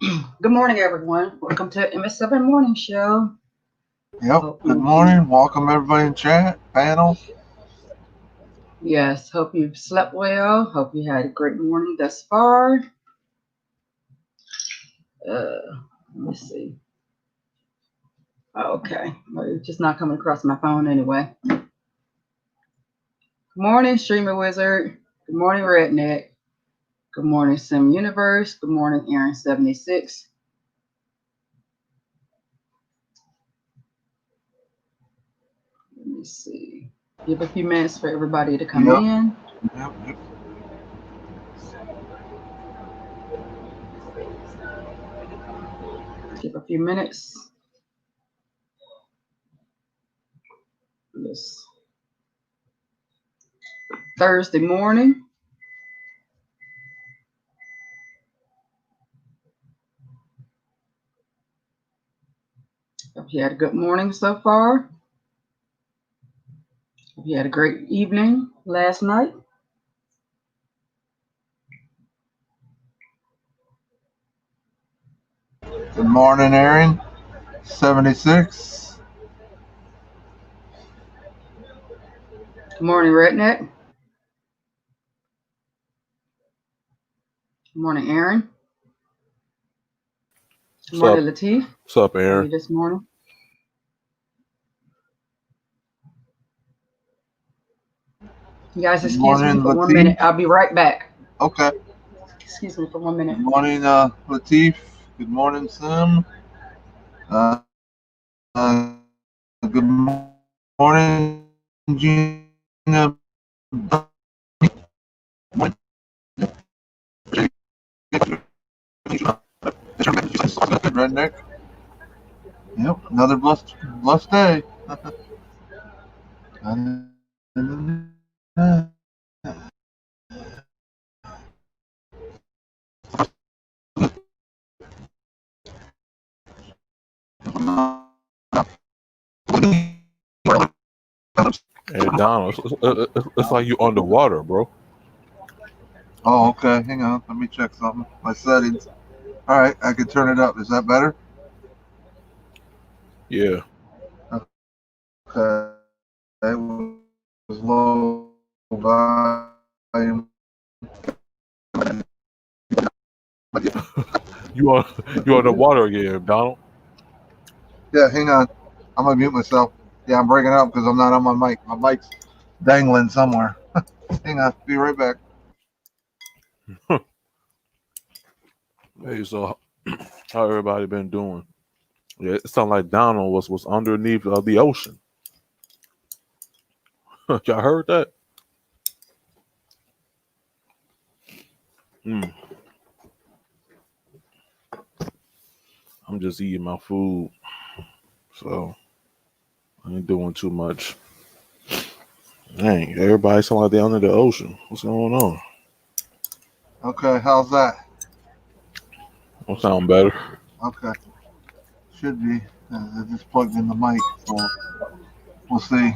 Good morning, everyone. Welcome to MS7 Morning Show. Yep. Hope Good you, morning. Welcome everybody in chat panel. yes, hope you've slept well. Hope you had a great morning thus far. Let me see. Okay, well, it's just not coming across my phone anyway. Good morning, Streamer Wizard. Good morning, Redneck. Good morning, Sim Universe. Good morning, Aaron76. Let me see. Give a few minutes for everybody to come in. Yep. Give a few minutes. This Thursday morning. Hope you had a good morning so far. Hope you had a great evening last night. Good morning, Aaron. 76. Good morning, Redneck. Good morning, Aaron. Good morning, Latif. What's up, How are Aaron? you this morning? You guys, excuse me for 1 minute. I'll be right back. Okay. Excuse me for 1 minute. Good morning, Latif. Good morning, Sim. Good morning, Gina. Redneck. Yep. Another blessed day. Hey, Donald, it's like you underwater, bro. Oh, okay. Hang on. Let me check something. My settings. All right. I can turn it up. Is that better? Yeah. Okay. It was low volume. You underwater again, Donald. Yeah, hang on. I'm gonna mute myself. Yeah, I'm breaking up because I'm not on my mic. My mic's dangling somewhere. Hang on. Be right back. Hey, so how everybody been doing? Yeah, it sounded like Donald was underneath the ocean. Y'all heard that? I'm just eating my food, so I ain't doing too much. Dang, everybody sound like they under the ocean. What's going on? Okay, how's that? Don't sound better. Okay, should be. I just plugged in the mic, so we'll see.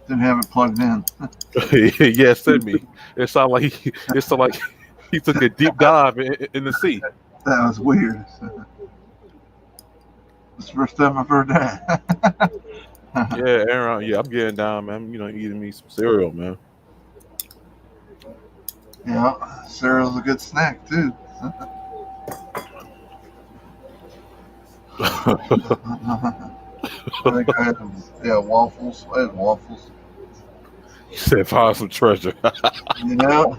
Didn't have it plugged in. Yeah, send me. It sound like he took a deep dive in the sea. That was weird. It's the first time I've heard that. Yeah, Aaron. Yeah, I'm getting down, man. Eating me some cereal, man. Yeah, cereal's a good snack too. I think I had, waffles. I had waffles. He said, "Find some treasure." You know?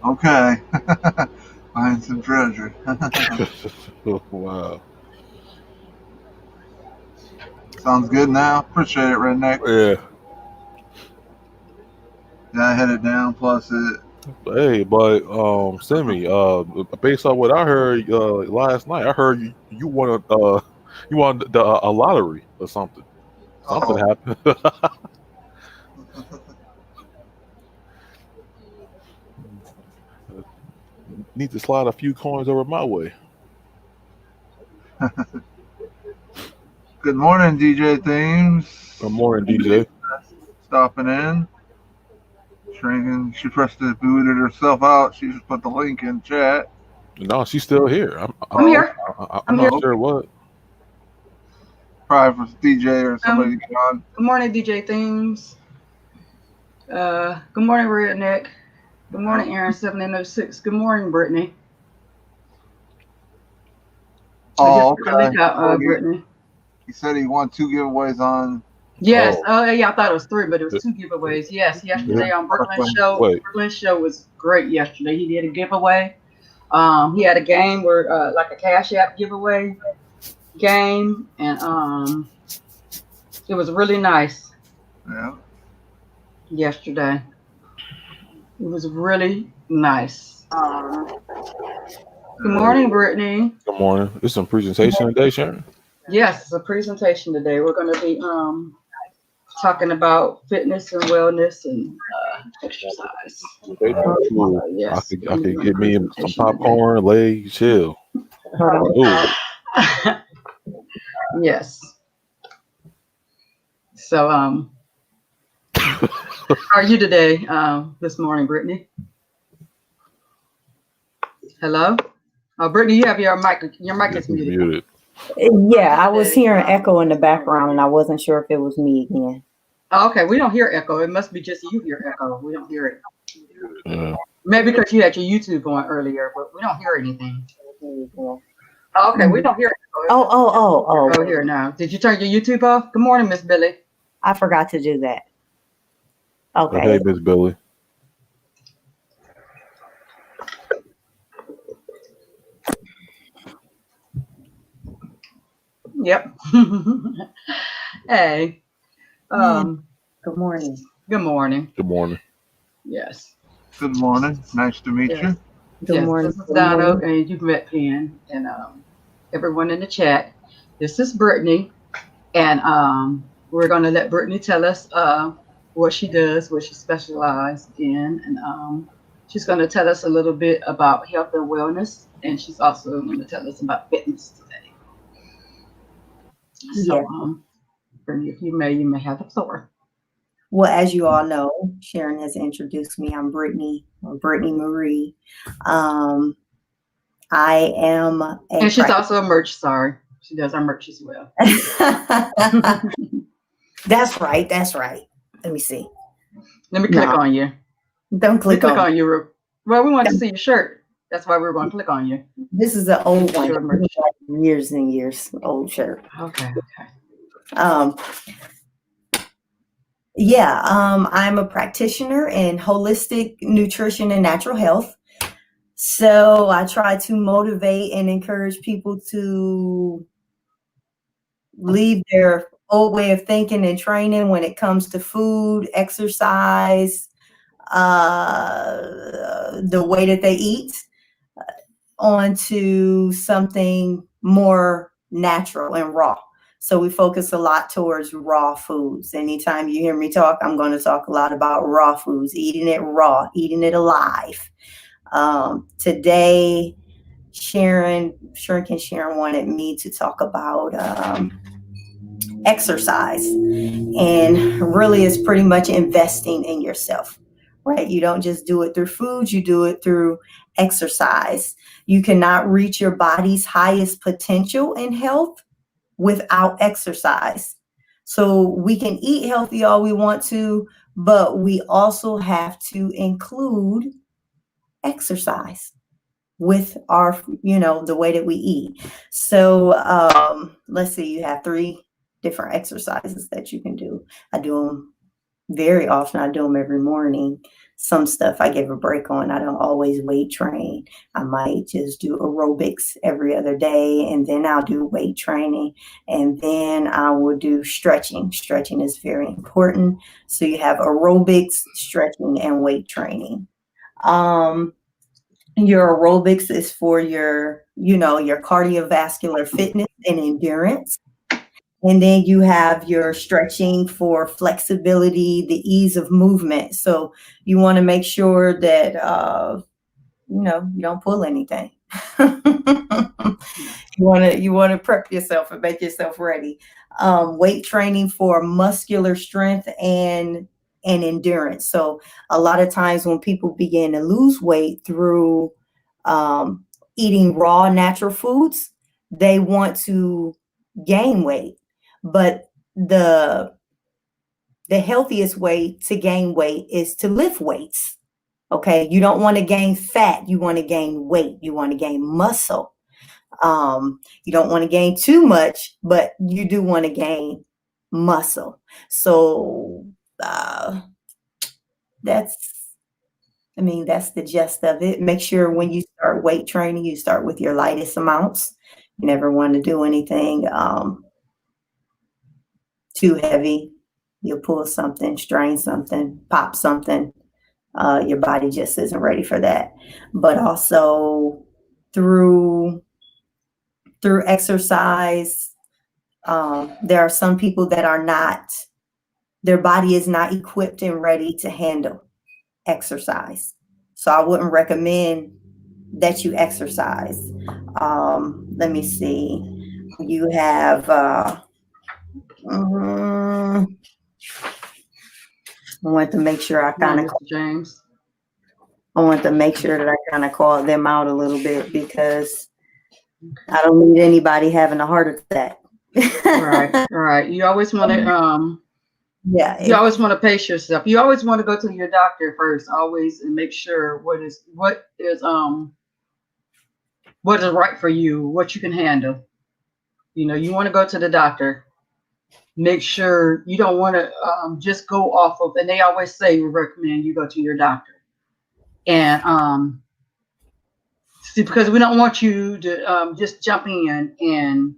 Okay. Find some treasure. Wow. Sounds good now. Appreciate it, Redneck. Yeah. Yeah, I had it down. Plus, Hey, but Simi, based on what I heard last night, I heard you won a lottery or something. Something oh, happened. Need to slide a few coins over my way. good morning, DJ Themes. Good morning, DJ. Stopping in. Shrinking. She pressed it, booted herself out. She just put the link in chat. No, she's still here. I'm here. I'm I'm not here. sure what. Probably for DJ or somebody to get on. Good morning, DJ Things. Good morning, Redneck. Good morning, Aaron 706. Good morning, Brittany. Oh, I just put the link okay. out, Brittany. He said he won 2 giveaways on. Yes. Oh. Oh, yeah. I thought it was 3, but it was 2 giveaways. Yes. Yesterday on Brooklyn's show. Wait. Brooklyn's show was great yesterday. He did a giveaway. He had a game where like a Cash App giveaway game, and it was really nice. Yeah. Yesterday. It was really nice. Good morning, Brittany. Good morning. It's some presentation today, Sharon. Yes, it's a presentation today. We're going to be talking about fitness and wellness and exercise. Yes. I could get me some popcorn, lay, chill. Ooh. Yes. So, how are you today? This morning, Brittany? Hello. Oh, Brittany, you have your mic. Your mic is muted. Yeah, I was hearing echo in the background, and I wasn't sure if it was me again. Oh, okay, we don't hear echo. It must be just you hear echo. We don't hear it. Maybe because you had your YouTube on earlier, but we don't hear anything. Oh, okay, we don't hear echo. Oh, here now. Did you turn your YouTube off? Good morning, Miss Billy. I forgot to do that. Okay. Hey, Miss Billy. Yep. Hey. Good morning. Good morning. Good morning. Yes. Good morning. Nice to meet you. Good morning. This is Donald, and you've met Penn and everyone in the chat. This is Brittany, and we're going to let Brittany tell us what she does, what she specializes in, and she's going to tell us a little bit about health and wellness, and she's also going to tell us about fitness today. So, Brittany, if you may have the floor. Well, as you all know, Sharon has introduced me. I'm Brittany, or Brittany Marie. I am and she's also a merch. Sorry, she does our merch as well. That's right. That's right. Let me see. Let me click on you. Don't click on you. Well, we want to see your shirt. That's why we're going to click on you. This is an old one. Years and years old shirt. Okay. I'm a practitioner in holistic nutrition and natural health. So I try to motivate and encourage people to leave their old way of thinking and training when it comes to food, exercise, the way that they eat, onto something more natural and raw. So we focus a lot towards raw foods. Anytime you hear me talk, I'm going to talk a lot about raw foods, eating it raw, eating it alive. Today, Sharon wanted me to talk about exercise, and really it's pretty much investing in yourself, right? You don't just do it through food, you do it through exercise. You cannot reach your body's highest potential in health without exercise. So we can eat healthy all we want to, but we also have to include exercise with our, the way that we eat. So let's see, you have 3 different exercises that you can do. I do them very often. I do them every morning. Some stuff I give a break on. I don't always weight train. I might just do aerobics every other day, and then I'll do weight training, and then I will do stretching. Stretching is very important. So you have aerobics, stretching, and weight training. Your aerobics is for your cardiovascular fitness and endurance. And then you have your stretching for flexibility, the ease of movement. So you want to make sure that, you don't pull anything. You want to prep yourself and make yourself ready. Weight training for muscular strength and and endurance. So a lot of times when people begin to lose weight through eating raw natural foods, they want to gain weight. But the healthiest way to gain weight is to lift weights. Okay, you don't want to gain fat, you want to gain weight, you want to gain muscle. You don't want to gain too much, but you do want to gain muscle. So that's the gist of it. Make sure when you start weight training, you start with your lightest amounts. You never want to do anything too heavy. You'll pull something, strain something, pop something. Your body just isn't ready for that. But also through exercise, there are some people that are not, their body is not equipped and ready to handle exercise. So I wouldn't recommend that you exercise. Let me see. You have I want to make sure I kind of Mr. James. I want to make sure that I kind of call them out a little bit, because I don't need anybody having a heart attack. Right. You always want to you always want to pace yourself. You always want to go to your doctor first, always, and make sure what is right for you, what you can handle. You know, you want to go to the doctor. Make sure you don't want to just go off of, and they always say we recommend you go to your doctor. And see, because we don't want you to just jump in and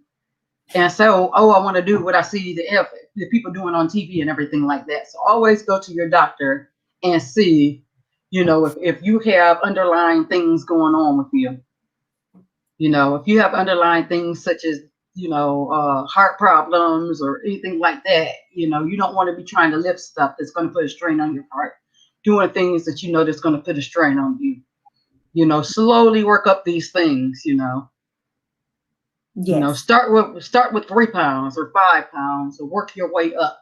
say, oh, I want to do what I see the people doing on TV and everything like that. So always go to your doctor and see, you know, if you have underlying things going on with you. You know, if you have underlying things such as, you know, heart problems or anything like that, you know, you don't want to be trying to lift stuff that's going to put a strain on your heart, doing things that you know that's going to put a strain on you. You know, slowly work up these things, you know. Yes. You know, start with 3 pounds or 5 pounds, or work your way up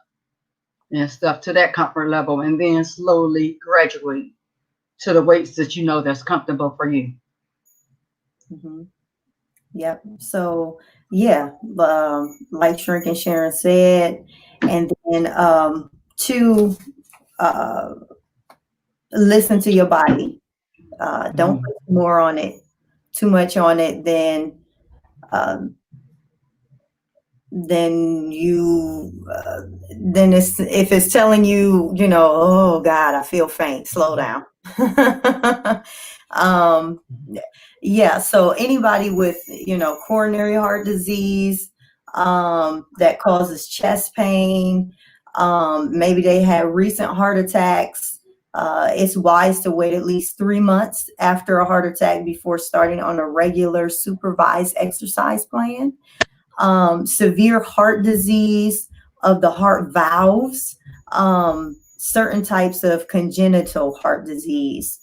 and stuff to that comfort level, and then slowly graduate to the weights that you know that's comfortable for you. Mm-hmm. Yep. So yeah, like Shrink and Sharon said, and then to listen to your body. Don't put too much on it then if it's telling you, you know, oh God, I feel faint, slow down. Yeah, so anybody with, you know, coronary heart disease that causes chest pain, maybe they have recent heart attacks, it's wise to wait at least 3 months after a heart attack before starting on a regular supervised exercise plan. Severe heart disease of the heart valves, certain types of congenital heart disease,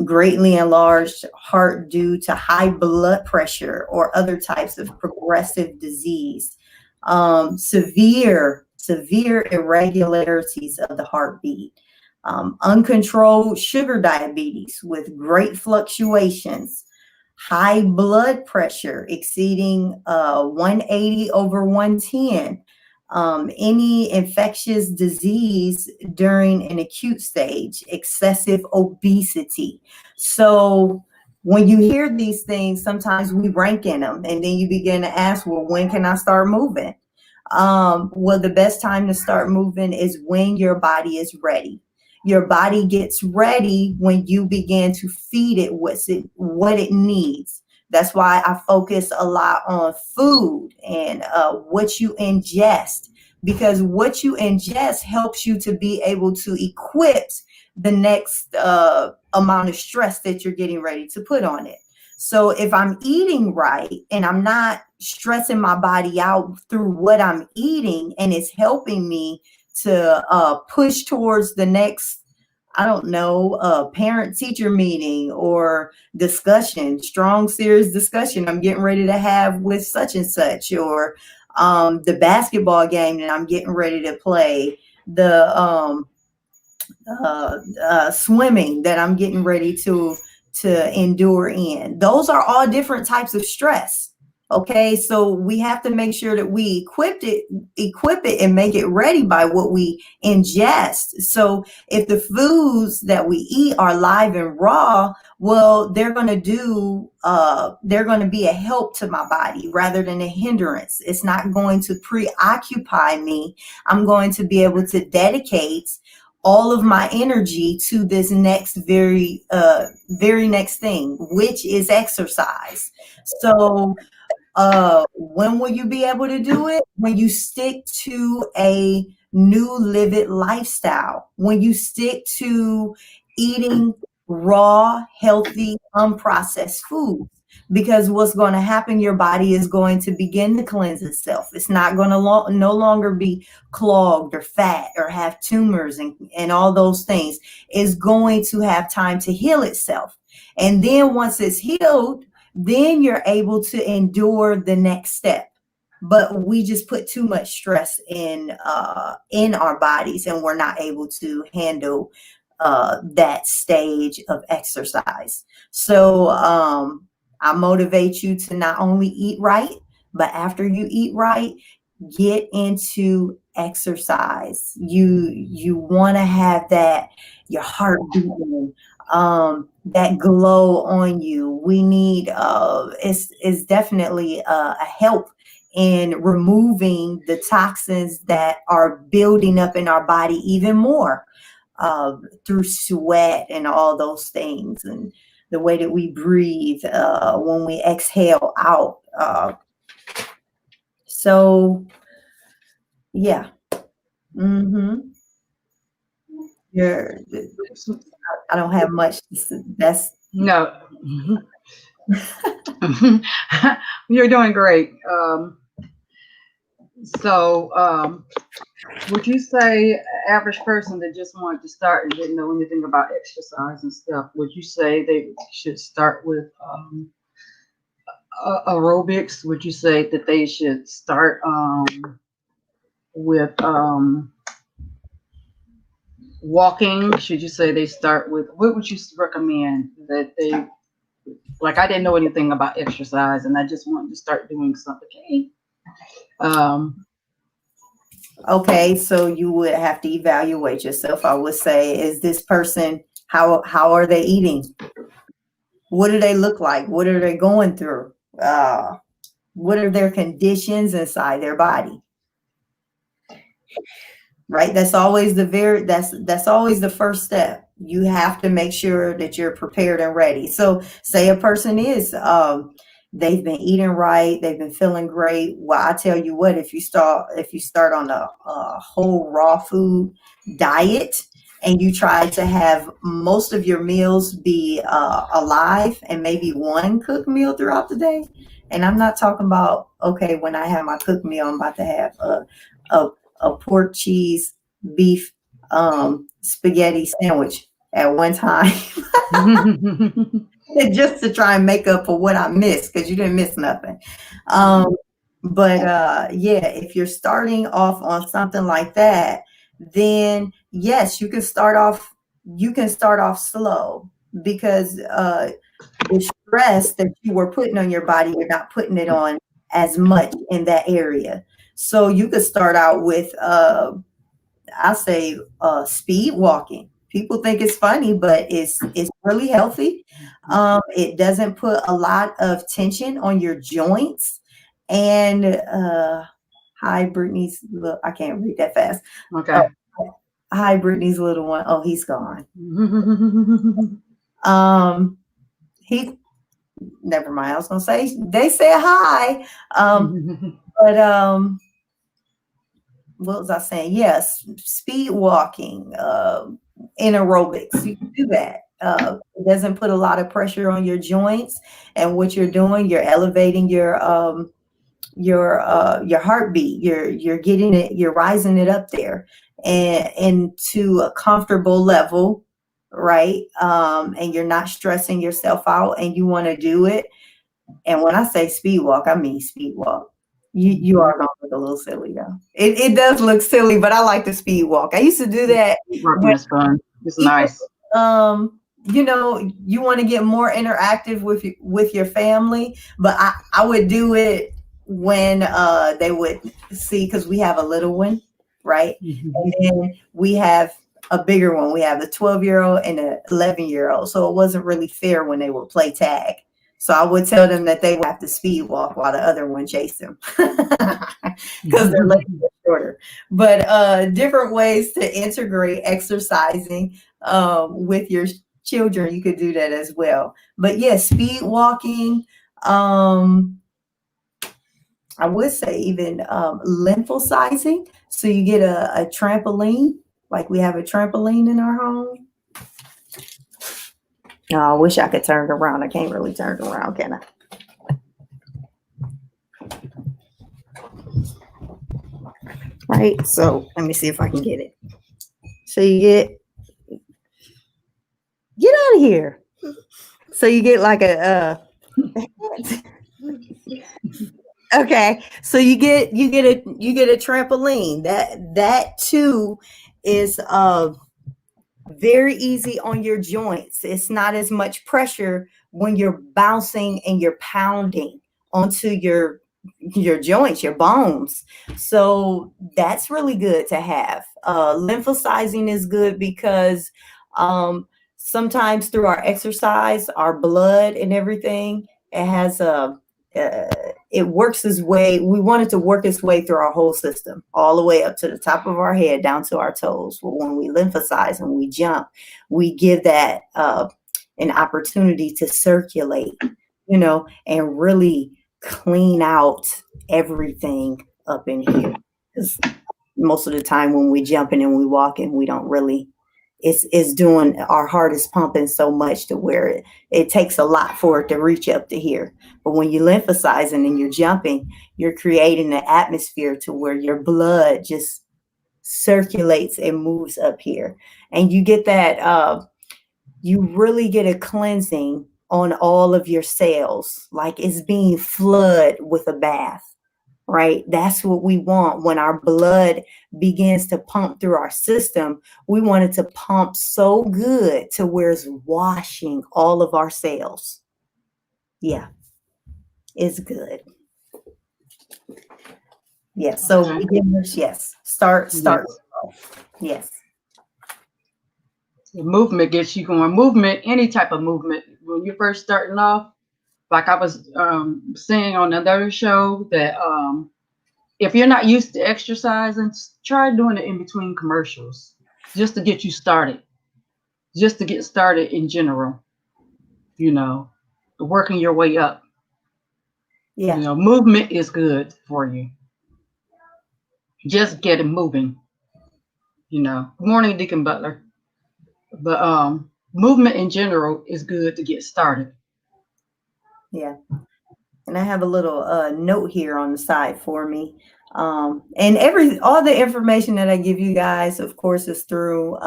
greatly enlarged heart due to high blood pressure or other types of progressive disease, severe irregularities of the heartbeat, uncontrolled sugar diabetes with great fluctuations, high blood pressure exceeding 180/110, any infectious disease during an acute stage, excessive obesity. So when you hear these things, sometimes we rank in them, and then you begin to ask, well, when can I start moving? Well, the best time to start moving is when your body is ready. Your body gets ready when you begin to feed it what it needs. That's why I focus a lot on food and what you ingest, because what you ingest helps you to be able to equip the next amount of stress that you're getting ready to put on it. So if I'm eating right and I'm not stressing my body out through what I'm eating, and it's helping me to push towards the next, I don't know, parent-teacher meeting or discussion, strong, serious discussion I'm getting ready to have with such and such, or the basketball game that I'm getting ready to play, the swimming that I'm getting ready to endure in. Those are all different types of stress. Okay, so we have to make sure that we equip it and make it ready by what we ingest. So if the foods that we eat are live and raw, well, they're going to be a help to my body rather than a hindrance. It's not going to preoccupy me. I'm going to be able to dedicate all of my energy to this next very next thing, which is exercise. So when will you be able to do it? When you stick to a new live lifestyle, when you stick to eating raw, healthy, unprocessed foods. Because what's going to happen, your body is going to begin to cleanse itself. It's not going to no longer be clogged or fat or have tumors and all those things. It's going to have time to heal itself. And then once it's healed, then you're able to endure the next step. But we just put too much stress in our bodies, and we're not able to handle that stage of exercise. So I motivate you to not only eat right, but after you eat right, get into exercise. You want to have that, your heart beating, that glow on you. We need is definitely a help in removing the toxins that are building up in our body even more through sweat and all those things, and the way that we breathe when we exhale out. So yeah. You're, I don't have much. That's No. You're doing great. So, would you say average person that just wanted to start and didn't know anything about exercise and stuff, would you say they should start with aerobics? Would you say that they should start with walking? Should you say they start with, what would you recommend that they, like, I didn't know anything about exercise and I just wanted to start doing something. Okay, so you would have to evaluate yourself. I would say, is this person, how are they eating? What do they look like? What are they going through? What are their conditions inside their body? Right? That's always that's always the first step. You have to make sure that you're prepared and ready. So say a person is they've been eating right, they've been feeling great. Well, I tell you what, if you start on a whole raw food diet and you try to have most of your meals be alive and maybe one cooked meal throughout the day. And I'm not talking about, okay, when I have my cooked meal, I'm about to have a pork, cheese, beef, spaghetti sandwich at one time. Just to try and make up for what I missed, because you didn't miss nothing. But yeah, if you're starting off on something like that, then yes, you can start off slow, because the stress that you were putting on your body, you're not putting it on as much in that area. So you could start out with I say speed walking. People think it's funny, but it's really healthy. It doesn't put a lot of tension on your joints. And hi, Brittany's. Look, I can't read that fast. Okay. Hi, Brittany's little one. Oh, he's gone. He. Never mind. I was gonna say they said hi. But what was I saying? Yes, speed walking, in aerobics. You can do that. It doesn't put a lot of pressure on your joints, and what you're doing, you're elevating your heartbeat. You're getting it. You're rising it up there and to a comfortable level, right? And you're not stressing yourself out, and you want to do it. And when I say speed walk, I mean speed walk. You are gonna look a little silly though. It does look silly, but I like the speed walk. I used to do that Working when is fun. It's even nice. you know, you want to get more interactive with your family, but I would do it when they would see, because we have a little one, right? And then we have a bigger one. We have a 12-year-old and an 11-year-old. So it wasn't really fair when they would play tag. So I would tell them that they would have to speed walk while the other one chased them because their legs are shorter. But different ways to integrate exercising with your children, you could do that as well. But yes, speed walking. I would say even lymphosizing. So you get a trampoline, like we have a trampoline in our home. Oh, I wish I could turn it around. I can't really turn it around, can I? Right. So let me see if I can get it. So you get out of here. So you get like a okay. So you get a trampoline. That too is very easy on your joints. It's not as much pressure when you're bouncing and you're pounding onto your joints, your bones. So that's really good to have. Lymphosizing is good because sometimes through our exercise, our blood and everything, it has it works its way. We want it to work its way through our whole system, all the way up to the top of our head, down to our toes. But when we lymphosize and we jump, we give that an opportunity to circulate, you know, and really clean out everything up in here. Because most of the time when we jumping and we walking, we don't really, it's doing, our heart is pumping so much to where it takes a lot for it to reach up to here. But when you're lymphosizing and you're jumping, you're creating an atmosphere to where your blood just circulates and moves up here. And you get that, you really get a cleansing on all of your cells, like it's being flooded with a bath. Right? That's what we want. When our blood begins to pump through our system, we want it to pump so good to where it's washing all of our cells. Yeah, it's good. Yes. So Okay. beginners, yes. Start. Yes. The movement gets you going. Movement, any type of movement. When you're first starting off, like I was saying on another show, that if you're not used to exercising, try doing it in between commercials just to get you started, just to get started in general, you know, working your way up. Yeah. You know, movement is good for you. Just get it moving, you know. Good morning, Deacon Butler. But movement in general is good to get started. Yeah. And I have a little note here on the side for me. And all the information that I give you guys, of course, is through,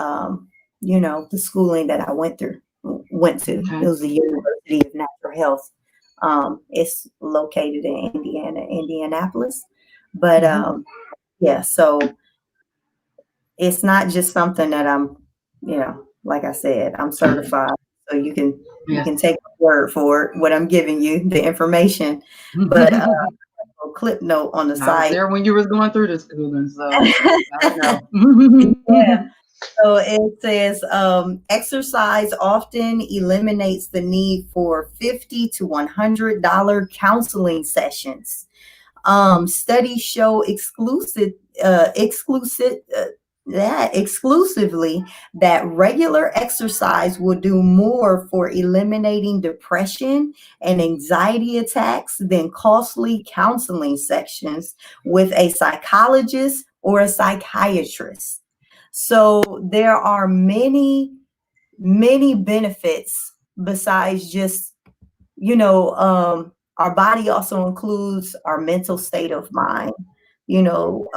you know, the schooling that I went to. Okay. It was the University of Natural Health. It's located in Indianapolis. But yeah, so it's not just something that I'm, you know, like I said, I'm certified. So you can take my word for it, what I'm giving you, the information. But a clip note on the I side. was there when you was going through the schooling, so I know. Yeah. So it says exercise often eliminates the need for $50 to $100 counseling sessions. Studies show exclusively that regular exercise will do more for eliminating depression and anxiety attacks than costly counseling sessions with a psychologist or a psychiatrist. So there are many, many benefits besides just, you know, our body also includes our mental state of mind, you know,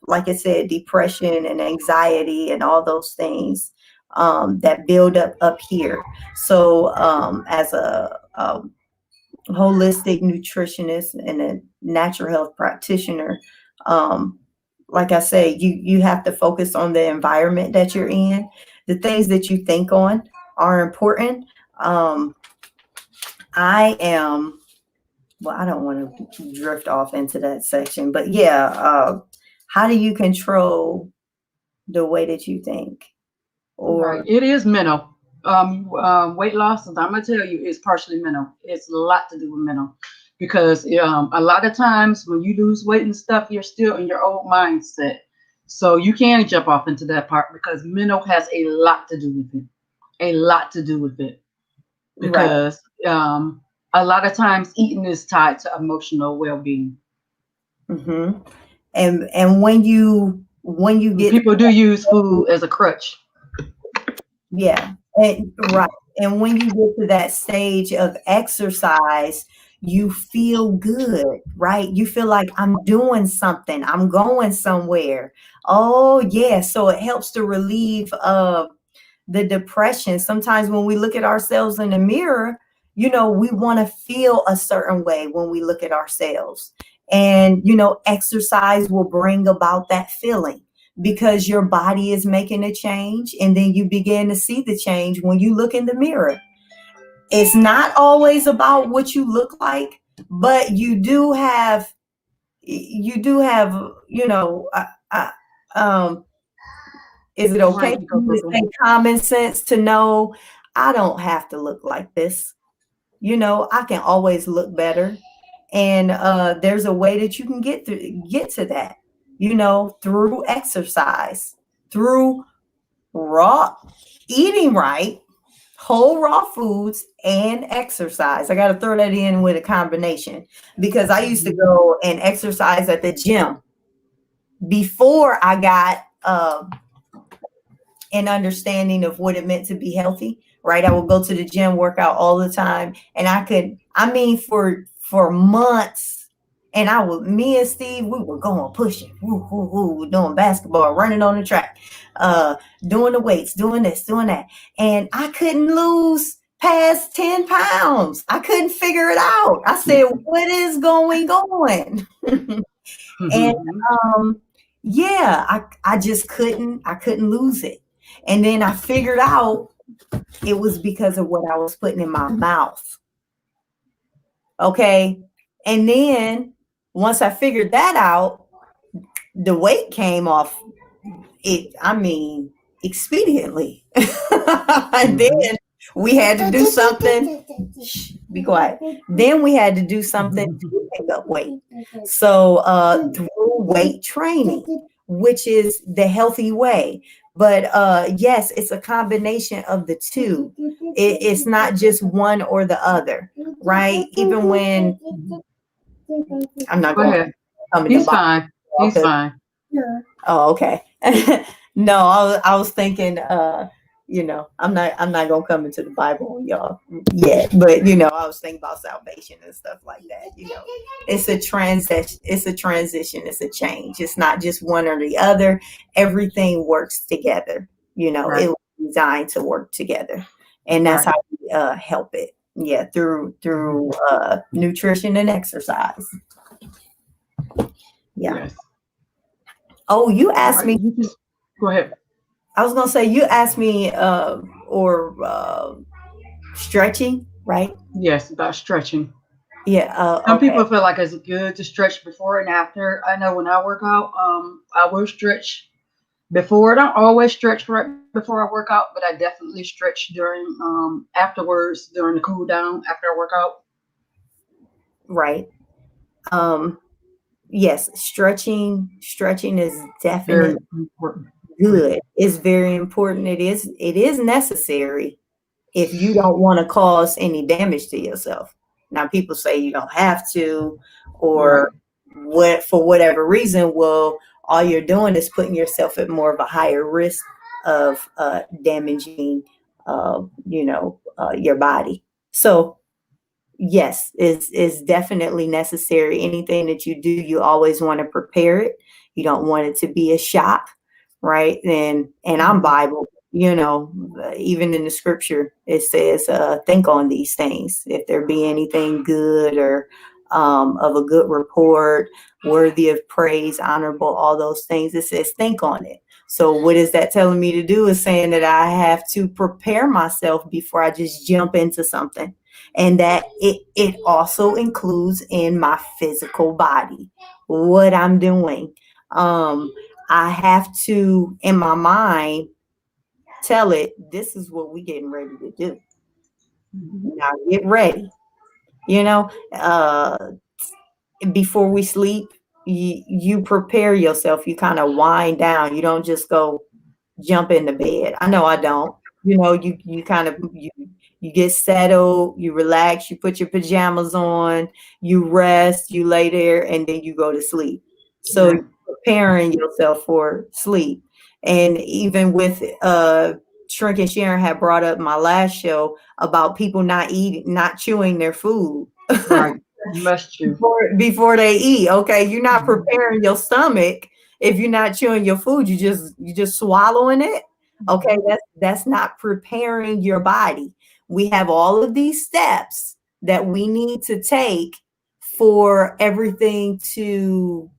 like I said, depression and anxiety and all those things that build up here. So as a holistic nutritionist and a natural health practitioner, like I say, you have to focus on the environment that you're in. The things that you think on are important. I am, well, I don't want to drift off into that section, but yeah, how do you control the way that you think? Right. Or It is mental. Weight loss, I'm gonna tell you, is partially mental. It's a lot to do with mental, because a lot of times when you lose weight and stuff, you're still in your old mindset. So you can jump off into that part, because mental has a lot to do with it. A lot to do with it, right. because a lot of times eating is tied to emotional well-being. hmm And when you get People do use food as a crutch. yeah, and right. And when you get to that stage of exercise, you feel good, right? You feel like I'm doing something, I'm going somewhere. Oh, yeah. So it helps to relieve the depression. Sometimes when we look at ourselves in the mirror, we want to feel a certain way when we look at ourselves. And, exercise will bring about that feeling because your body is making a change. And then you begin to see the change when you look in the mirror. It's not always about what you look like, but you do have, is it okay Right. for me to say common sense to know I don't have to look like this? I can always look better. And there's a way that you can get to that, through exercise, through raw eating right, whole raw foods and exercise. I got to throw that in with a combination because I used to go and exercise at the gym before I got an understanding of what it meant to be healthy, right? I would go to the gym, work out all the time, and for months, and me and Steve, we were going pushing, woo, woo, woo, doing basketball, running on the track, doing the weights, doing this, doing that, and I couldn't lose past 10 pounds. I couldn't figure it out. I said, what is going on? And yeah, I just couldn't lose it. And then I figured out it was because of what I was putting in my mouth. Okay. And then once I figured that out, the weight came off expediently. And then we had to do something. Shh, be quiet. Then we had to do something to pick up weight. So through weight training, which is the healthy way. But yes, it's a combination of the two. It's not just one or the other, right? Even when I'm not Go going to ahead. come in He's the box. fine. He's fine. Oh, okay. No, I was thinking, I'm not gonna come into the Bible, y'all, yet, but I was thinking about salvation and stuff like that. It's a transition, it's a change. It's not just one or the other. Everything works together. Right. It was designed to work together, and that's Right. how we help it. Yeah, through nutrition and exercise. Yeah. Yes. Oh, you asked Right. me. You just go ahead. I was gonna say you asked me stretching, right? Yes, about stretching. Yeah. Some Okay. people feel like it's good to stretch before and after. I know when I work out, I will stretch before. I don't always stretch right before I work out, but I definitely stretch during afterwards during the cool down after I work out. Right. Yes, stretching is Very definitely important. good. It's very important. It is necessary if you don't want to cause any damage to yourself. Now, people say you don't have to, or for whatever reason. Well, all you're doing is putting yourself at more of a higher risk of damaging, your body. So, yes, is definitely necessary. Anything that you do, you always want to prepare it. You don't want it to be a shock, right? And I'm Bible. even in the scripture, it says, think on these things. If there be anything good or of a good report, worthy of praise, honorable, all those things, it says, think on it. So what is that telling me to do? Is saying that I have to prepare myself before I just jump into something. And that it also includes in my physical body, what I'm doing. I have to, in my mind, tell it, this is what we getting ready to do. Now get ready. Before we sleep, you prepare yourself. You kind of wind down. You don't just go jump into bed. I know I don't. You kind of you get settled, you relax, you put your pajamas on, you rest, you lay there, and then you go to sleep. So you're preparing yourself for sleep. And even with Shrink and Sharon had brought up my last show about people not chewing their food. Right. You must chew. Before they eat. Okay, you're not preparing your stomach if you're not chewing your food. You just swallowing it. Okay, that's not preparing your body. We have all of these steps that we need to take for everything to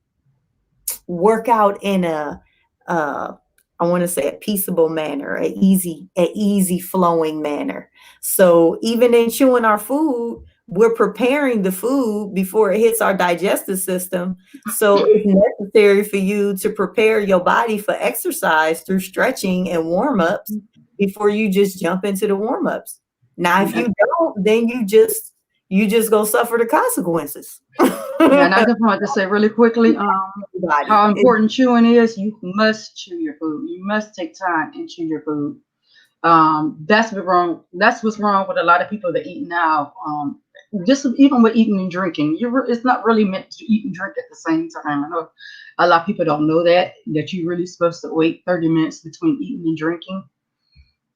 work out in a I want to say a peaceable manner, a easy flowing manner. So even in chewing our food, we're preparing the food before it hits our digestive system. So it's necessary for you to prepare your body for exercise through stretching and warm-ups before you just jump into the warm-ups. Now, if you don't, then you just go suffer the consequences. And I just wanted to say really quickly, how important chewing is. You must chew your food. You must take time and chew your food. That's what's wrong with a lot of people that eat now. Just even with eating and drinking, it's not really meant to eat and drink at the same time. I know a lot of people don't know that you're really supposed to wait 30 minutes between eating and drinking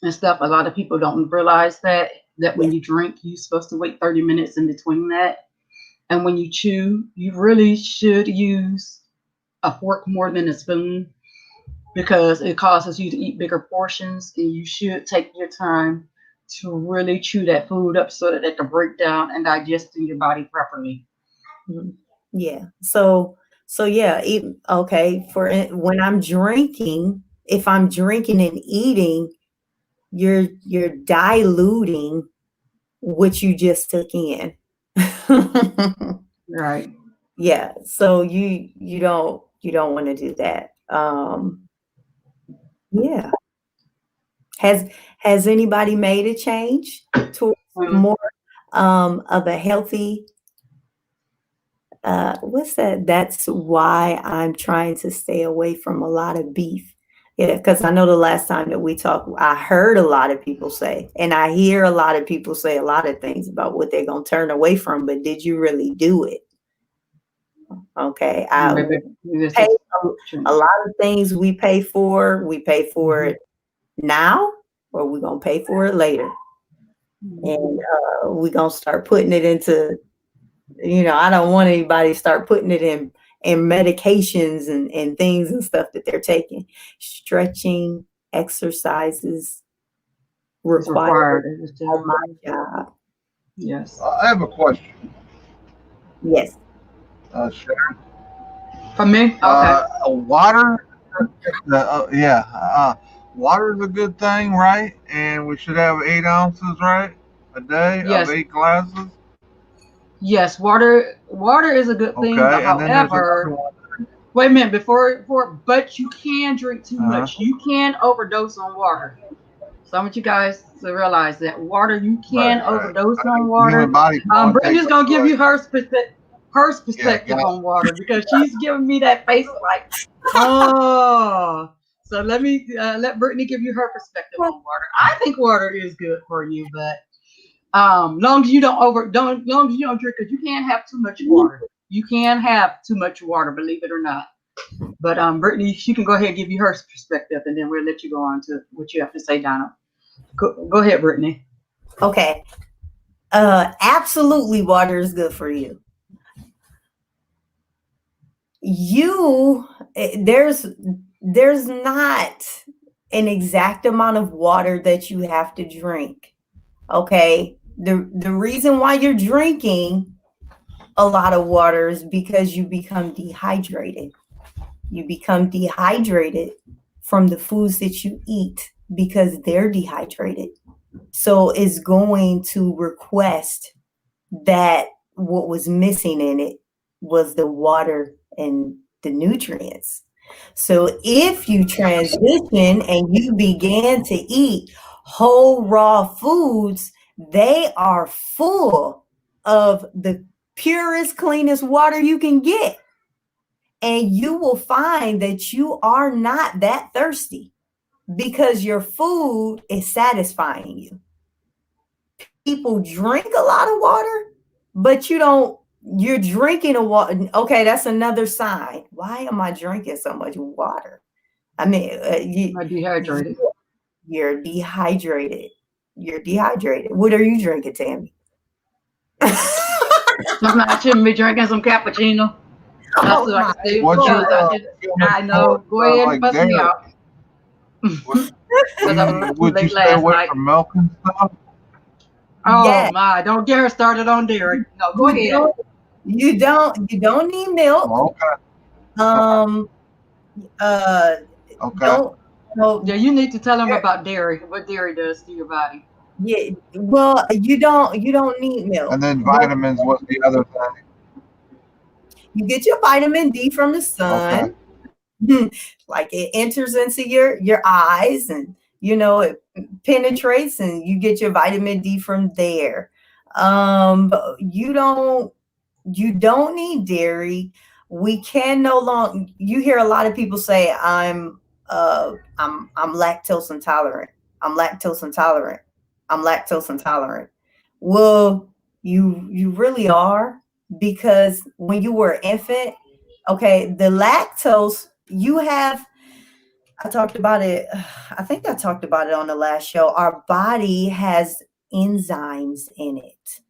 and stuff. A lot of people don't realize that when you drink, you're supposed to wait 30 minutes in between that. And when you chew, you really should use a fork more than a spoon, because it causes you to eat bigger portions, and you should take your time to really chew that food up so that it can break down and digest in your body properly. Yeah. So yeah. Okay. For when I'm drinking, if I'm drinking and eating, you're diluting what you just took in. Right. Yeah. So you don't want to do that. Yeah. Has anybody made a change towards more of a healthy? What's that? That's why I'm trying to stay away from a lot of beef. Yeah, because I know the last time that we talked, I heard a lot of people say, and I hear a lot of people say a lot of things about what they're going to turn away from, but did you really do it? Okay. Pay a lot of things we pay for it now, or we're going to pay for it later. And we're going to start putting it into, I don't want anybody to start putting it in medications and things and stuff that they're taking. Stretching exercises required on my job. Yes. I have a question. Yes. Sharon? For me? Okay. Water? Water is a good thing, right? And we should have 8 ounces, right? A day of 8 glasses? Yes, water is a good thing. But however, wait a minute, but you can drink too much. You can overdose on water. So I want you guys to realize that water, you can overdose on water. Brittany's gonna give you her perspective on water, because she's giving me that face like, oh. So let Brittany give you her perspective on water. I think water is good for you, but long as you don't drink, because you can't have too much water. You can have too much water, believe it or not. But Brittany, she can go ahead and give you her perspective, and then we'll let you go on to what you have to say, Donna. Go ahead, Brittany. Okay. Absolutely, water is good for you. There's not an exact amount of water that you have to drink. Okay. The reason why you're drinking a lot of water is because you become dehydrated. You become dehydrated from the foods that you eat because they're dehydrated. So it's going to request that what was missing in it was the water and the nutrients. So if you transition and you began to eat whole raw foods, they are full of the purest, cleanest water you can get. And you will find that you are not that thirsty because your food is satisfying you. People drink a lot of water, but you're drinking a water. Okay, that's another sign. Why am I drinking so much water? I mean, I'm dehydrated. you're dehydrated. You're dehydrated. What are you drinking, Tammy? Sometimes I shouldn't be drinking some cappuccino. That's what I can say. What's your I know. Go ahead and bust me out. Because I was would you late stay last away night. from milk and stuff? Oh Yes. my! Don't get her started on dairy. No, go ahead. You don't need milk. Oh, okay. Don't. No, Yeah, you need to tell them about dairy. What dairy does to your body. yeah. Well, you don't need milk. And then vitamins. What's the other thing? You get your vitamin D from the sun. Okay. Like it enters into your eyes, and it penetrates, and you get your vitamin D from there. But you don't need dairy. We can no longer. You hear a lot of people say, I'm lactose intolerant. I'm lactose intolerant. I'm lactose intolerant. Well, you really are, because when you were an infant, okay, the lactose you have, I talked about it. I think I talked about it on the last show. Our body has enzymes in it.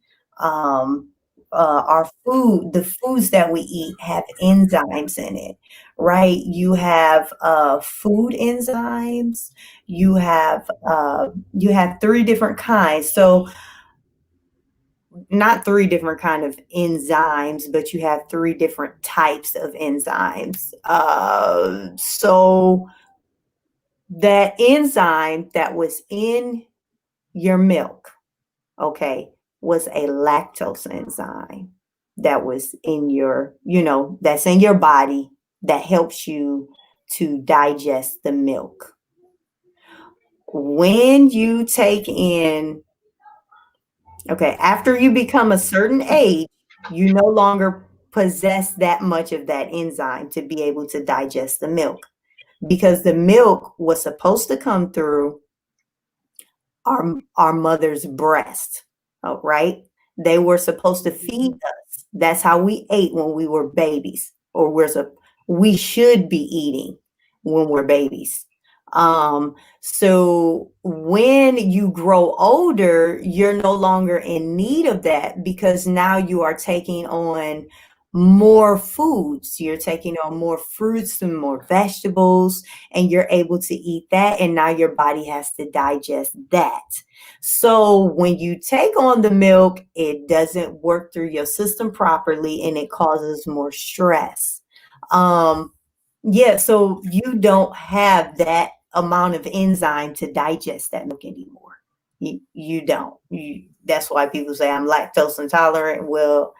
The foods that we eat have enzymes in it, right? You have food enzymes. You have 3 different kinds. So not 3 different kind of enzymes, but you have 3 different types of enzymes. So that enzyme that was in your milk, okay, was a lactose enzyme that was in that's in your body that helps you to digest the milk. When you take in, okay, after you become a certain age, you no longer possess that much of that enzyme to be able to digest the milk, because the milk was supposed to come through our mother's breast, right? They were supposed to feed us. That's how we ate when we were babies, or we should be eating when we're babies. So when you grow older, you're no longer in need of that, because now you are taking on more foods. You're taking on more fruits and more vegetables, and you're able to eat that. And now your body has to digest that. So when you take on the milk, it doesn't work through your system properly, and it causes more stress. So you don't have that amount of enzyme to digest that milk anymore. You don't. That's why people say I'm lactose intolerant. Well,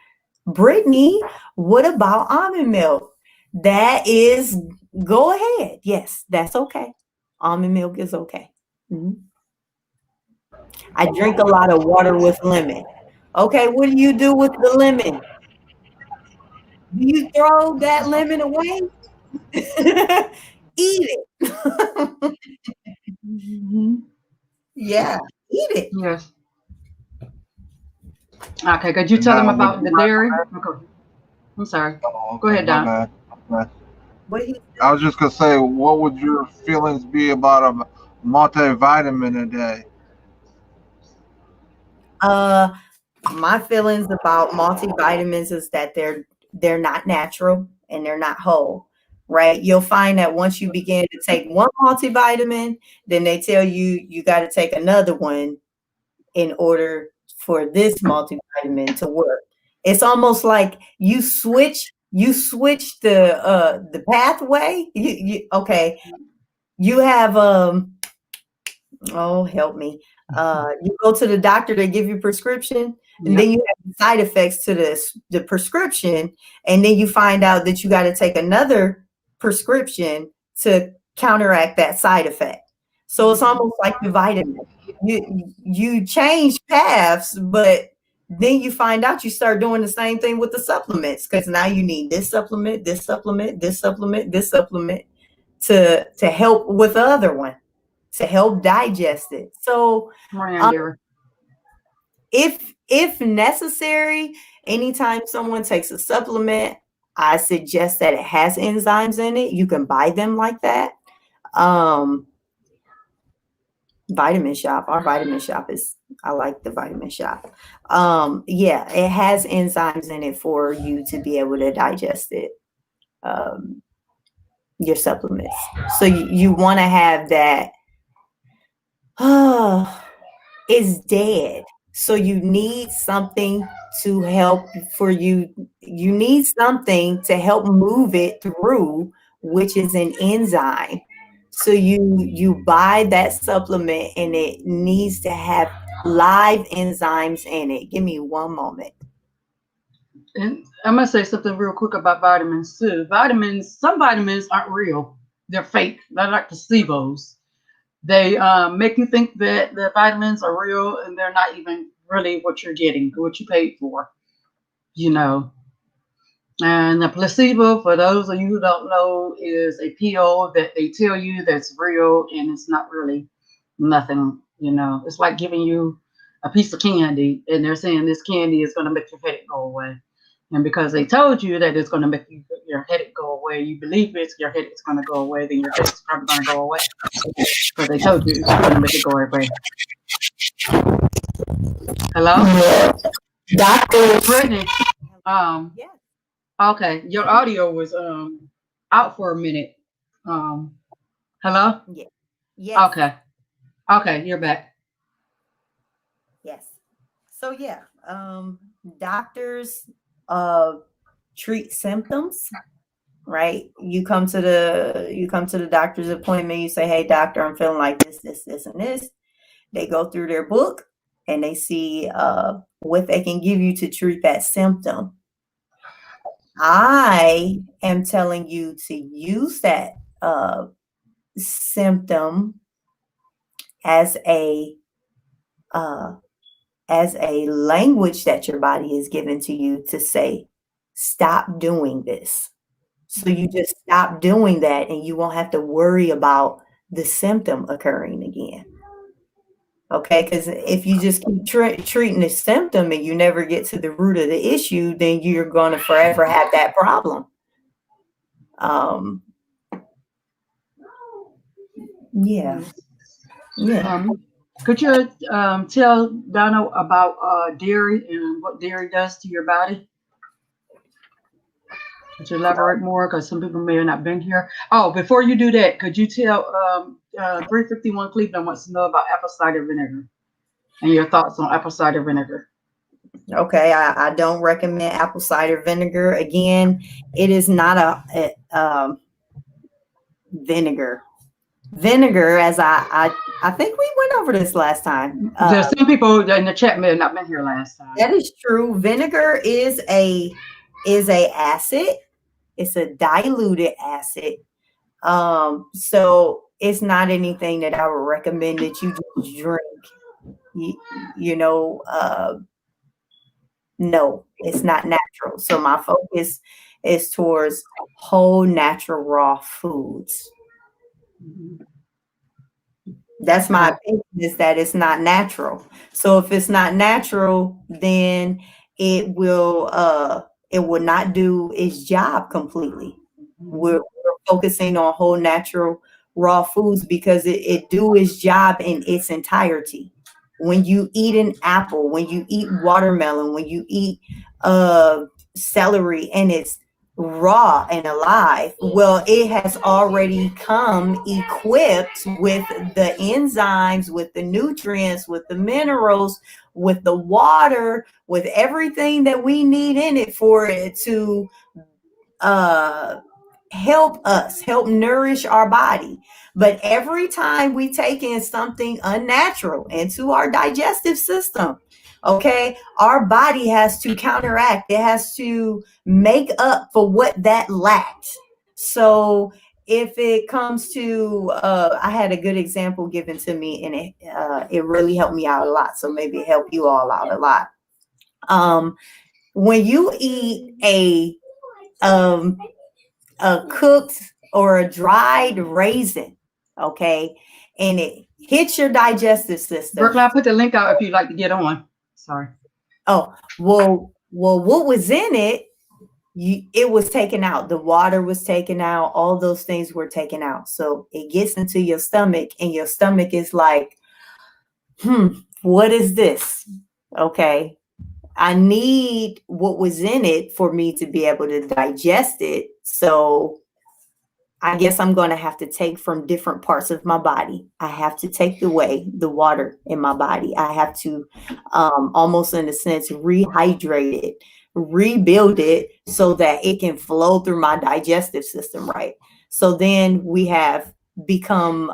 Brittany, what about almond milk? That is, go ahead. Yes, that's okay. Almond milk is okay. Mhm. I drink a lot of water with lemon. Okay, what do you do with the lemon? Do you throw that lemon away? Eat it. Yeah, eat it. Yes. Okay, could you And tell them now, would about you the dairy? Okay. I'm sorry. Oh, Go okay, ahead, my Don. bad. Okay. What he I was just gonna say, what would your feelings be about a multivitamin a day? My feelings about multivitamins is that they're not natural and they're not whole. right? You'll find that once you begin to take one multivitamin, then they tell you you got to take another one in order for this multivitamin to work. It's almost like you switch the pathway. Okay. You have oh, help me. You go to the doctor, they give you prescription, and then you have side effects to the prescription, and then you find out that you got to take another prescription to counteract that side effect. So it's almost like the vitamin. You change paths, but then you find out you start doing the same thing with the supplements, because now you need this supplement, this supplement, this supplement, this supplement to help with the other one, to help digest it. So if necessary, anytime someone takes a supplement, I suggest that it has enzymes in it. You can buy them like that. Vitamin Shop, our Vitamin Shop I like the Vitamin Shop. Yeah, it has enzymes in it for you to be able to digest it. Your supplements. So you want to have that. It's dead. So you need something to help for you. You need something to help move it through, which is an enzyme. So you buy that supplement and it needs to have live enzymes in it. Give me one moment. And I'm gonna say something real quick about vitamins too. Some vitamins aren't real; they're fake. They're like placebos. They make you think that the vitamins are real, and they're not even really what you're getting, what you paid for. You know. And the placebo, for those of you who don't know, is a pill that they tell you that's real, and it's not really nothing. You know, it's like giving you a piece of candy, and they're saying this candy is going to make your headache go away. And because they told you that it's going to make your headache go away, you believe your headache's going to go away, then your headache's probably going to go away. Because they told you it's going to make it go away. Hello? Dr. Brittany. Yeah. Okay, your audio was out for a minute. Hello? Yeah. Yes. Okay, you're back. Yes. So yeah, doctors treat symptoms, right? You come to the doctor's appointment, you say, "Hey doctor, I'm feeling like this, and this." They go through their book and they see what they can give you to treat that symptom. I am telling you to use that symptom as a language that your body is given to you to say, stop doing this. So you just stop doing that and you won't have to worry about the symptom occurring again. Okay, because if you just keep treating the symptom and you never get to the root of the issue, then you're going to forever have that problem. Yeah. Could you tell Donna about dairy and what dairy does to your body? Could you elaborate more? Because some people may have not been here. Oh, before you do that, could you tell 351 Cleveland wants to know about apple cider vinegar and your thoughts on apple cider vinegar? Okay, I don't recommend apple cider vinegar. Again, it is not a vinegar. Vinegar, as I think we went over this last time. There's some people in the chat may have not been here last time. That is true. Vinegar is a acid. It's a diluted acid. So it's not anything that I would recommend that you just drink. No, it's not natural. So my focus is towards whole natural raw foods. That's my opinion, is that it's not natural. So if it's not natural, then it will not do its job completely. We're focusing on whole natural raw foods because it do its job in its entirety. When you eat an apple, when you eat watermelon, when you eat celery in its raw and alive. Well, it has already come equipped with the enzymes, with the nutrients, with the minerals, with the water, with everything that we need in it for it to help nourish our body. But every time we take in something unnatural into our digestive system, okay, our body has to counteract, it has to make up for what that lacked. So if it comes to I had a good example given to me, and it really helped me out a lot, so maybe it helped you all out a lot. When you eat a cooked or a dried raisin, okay, and it hits your digestive system. Brooklyn, I'll put the link out if you'd like to get on. Sorry. Oh, well, what was in it? It was taken out. The water was taken out. All those things were taken out. So it gets into your stomach, and your stomach is like, what is this? Okay. I need what was in it for me to be able to digest it. So I guess I'm going to have to take from different parts of my body. I have to take away the water in my body. I have to almost in a sense rehydrate it, rebuild it so that it can flow through my digestive system, right? So then we have become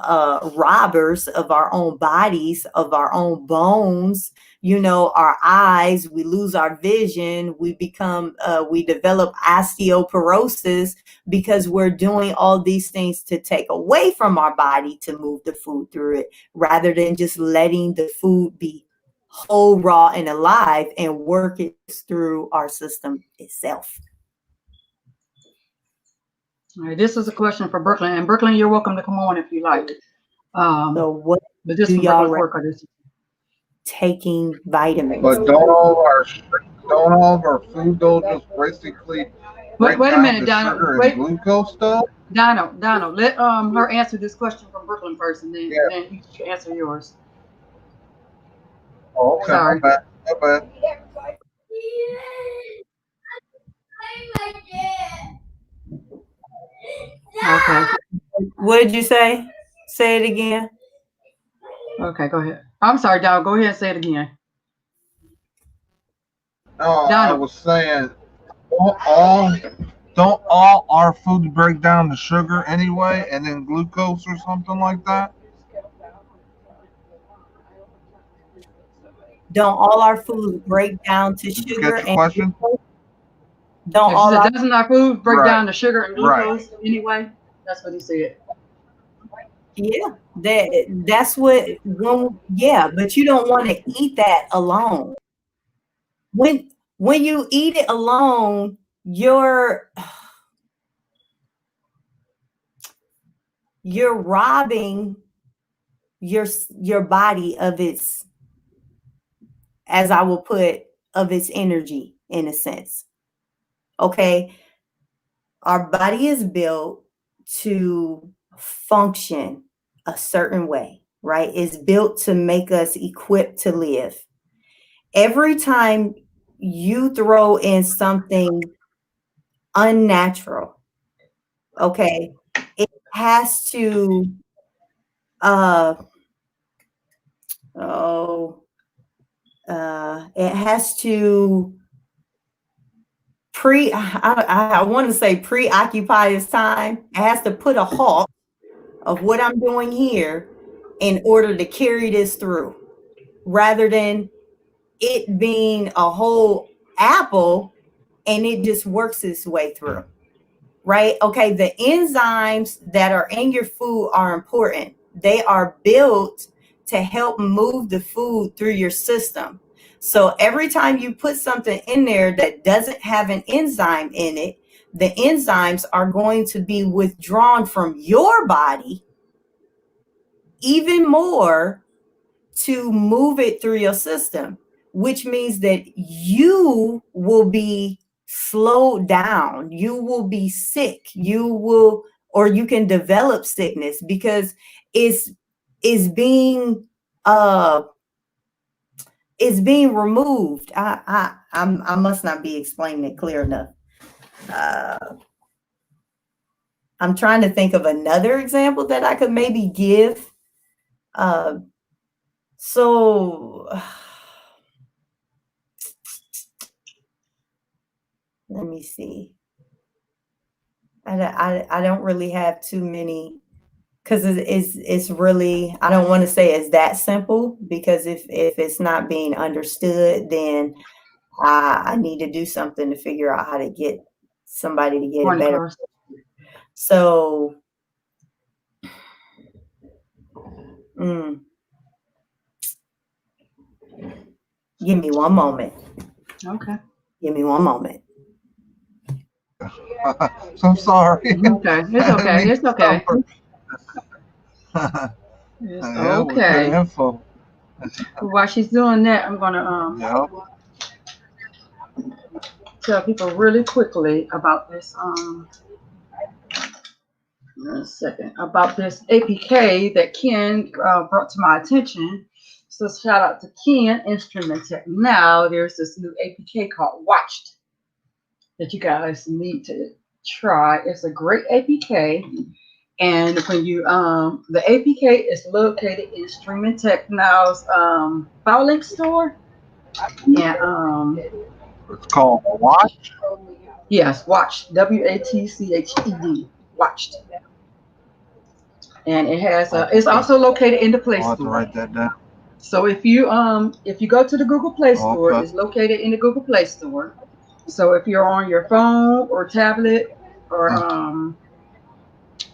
robbers of our own bodies, of our own bones, our eyes, we lose our vision, we develop osteoporosis because we're doing all these things to take away from our body to move the food through it, rather than just letting the food be whole, raw, and alive and work it through our system itself. All right, this is a question for Brooklyn, and Brooklyn, you're welcome to come on if you like. So what But this do is y'all work. This taking vitamins? But don't all of our food though just basically wait a down minute, to Donald. sugar Wait, and glucose though? Donald, let her answer this question from Brooklyn first, and then Yeah. you can answer yours. Oh, okay. Sorry. My bad. Okay. What did you say? Say it again. Okay, go ahead. I'm sorry, Donald. Go ahead and say it again. No, I Donald. was saying don't all our foods break down to sugar anyway and then glucose or something like that? Don't all our foods break down to Did you sugar catch the and question? glucose? Don't Yeah, all she our said, doesn't our food break Right. down to sugar and Right. glucose anyway? That's what he said. Yeah, that's what but you don't want to eat that alone. When you eat it alone, you're robbing your body of its, as I will put, of its energy in a sense. Okay. Our body is built to function a certain way, right? It's built to make us equipped to live. Every time you throw in something unnatural, okay, it has to it has to I want to say preoccupy its time. It has to put a halt of what I'm doing here in order to carry this through, rather than it being a whole apple and it just works its way through, right? Okay, the enzymes that are in your food are important. They are built to help move the food through your system. So every time you put something in there that doesn't have an enzyme in it, the enzymes are going to be withdrawn from your body even more to move it through your system, which means that you will be slowed down. You will be sick. Or you can develop sickness because it's being removed. I must not be explaining it clear enough. I'm trying to think of another example that I could maybe give. So let me see. I don't really have too many, because it's really, I don't want to say it's that simple, because if it's not being understood, then I need to do something to figure out how to get somebody to get a Point better. across. So give me one moment. Okay. Give me one moment. I'm sorry. Okay. It's I didn't okay. mean It's to okay. suffer. It's Yeah, with good okay. info. While she's doing that, I'm gonna Yep. tell people really quickly about this a second, about this APK that Ken brought to my attention. So shout out to Ken, Instrument Tech. Now there's this new APK called Watched that you guys need to try. It's a great APK. And when you the APK is located in Streaming Tech Now's Filelink store. And It's called Watch. yes, Watched, WATCHED, Watched. And it has Oh, it's okay. also located in the Play I'll have to Store. write that down. So if you go to the Google Play Store, Okay. it's located in the Google Play Store. So if you're on your phone or tablet or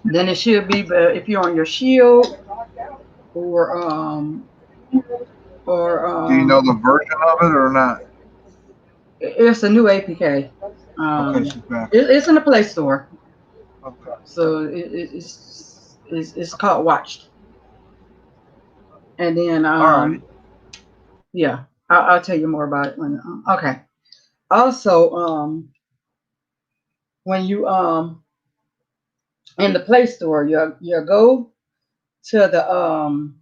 then it should be, but if you're on your Shield or Do you know the version of it or not? it's a new APK. Okay, she's back. It's in the Play Store. Okay. So it's called Watched. And then Alrighty. yeah, I'll tell you more about it when okay. Also when you in the Play Store, you go to the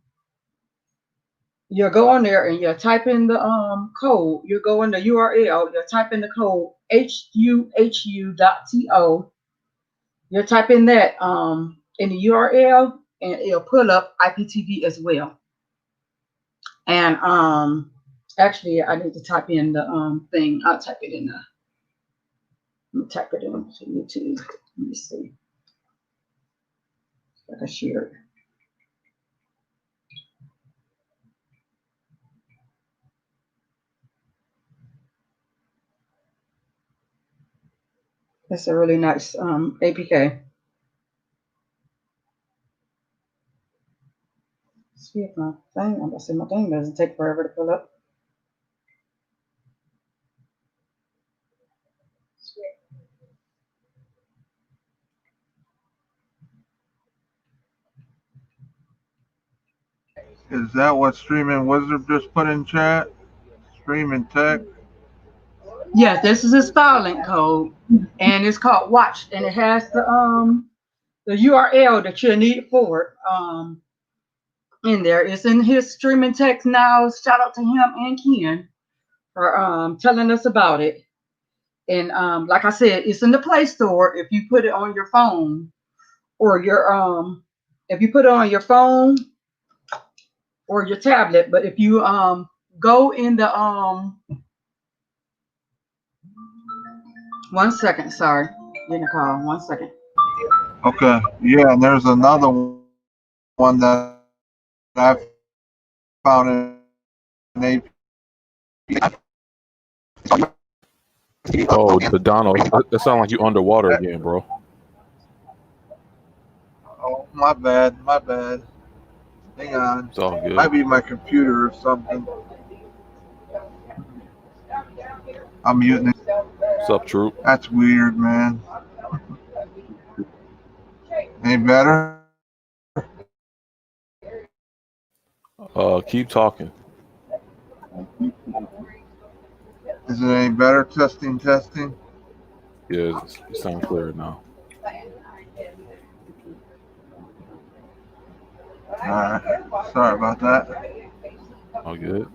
you go on there and you type in the code. You go in the URL. You type in the code huhu.to. You type in that in the URL, and it'll pull up IPTV as well. And actually, I need to type in the thing. I'll type it in the. Let me type it into YouTube. Let me see. Like I share it. That's a really nice APK. See if my thing, I'm gonna say my thing doesn't take forever to pull up. Is that what Streaming Wizard just put in chat? Streaming Tech? Yeah, this is his Filelink code, and it's called Watch, and it has the URL that you need for it in there. It's in his streaming text now. Shout out to him and Ken for telling us about it. And like I said, it's in the Play Store if you put it on your phone or your if you put it on your phone or your tablet. But if you go in the 1 second, sorry, getting a call. 1 second. Okay. Yeah, and there's another one that I found in AP. Oh, the Donald. That sounds like you underwater again, bro. Oh, my bad. My bad. Hang on. It's all good. Might be my computer or something. I'm muting it. What's up, Troop? That's weird, man. Any better? Keep talking. Is it any better? Testing, testing. Yeah, it sounds clear now. Alright. Sorry about that. All good.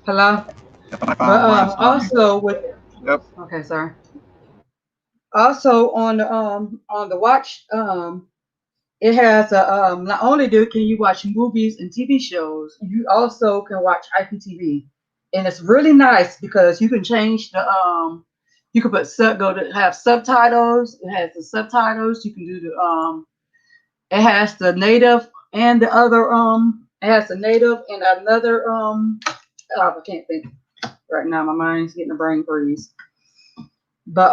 Hello. Yep, and I But found last night. also with Yep. okay, sorry. Also on the watch it has a not only do can you watch movies and TV shows, you also can watch IPTV, and it's really nice because you can change the you can put go to have subtitles. It has the subtitles. You can do the it has the native and the other it has the native and another oh, I can't think right now. My mind's getting a brain freeze. But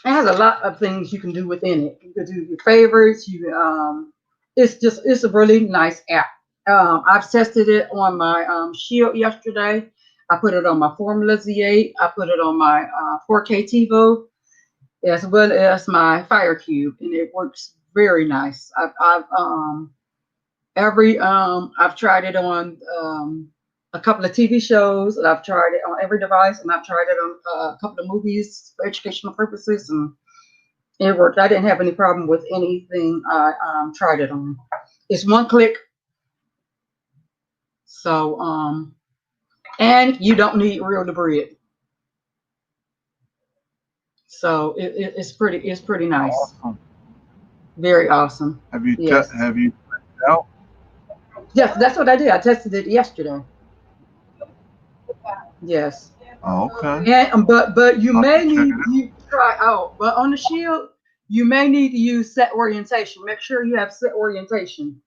it has a lot of things you can do within it. You can do your favorites. You it's a really nice app. I've tested it on my Shield yesterday. I put it on my Formula Z8. I put it on my 4K TiVo as well as my Fire Cube, and it works very nice. I've tried it on a couple of TV shows, and I've tried it on every device, and I've tried it on a couple of movies for educational purposes, and it worked. I didn't have any problem with anything I tried it on. It's one click, so and you don't need reel to bread, so it's pretty nice, Awesome. very awesome. Have you Yes, have you checked it out? yes, that's what I did. I tested it yesterday. Yes. Oh, okay. And but you I'll have to may check need it out. you try out, but on the Shield, you may need to use set orientation. Make sure you have set orientation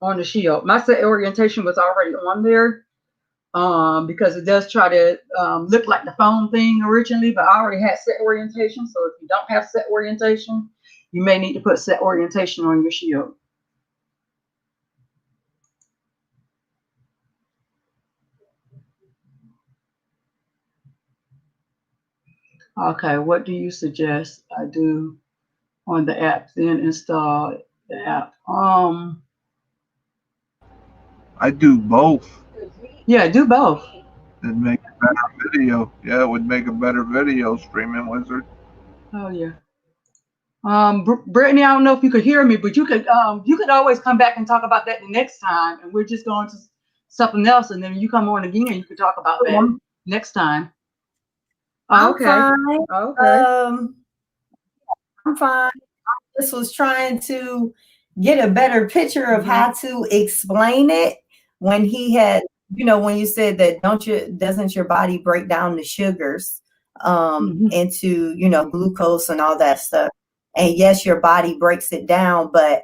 on the Shield. My set orientation was already on there because it does try to look like the phone thing originally, but I already had set orientation. So if you don't have set orientation, you may need to put set orientation on your Shield. Okay, what do you suggest I do on the app? Then install the app. I do both. Yeah, do both. It'd make a better video. Yeah, it would make a better video streaming wizard. Oh yeah. Brittany, I don't know if you could hear me, but you could always come back and talk about that the next time, and we're just going to something else, and then you come on again, and you could talk about that next time. Oh, I'm okay. fine. Okay. I'm fine. I just was trying to get a better picture of how to explain it when he had, when you said that doesn't your body break down the sugars into, glucose and all that stuff. And yes, your body breaks it down, but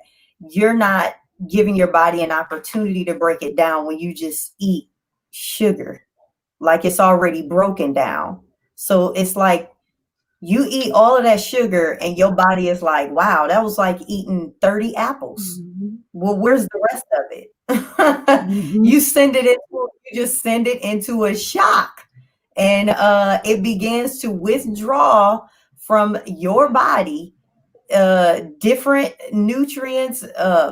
you're not giving your body an opportunity to break it down when you just eat sugar, like it's already broken down. So it's like you eat all of that sugar and your body is like, wow, that was like eating 30 apples. Well, where's the rest of it? You just send it into a shock, and it begins to withdraw from your body different nutrients,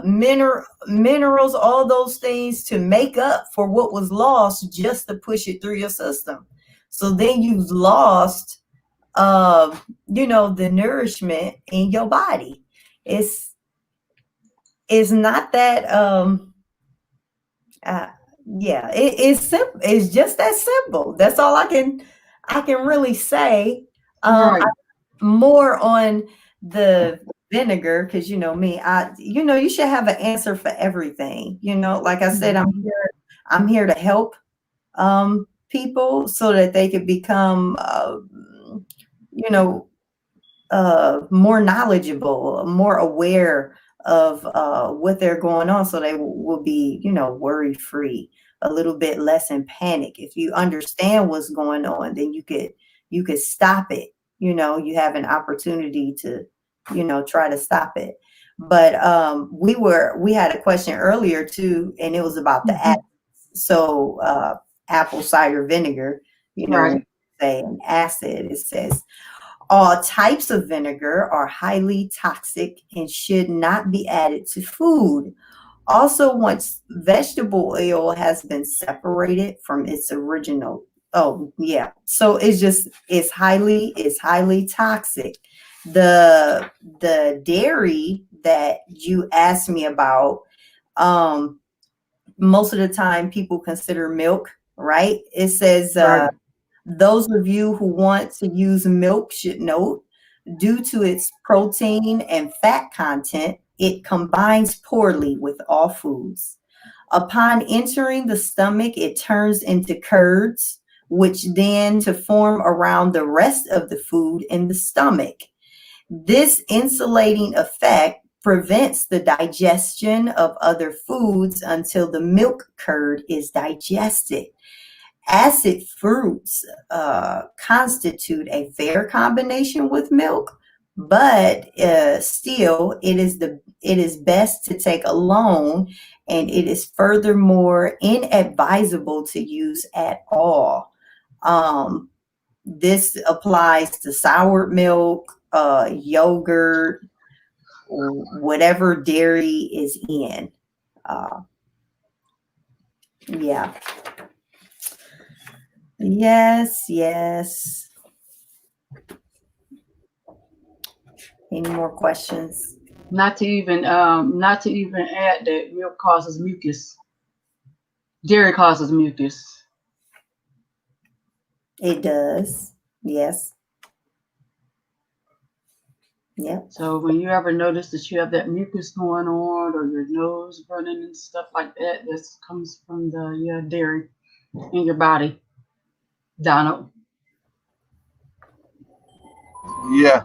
minerals, all those things to make up for what was lost just to push it through your system. So then you've lost the nourishment in your body. It's not that it's simple. It's just that simple. That's all I can really say. Right. More on the vinegar, because me, you should have an answer for everything. Like I said, I'm here to help people so that they could become more knowledgeable, more aware of what they're going on, so they will be, worry free, a little bit less in panic. If you understand what's going on, then you could stop it. You have an opportunity to, try to stop it. But we had a question earlier too, and it was about the acid. So apple cider vinegar, Right. say an acid, it says all types of vinegar are highly toxic and should not be added to food. Also, once vegetable oil has been separated from its original, so it's highly toxic. The dairy that you asked me about, most of the time people consider milk, right? It says, Right. those of you who want to use milk should note, due to its protein and fat content, it combines poorly with all foods. Upon entering the stomach, it turns into curds, which then to form around the rest of the food in the stomach. This insulating effect prevents the digestion of other foods until the milk curd is digested. Acid fruits constitute a fair combination with milk, but still, it is best to take alone, and it is furthermore inadvisable to use at all. This applies to sour milk, yogurt, whatever dairy is in. Yeah. Yes. Any more questions? Not to even add that milk causes mucus. Dairy causes mucus. It does. Yes. Yep. So when you ever notice that you have that mucus going on or your nose running and stuff like that, this comes from the dairy in your body. Donald. Yeah.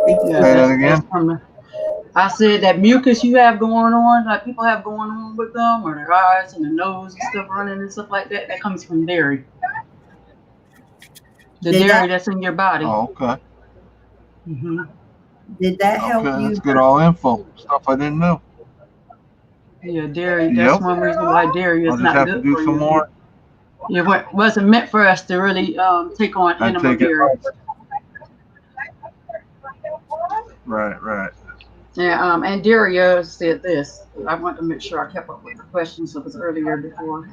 Yeah, Say that again. that's from I said that mucus you have going on, like people have going on with them, or their eyes and the nose and stuff running and stuff like that, that comes from dairy. The dairy that's in your body. Oh, okay. Mm-hmm. Did that help Okay, you? that's good. All info. Stuff I didn't know. Yeah, dairy. That's one reason why dairy is I'll just not have good to do for some you. more. It wasn't meant for us to really take on I animal take it. dairy. Right. Yeah, and Daria said this. I want to make sure I kept up with the questions that was earlier before,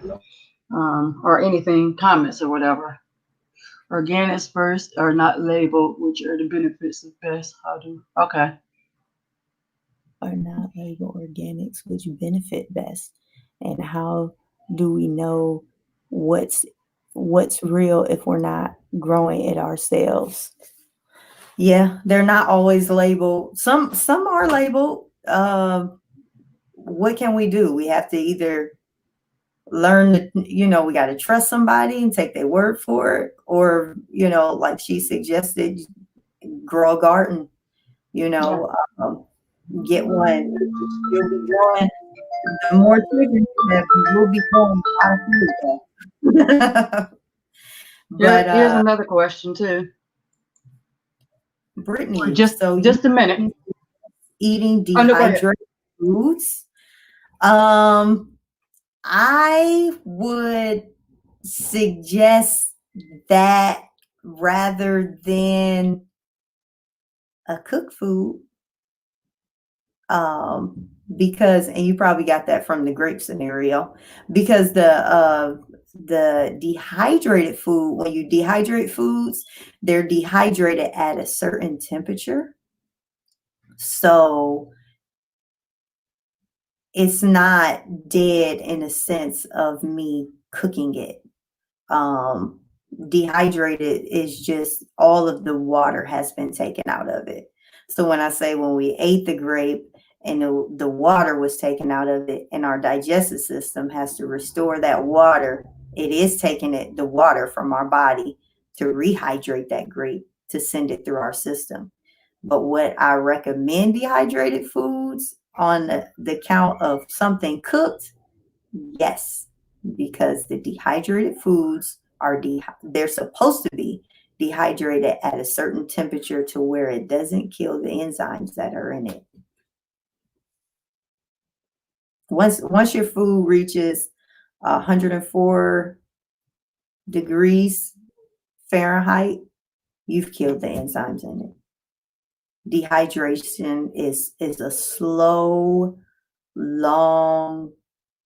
or anything, comments or whatever. Organics first are not labeled, which are the benefits of best. Okay. Are not labeled organics, which benefit best, and how do we know what's real if we're not growing it ourselves? Yeah, they're not always labeled. Some are labeled. What can we do? We have to either learn, we got to trust somebody and take their word for it, or like she suggested, grow a garden. Get one. You'll be growing. The more children you have, you will be growing out of food. But Here's another question too. Brittany, just a minute. Eating dehydrated foods. I would suggest that rather than a cooked food, because, and you probably got that from the grape scenario, because the dehydrated food, when you dehydrate foods, they're dehydrated at a certain temperature. So it's not dead in a sense of me cooking it. Dehydrated is just all of the water has been taken out of it. So when I say when we ate the grape and the water was taken out of it, and our digestive system has to restore that water, it is taking the water from our body to rehydrate that grape to send it through our system. But what I recommend dehydrated foods on the count of something cooked, yes, because the dehydrated foods they're supposed to be dehydrated at a certain temperature to where it doesn't kill the enzymes that are in it. Once your food reaches 104 degrees Fahrenheit, you've killed the enzymes in it. Dehydration is a slow, long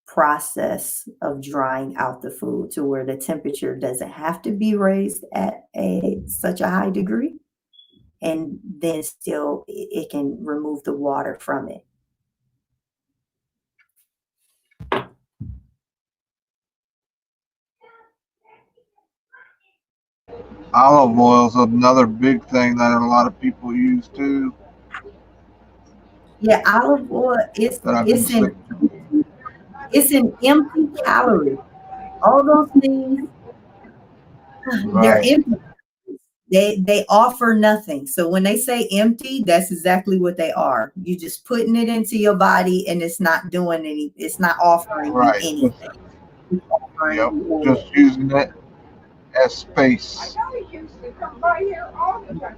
process of drying out the food to where the temperature doesn't have to be raised at such a high degree, and then still it can remove the water from it. Olive oil is another big thing that a lot of people use too. Yeah, olive oil That I've been sick. it's an empty calorie. All those things, they're Right, empty. They offer nothing. So when they say empty, that's exactly what they are. You just putting it into your body and it's not doing it's not offering you right. anything. It's offering Yep. you oil. Just using it as space.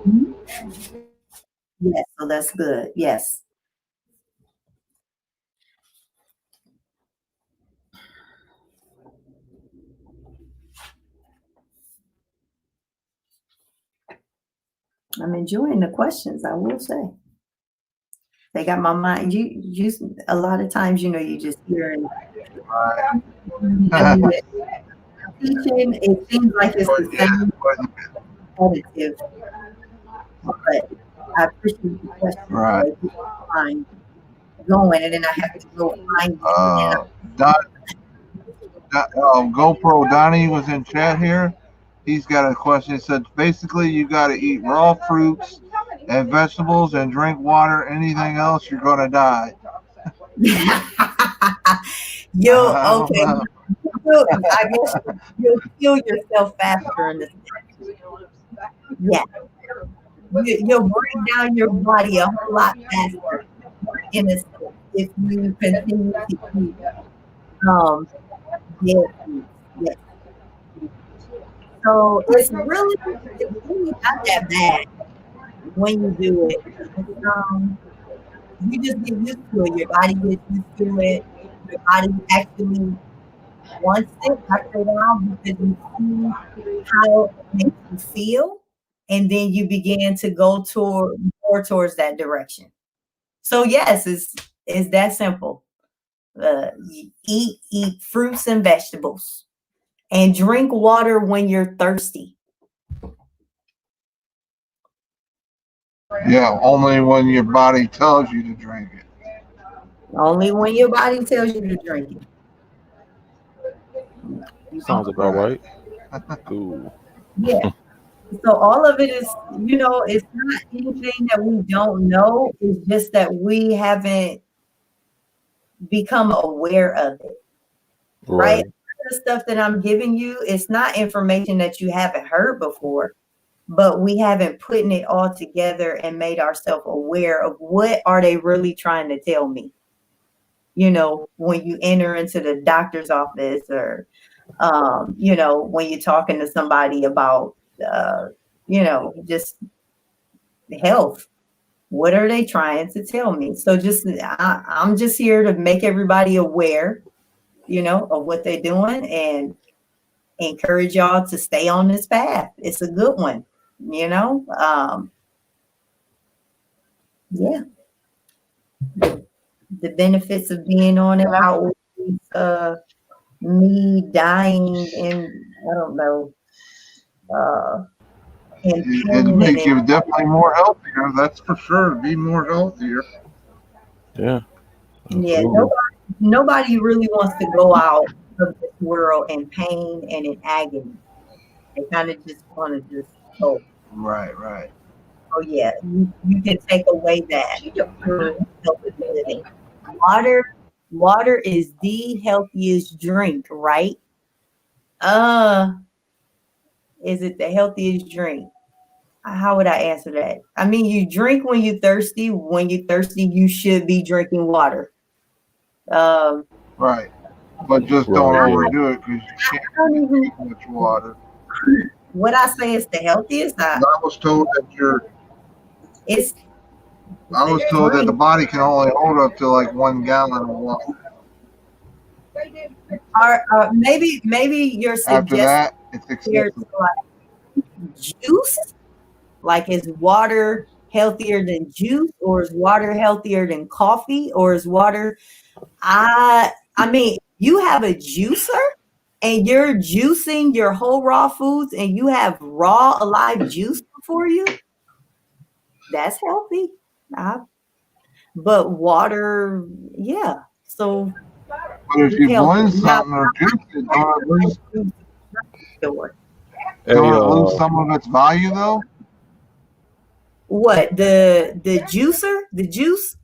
Mhm. Yes, so that's good. Yes. I'm enjoying the questions, I will say. They got my mind. You a lot of times, you just hearing Right. teaching, it seems like it's But the yeah, same but, repetitive, but I appreciate the question. right. They keep my mind going, and then I have to go find it. And Don, GoPro Donnie was in chat here. He's got a question. It said basically you got to eat raw fruits and vegetables and drink water. Anything else, you're gonna die. You'll I don't okay. know. I guess you'll kill yourself faster in this. Yeah, you'll break down your body a whole lot faster in a sense if you continue to eat um dead foods. Yes. So it's really not that bad when you do it. You just get used to it. Your body gets used to it. Your body actually wants it after a while because you see how it makes you feel, and then you begin to go more towards that direction. So yes, it's that simple. You eat fruits and vegetables, and drink water when you're thirsty. Yeah, only when your body tells you to drink it. Only when your body tells you to drink it. You Sounds don't. about Right. right. Cool. Yeah. So all of it is, it's not anything that we don't know. It's just that we haven't become aware of it, right? Right. The stuff that I'm giving you, it's not information that you haven't heard before, but we haven't putting it all together and made ourselves aware of what are they really trying to tell me. When you enter into the doctor's office or, when you're talking to somebody about, just health. What are they trying to tell me? So I'm just here to make everybody aware, of what they're doing and encourage y'all to stay on this path. It's a good one, you know. Yeah, the benefits of being on it And I, outweighs me dying in, I don't know, uh, in It'd pain make and you definitely more healthier. That's for sure. Be more healthier. Yeah. yeah, Absolutely. nobody really wants to go out of this world in pain and in agony. They kind of just want to just go. Right, right. Oh yeah, you can take away that through healthy living. Water, water is the healthiest drink, right? Uh, is it the healthiest drink? How would I answer that? I mean, you drink when you're thirsty. When you're thirsty, you should be drinking water. Um, Right. But just don't Right. Yeah. overdo it because you can't I don't drink even. too much water. What I say is the healthiest. 'Cause I was told that It's I the was told that the drink. body can only hold up to like 1 gallon of water. Or maybe you're After suggesting that, it's there's excessive. like juice. Like, is water healthier than juice, or is water healthier than coffee, or is water? I mean, you have a juicer and you're juicing your whole raw foods, and you have raw alive juice before you. That's healthy. Uh, but water, yeah. So But if it's you healthy. blend Now, something or juice it, don't it lose? sure. Hey, Don't it lose some of its value though? What, the juicer, the juice?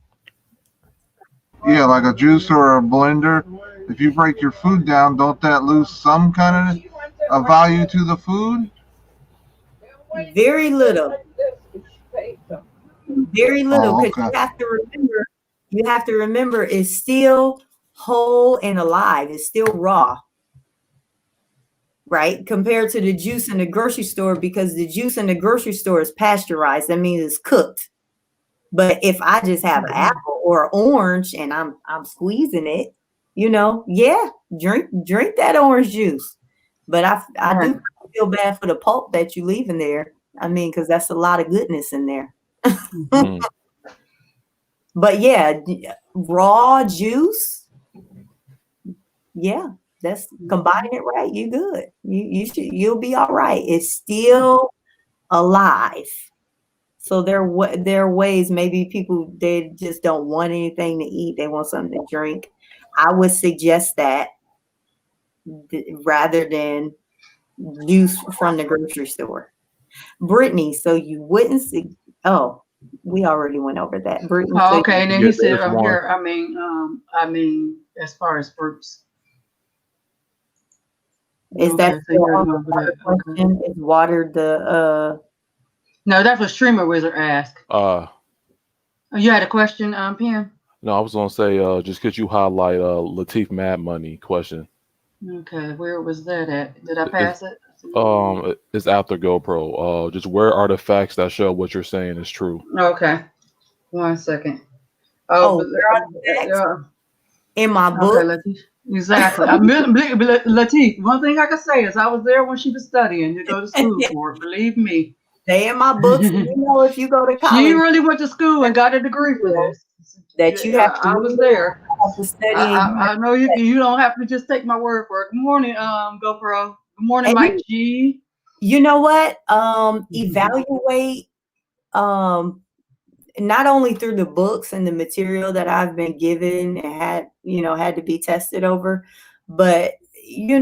Yeah, like a juicer or a blender. If you break your food down, don't that lose some kind of value to the food? Very little, very little, Oh, because okay. you have to remember it's still whole and alive. It's still raw, right? Compared to the juice in the grocery store, because the juice in the grocery store is pasteurized. That means it's cooked. But if I just have an apple or an orange and I'm squeezing it, yeah, drink that orange juice. But I do feel bad for the pulp that you leave in there. I mean, because that's a lot of goodness in there. mm, But yeah, raw juice, yeah, that's combining it right. You good. You'll be all right. It's still alive. So there are ways, maybe people, they just don't want anything to eat. They want something to drink. I would suggest that rather than juice from the grocery store. Brittany, so you wouldn't see. Oh, we already went over that. Brittany, Oh, so okay. And then yeah, he said there's one. here, I mean, as far as fruits. is that Okay, so still you're on going the over water that. Okay. question? Is water the No, that's what Streamer Wizard asked. Uh, Oh, you had a question, Pam? no, I was gonna say, just could you highlight Latif Mad Money question? Okay, where was that at? Did I It's pass it? it's after GoPro. Just where are the facts that show what you're saying is true? Okay, 1 second. Oh, where are the facts? yeah. In my Okay, book? Latif. Exactly. Latif, one thing I can say is I was there when she was studying to go to school for it. Believe me. They in my books. If you go to She college, really went to school and got a degree for this. that you Yeah, have to I was there. have to study, and I know you don't have to just take my word for it. Good morning, GoPro. Good morning, Mike G. you know what? Evaluate not only through the books and the material that I've been given and had to be tested over, but you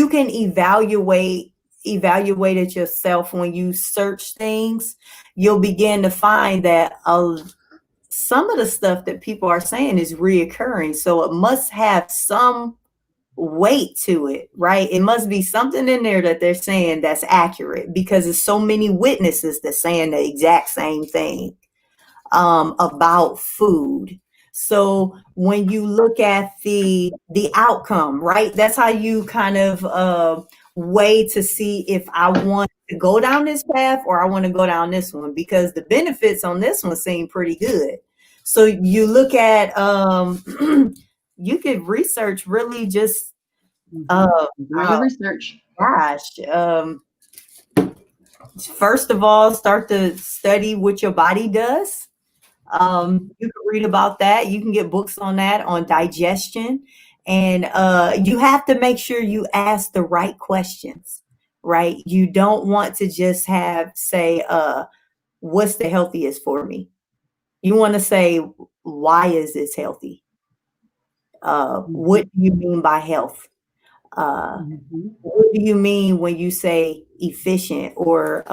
can evaluate it yourself. When you search things, you'll begin to find that some of the stuff that people are saying is reoccurring. So it must have some weight to it, right? It must be something in there that they're saying that's accurate, because there's so many witnesses that's saying the exact same thing about food. So when you look at the outcome, right, that's how you kind of weigh to see if I want to go down this path or I want to go down this one, because the benefits on this one seem pretty good. So you look at you could research really just Do your research. gosh first of all, start to study what your body does. You can read about that. You can get books on that, on digestion. And you have to make sure you ask the right questions, right? You don't want to just say, what's the healthiest for me? You want to say, why is this healthy? What do you mean by health? What do you mean when you say efficient or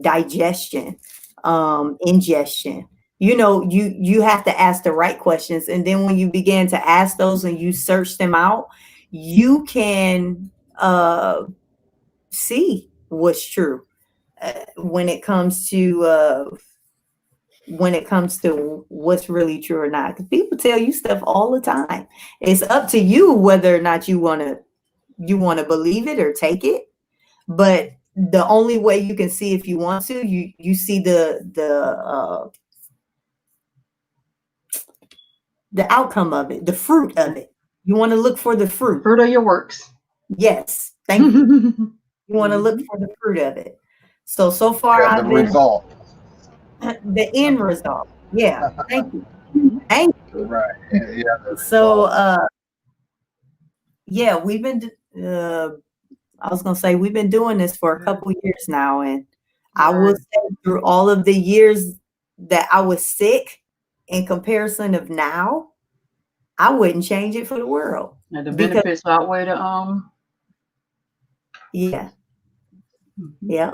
digestion, ingestion? You have to ask the right questions. And then when you begin to ask those and you search them out, you can see what's true when it comes to what's really true or not. Because people tell you stuff all the time. It's up to you whether or not you want to believe it or take it. But the only way you can see if you want to, you see the outcome of it, the fruit of it. You want to look for the fruit. Fruit of your works. Yes, thank you. You want to look for the fruit of it. So far Yeah, I've the been result. the end result. Yeah, thank you. Thank you. Right. Yeah. So yeah, we've been I was gonna say we've been doing this for a couple years now, and I will say through all of the years that I was sick, in comparison of now, I wouldn't change it for the world. And the Because benefits outweigh the yeah, Yeah.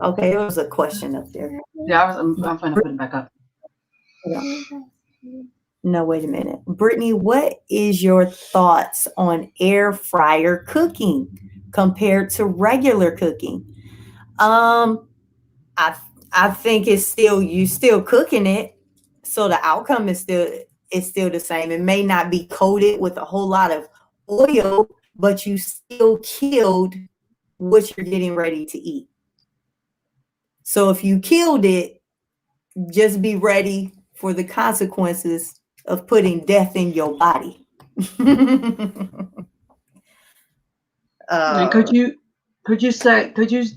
Okay, there was a question up there. Yeah, I'm trying to put it back up. No, wait a minute. Brittany, what is your thoughts on air fryer cooking compared to regular cooking? Um, I I think it's still you still cooking it, so the outcome is still the same. It may not be coated with a whole lot of oil, but you still killed what you're getting ready to eat. So if you killed it, just be ready for the consequences of putting death in your body. And could you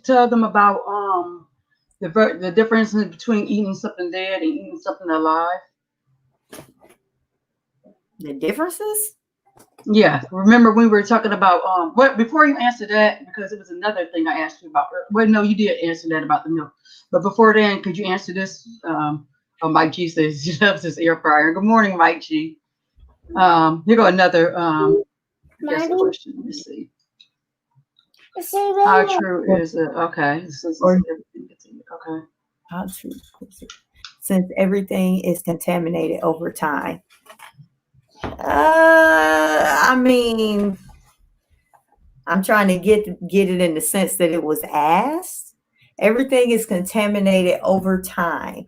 tell them about the differences between eating something dead and eating something alive? The differences? Yeah, remember we were talking about what before you answer that, because it was another thing I asked you about. Well, no, you did answer that about the milk, but before then, could you answer this? Oh, Mike G says he loves his air fryer. Good morning, Mike G. Here go another I guess question. Let me see. How true is it? Okay, okay. How true is it? Since everything is contaminated over time. I mean, I'm trying to get it in the sense that it was asked. Everything is contaminated over time.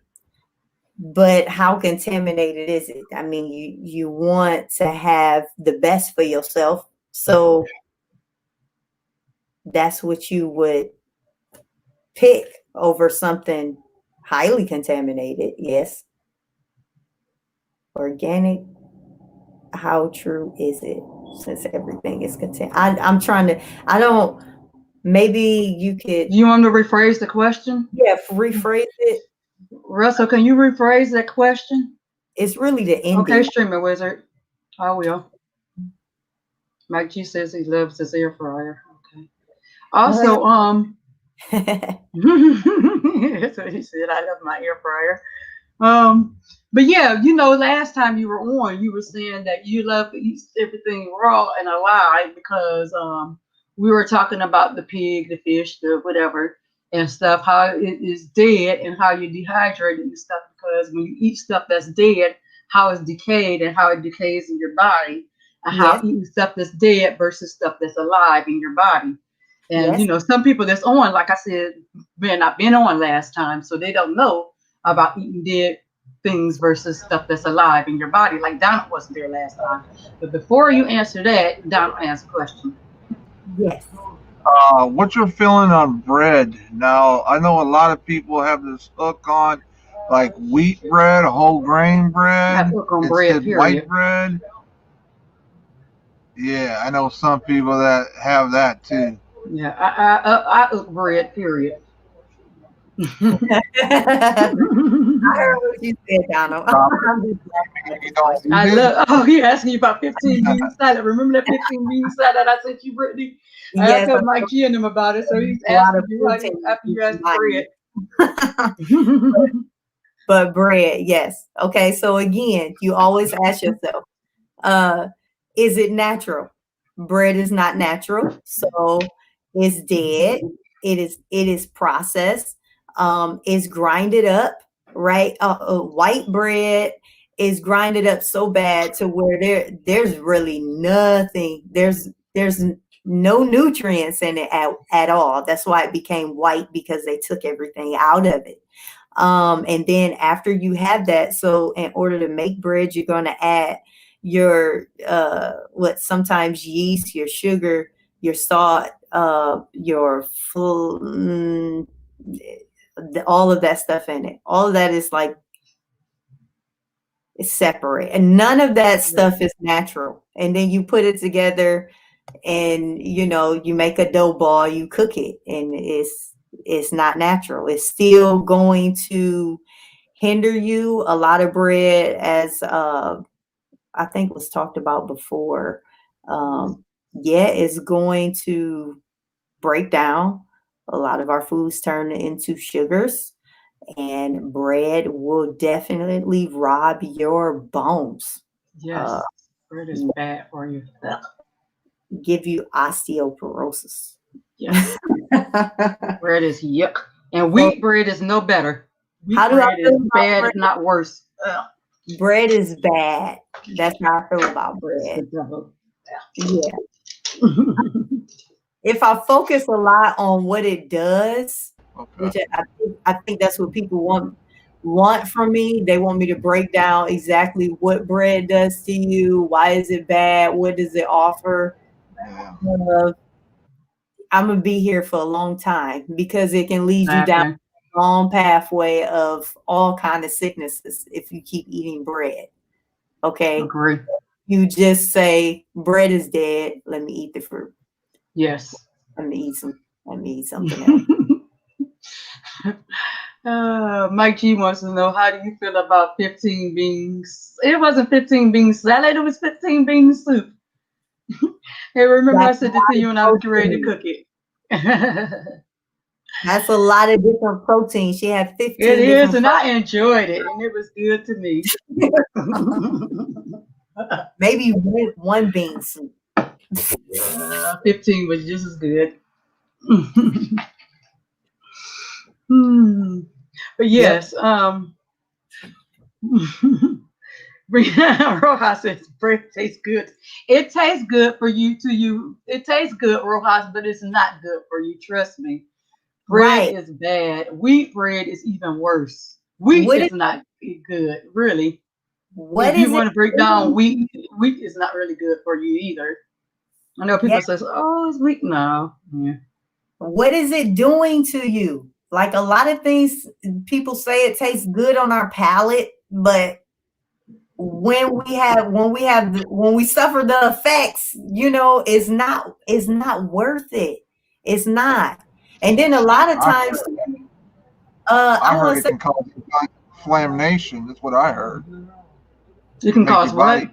But how contaminated is it? I mean, you want to have the best for yourself. So that's what you would pick over something highly contaminated. Yes. Organic. How true is it? Since everything is contaminated. I'm trying to, I don't, maybe you could. You want to rephrase the question? Yeah, rephrase it. Russell, can you rephrase that question? It's really the ending. Okay, streamer wizard. I will. Mike G says he loves his air fryer. Okay. Also, that's what he said. I love my air fryer. But yeah, last time you were on, you were saying that you love to eat everything raw and alive because we were talking about the pig, the fish, the whatever and stuff, how it is dead and how you dehydrate it and stuff. Because when you eat stuff that's dead, how it's decayed and how it decays in your body, and how eating stuff that's dead versus stuff that's alive in your body. And some people that's on, like I said, man, I've been on last time, so they don't know about eating dead things versus stuff that's alive in your body. Like Donald wasn't there last time. But before you answer that, Donald asked a question. Yes. What's your feeling on bread? Now, I know a lot of people have this hook on like wheat bread, whole grain bread, instead white bread. Yeah, I know some people that have that too. Yeah, I hook bread, period. I heard what you said, Donald. I love. Oh, he asking you about 15 bean salad. Remember that 15 bean salad I sent you, Brittany? I asked Mike G and him about it, so he's asking you after you asked bread. But bread, yes. Okay, so again, you always ask yourself, is it natural? Bread is not natural, so it's dead. It is processed. It's grinded up, right? White bread is grinded up so bad to where there's really nothing. There's no nutrients in it at all. That's why it became white, because they took everything out of it. And then after you have that, so in order to make bread, you're going to add your sometimes yeast, your sugar, your salt, your all of that stuff in it. All of that is like, it's separate, and none of that stuff is natural. And then you put it together, and you make a dough ball, you cook it, and it's not natural. It's still going to hinder you. A lot of bread, as I think was talked about before, is going to break down. A lot of our foods turn into sugars, and bread will definitely rob your bones. Yes, bread is bad for you. Give you osteoporosis. Yes. Bread is yuck. And wheat bread is no better. Wheat How do I bread is feel about bad, bread? if not worse. Ugh. Bread is bad. That's how I feel about It's bread. the devil. Yeah. If I focus a lot on what it does, which Okay. I think that's what people want from me. They want me to break down exactly what bread does to you, why is it bad, what does it offer. Yeah. I'm gonna be here for a long time because it can lead you down Exactly. a long pathway of all kind of sicknesses if you keep eating bread. Okay, Agree. you just say bread is dead. Let me eat the fruit. Yes. Let me eat some. Let me eat something else. Mike G wants to know, how do you feel about 15 beans? It wasn't 15 bean salad, it was 15 bean soup. Hey, remember I That's a said this to lot you of when I was getting ready to protein. cook it. That's a lot of different protein. She had It 15 is, different and I enjoyed it, and it was good to me. maybe one bean soup. 15 was just as good. Hmm. But Yep. yes, Rojas says bread tastes good. It tastes good for you to you. It tastes good, Rojas, but it's not good for you. Trust me. Bread Right. is bad. Wheat bread is even worse. Wheat What is is not good, really. what If you is it want to break down doing? wheat, wheat is not really good for you either. I know Yeah. people say, "Oh, it's wheat." No, yeah. What is it doing to you? Like a lot of things, people say it tastes good on our palate, but when we suffer the effects, it's not worth it. It's not. And then a lot of I times, I I heard want to it say can cause inflammation. That's what I heard. You can Make cause your what? body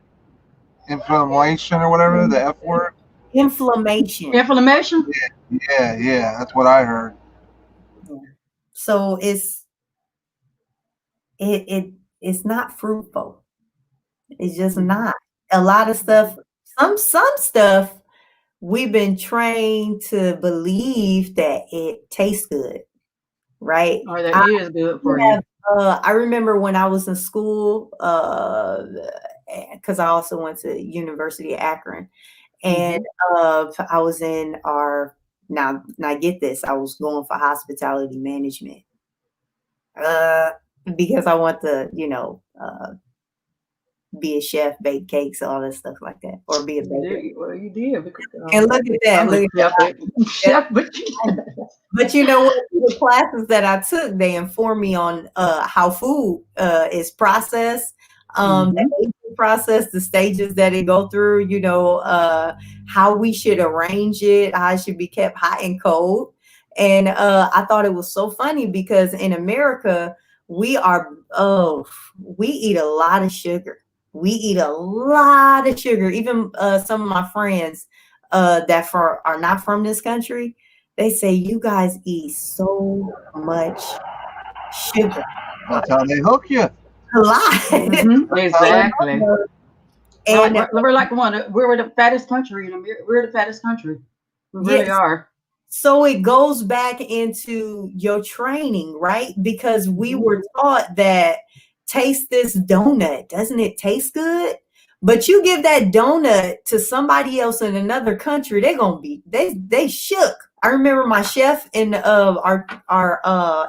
inflammation or whatever the F word. inflammation. Inflammation. Yeah. That's what I heard. So it's not fruitful. It's just not. A lot of stuff, some stuff we've been trained to believe that it tastes good, right? Or that I is good for you. have I remember when I was in school, because I also went to University of Akron, and Hmm. I was in our now get this, I was going for hospitality management. Uh, because I want to, be a chef, bake cakes, all that stuff like that, or be a You baker. did. Well, you did because And look at that, I'm a look at chef, that. chef, but But you know what? The classes that I took, they informed me on how food is processed, the hmm aging process, the stages that it go through. How we should arrange it, how it should be kept hot and cold. And I thought it was so funny because in America, we eat a lot of sugar. We eat a lot of sugar. Even some of my friends are not from this country, they say you guys eat so much sugar. That's how they hook you. A lot. That's how they. Exactly. And We're like we're the fattest country in America. We're the fattest country. We really yes, are. so it goes back into your training, right? Because we Hmm. were taught that taste this donut. Doesn't it taste good? But you give that donut to somebody else in another country, they're gonna be they shook. I remember my chef in our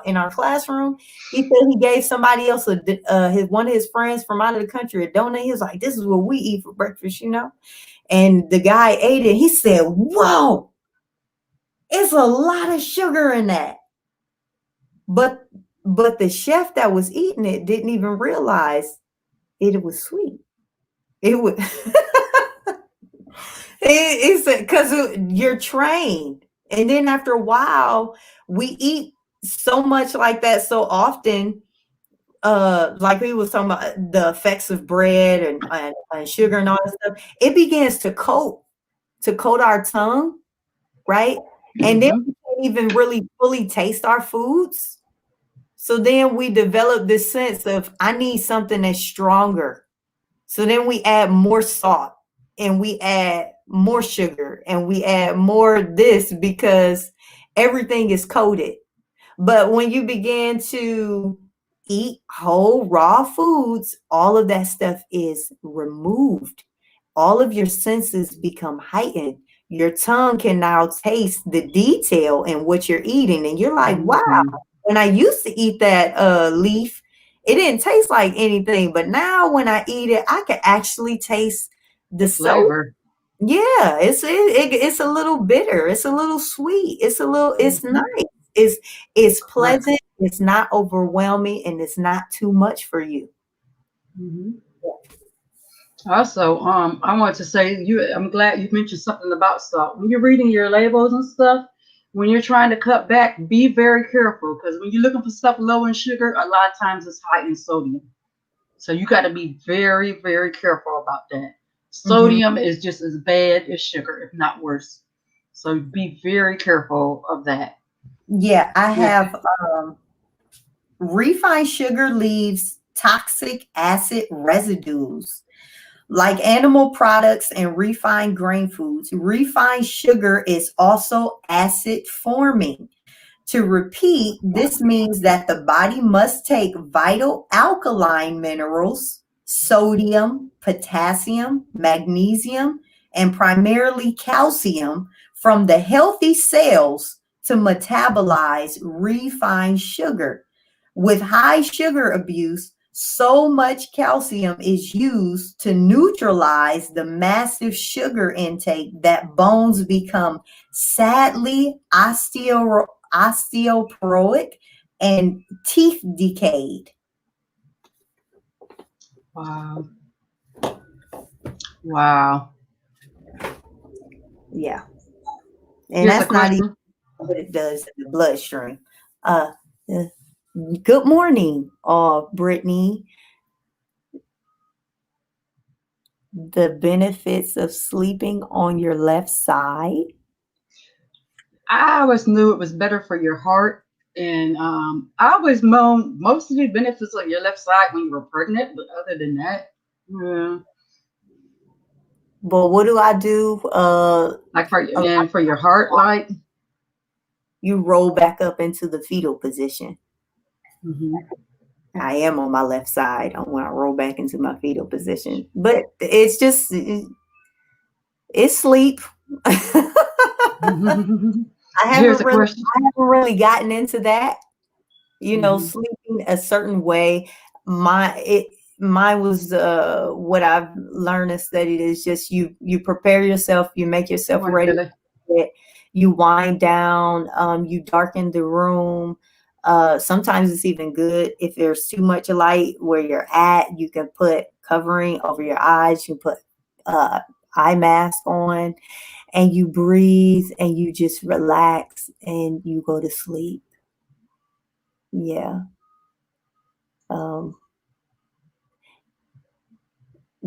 in our classroom. He said he gave somebody else one of his friends from out of the country a donut. He was like, "This is what we eat for breakfast," And the guy ate it. He said, "Whoa, it's a lot of sugar in that." But the chef that was eating it didn't even realize it was sweet. It was it's because you're trained. And then after a while, we eat so much like that so often. Like we was talking about the effects of bread and sugar and all that stuff, it begins to coat our tongue, right? And then Hmm. we can't even really fully taste our foods. So then we develop this sense of, I need something that's stronger. So then we add more salt and we add more sugar and we add more this because everything is coated. But when you begin to eat whole raw foods, all of that stuff is removed. All of your senses become heightened. Your tongue can now taste the detail in what you're eating. And you're like, wow, Mhm. when I used to eat that leaf, it didn't taste like anything. But now when I eat it, I can actually taste The the soul. flavor. Yeah, it's a little bitter. It's a little sweet. It's Mhm. nice. It's Correct. pleasant. It's not overwhelming, and it's not too much for you. Mhm. Also, I want to say I'm glad you mentioned something about salt. When you're reading your labels and stuff, when you're trying to cut back, be very careful because when you're looking for stuff low in sugar, a lot of times it's high in sodium. So you got to be very, very careful about that. Hmm. Sodium is just as bad as sugar, if not worse. So be very careful of that. Yeah, I Yeah. have refined sugar leaves toxic acid residues. Like animal products and refined grain foods, refined sugar is also acid forming. To repeat, this means that the body must take vital alkaline minerals, sodium, potassium, magnesium, and primarily calcium from the healthy cells to metabolize refined sugar. With high sugar abuse, so much calcium is used to neutralize the massive sugar intake that bones become sadly osteoporotic and teeth decayed. Wow. Wow. Yeah. And Here's a that's not even question. what it does in the bloodstream. Uh, uh, Good morning, Brittany. The benefits of sleeping on your left side. I always knew it was better for your heart. And I always known most of the benefits of your left side when you were pregnant, but other than that, yeah, But what do I do? like for your heart, like, You roll back up into the fetal position. hmm I am on my left side when I roll back into my fetal position. But it's just, it's sleep. here's a question. I haven't really gotten into that. Hmm Sleeping a certain way. Mine was what I've learned and studied is just you prepare yourself, you make Good yourself morning, ready, Billy. you wind down, you darken the room. Sometimes it's even good if there's too much light where you're at, you can put covering over your eyes, you can put uh, eye mask on, and you breathe and you just relax and you go to sleep. Yeah. Um,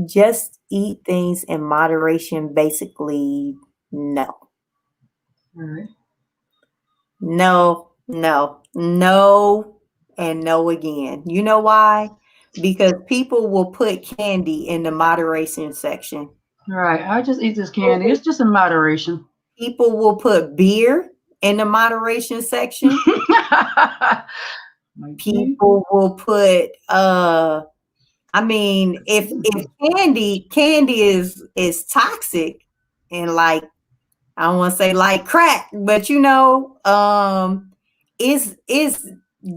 just eat things in moderation. Basically, no, All right. no, no, no, and no again. You know why? Because people will put candy in the moderation section. All right. I just eat this candy. It's just in moderation. People will put beer in the moderation section. Might be. People will put I mean, if candy is toxic and like I don't want to say like crack, but is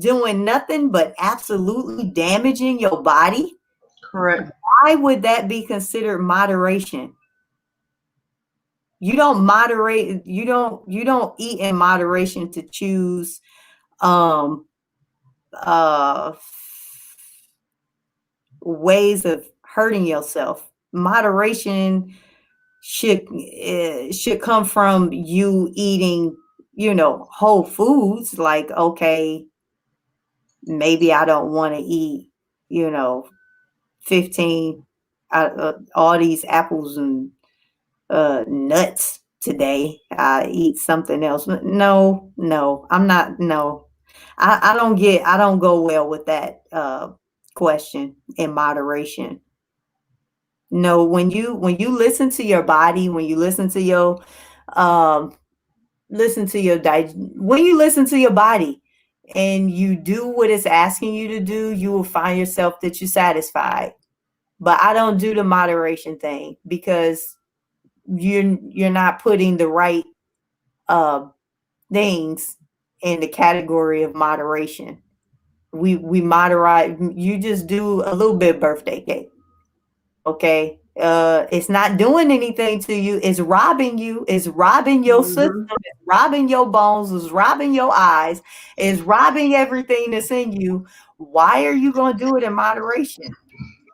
doing nothing but absolutely damaging your body. Correct. Why would that be considered moderation? You don't eat in moderation to choose um uh ways of hurting yourself. Moderation should come from you eating, whole foods. Like, okay, maybe I don't want to eat, you know, 15 all these apples and nuts today. I eat something else. No, I'm not. No, I don't go well with that question in moderation. No, when you listen to your body, when you listen to your um when you listen to your body and you do what it's asking you to do, you will find yourself that you're satisfied. But I don't do the moderation thing because you're not putting the right uh things in the category of moderation. We moderate. You just do a little bit of birthday cake. Okay. It's not doing anything to you. It's robbing you. It's robbing your system. It's robbing your bones. It's robbing your eyes. It's robbing everything that's in you. Why are you going to do it in moderation?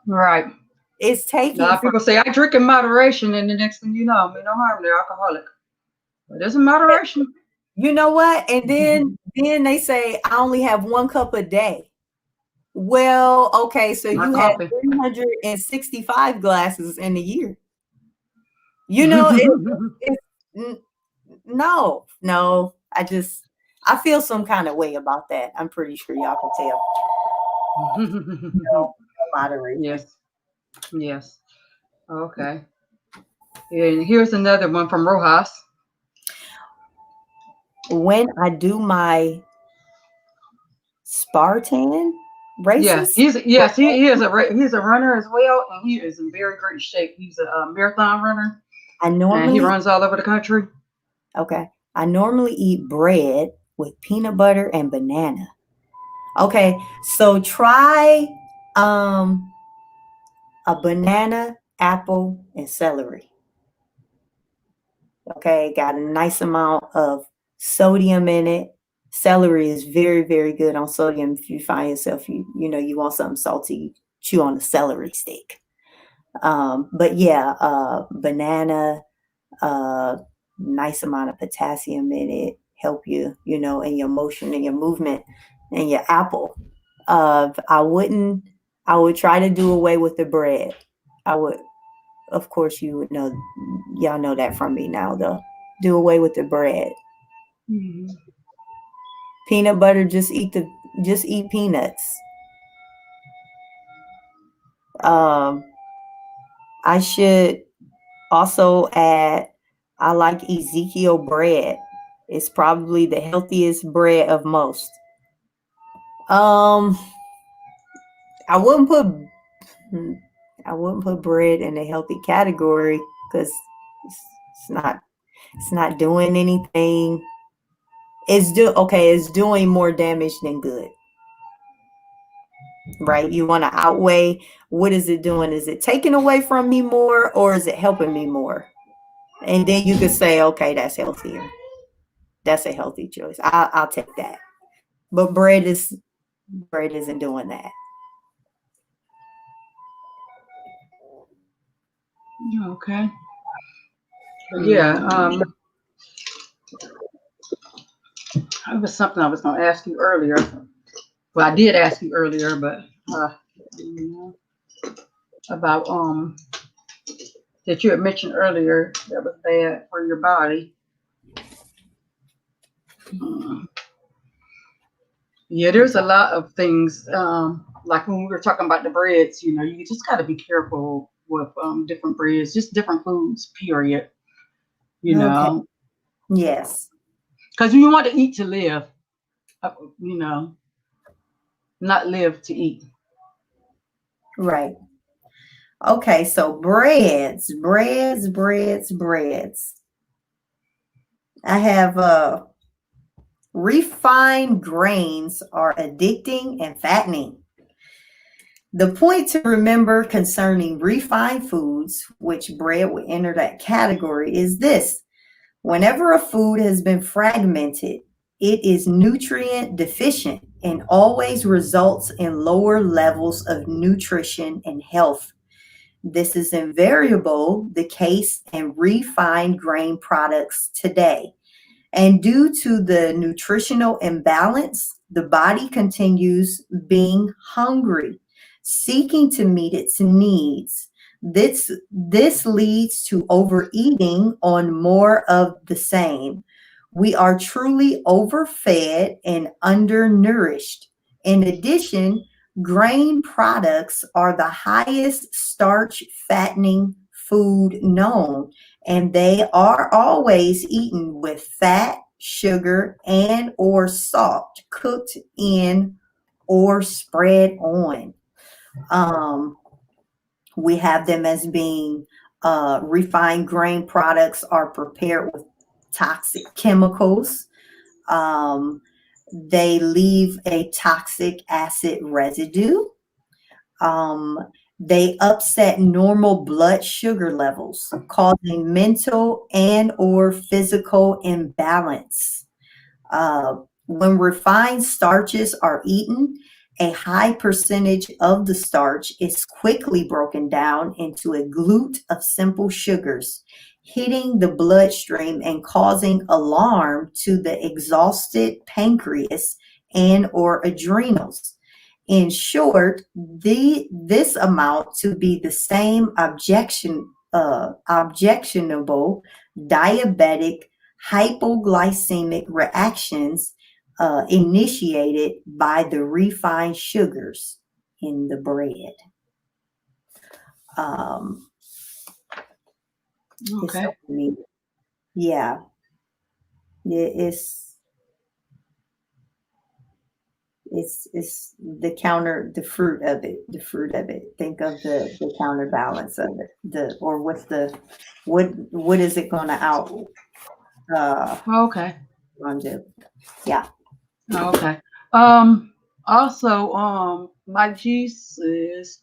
Right. It's A taking lot of people say I drink in moderation, and the next thing you know, I'm in no harm. They're alcoholic. But it's in moderation. you know what? And then they say I only have 1 cup a day. Well, okay, so My you had coffee. 365 glasses in a year. You know, no. I feel some kind of way about that. I'm pretty sure y'all can tell. No moderation. Yes. Yes. Okay. And here's another one from Rojas. When I do my Spartan races, He is he's a runner as well, and he is in very great shape. He's a marathon runner, I and he normally runs all over the country. I normally eat bread with peanut butter and banana. Okay, so try a banana, apple, and celery. Okay, got a nice amount of sodium in it. Celery is very, very good on sodium. If you find yourself, you want something salty, chew on a celery stick. But yeah, banana, nice amount of potassium in it, help you, in your motion and your movement. And your apple. I would try to do away with the bread. I would, of course, you would know, y'all know that from me now, though. Do away with the bread. Mm-hmm. Peanut butter, just eat peanuts. I should also add, I like Ezekiel bread. It's probably the healthiest bread of most. I wouldn't put bread in the healthy category because it's not doing anything. It's doing more damage than good. Right? You want to outweigh, what is it doing? Is it taking away from me more, or is it helping me more? And then you could say, okay, that's healthier. That's a healthy choice. I'll take that. But bread isn't doing that. Okay. Yeah. It was something I was going to ask you earlier. Well, I did ask you earlier, but about that you had mentioned earlier that was bad for your body. Yeah, there's a lot of things. Like when we were talking about the breads, you just got to be careful with different breads, just different foods, period. Okay. Yes. Because you want to eat to live, not live to eat. Right. Okay, so breads. I have refined grains are addicting and fattening. The point to remember concerning refined foods, which bread would enter that category, is this. Whenever a food has been fragmented, it is nutrient deficient and always results in lower levels of nutrition and health. This is invariable the case in refined grain products today. And due to the nutritional imbalance, the body continues being hungry, seeking to meet its needs. This leads to overeating on more of the same. We are truly overfed and undernourished. In addition, Grain products are the highest starch fattening food known, and they are always eaten with fat, sugar, and or salt, cooked in or spread on. Um, we have them as being refined grain products are prepared with toxic chemicals. Um, they leave a toxic acid residue. Um, they upset normal blood sugar levels, causing mental and or physical imbalance. When refined starches are eaten, a high percentage of the starch is quickly broken down into a glut of simple sugars, hitting the bloodstream and causing alarm to the exhausted pancreas and or adrenals. In short, this amount to be the same objectionable diabetic hypoglycemic reactions initiated by the refined sugars in the bread. Okay. Yeah, it's the fruit of it. Think of the counterbalance of it, what is it going to out Okay. do? Yeah. Okay. Also, my G says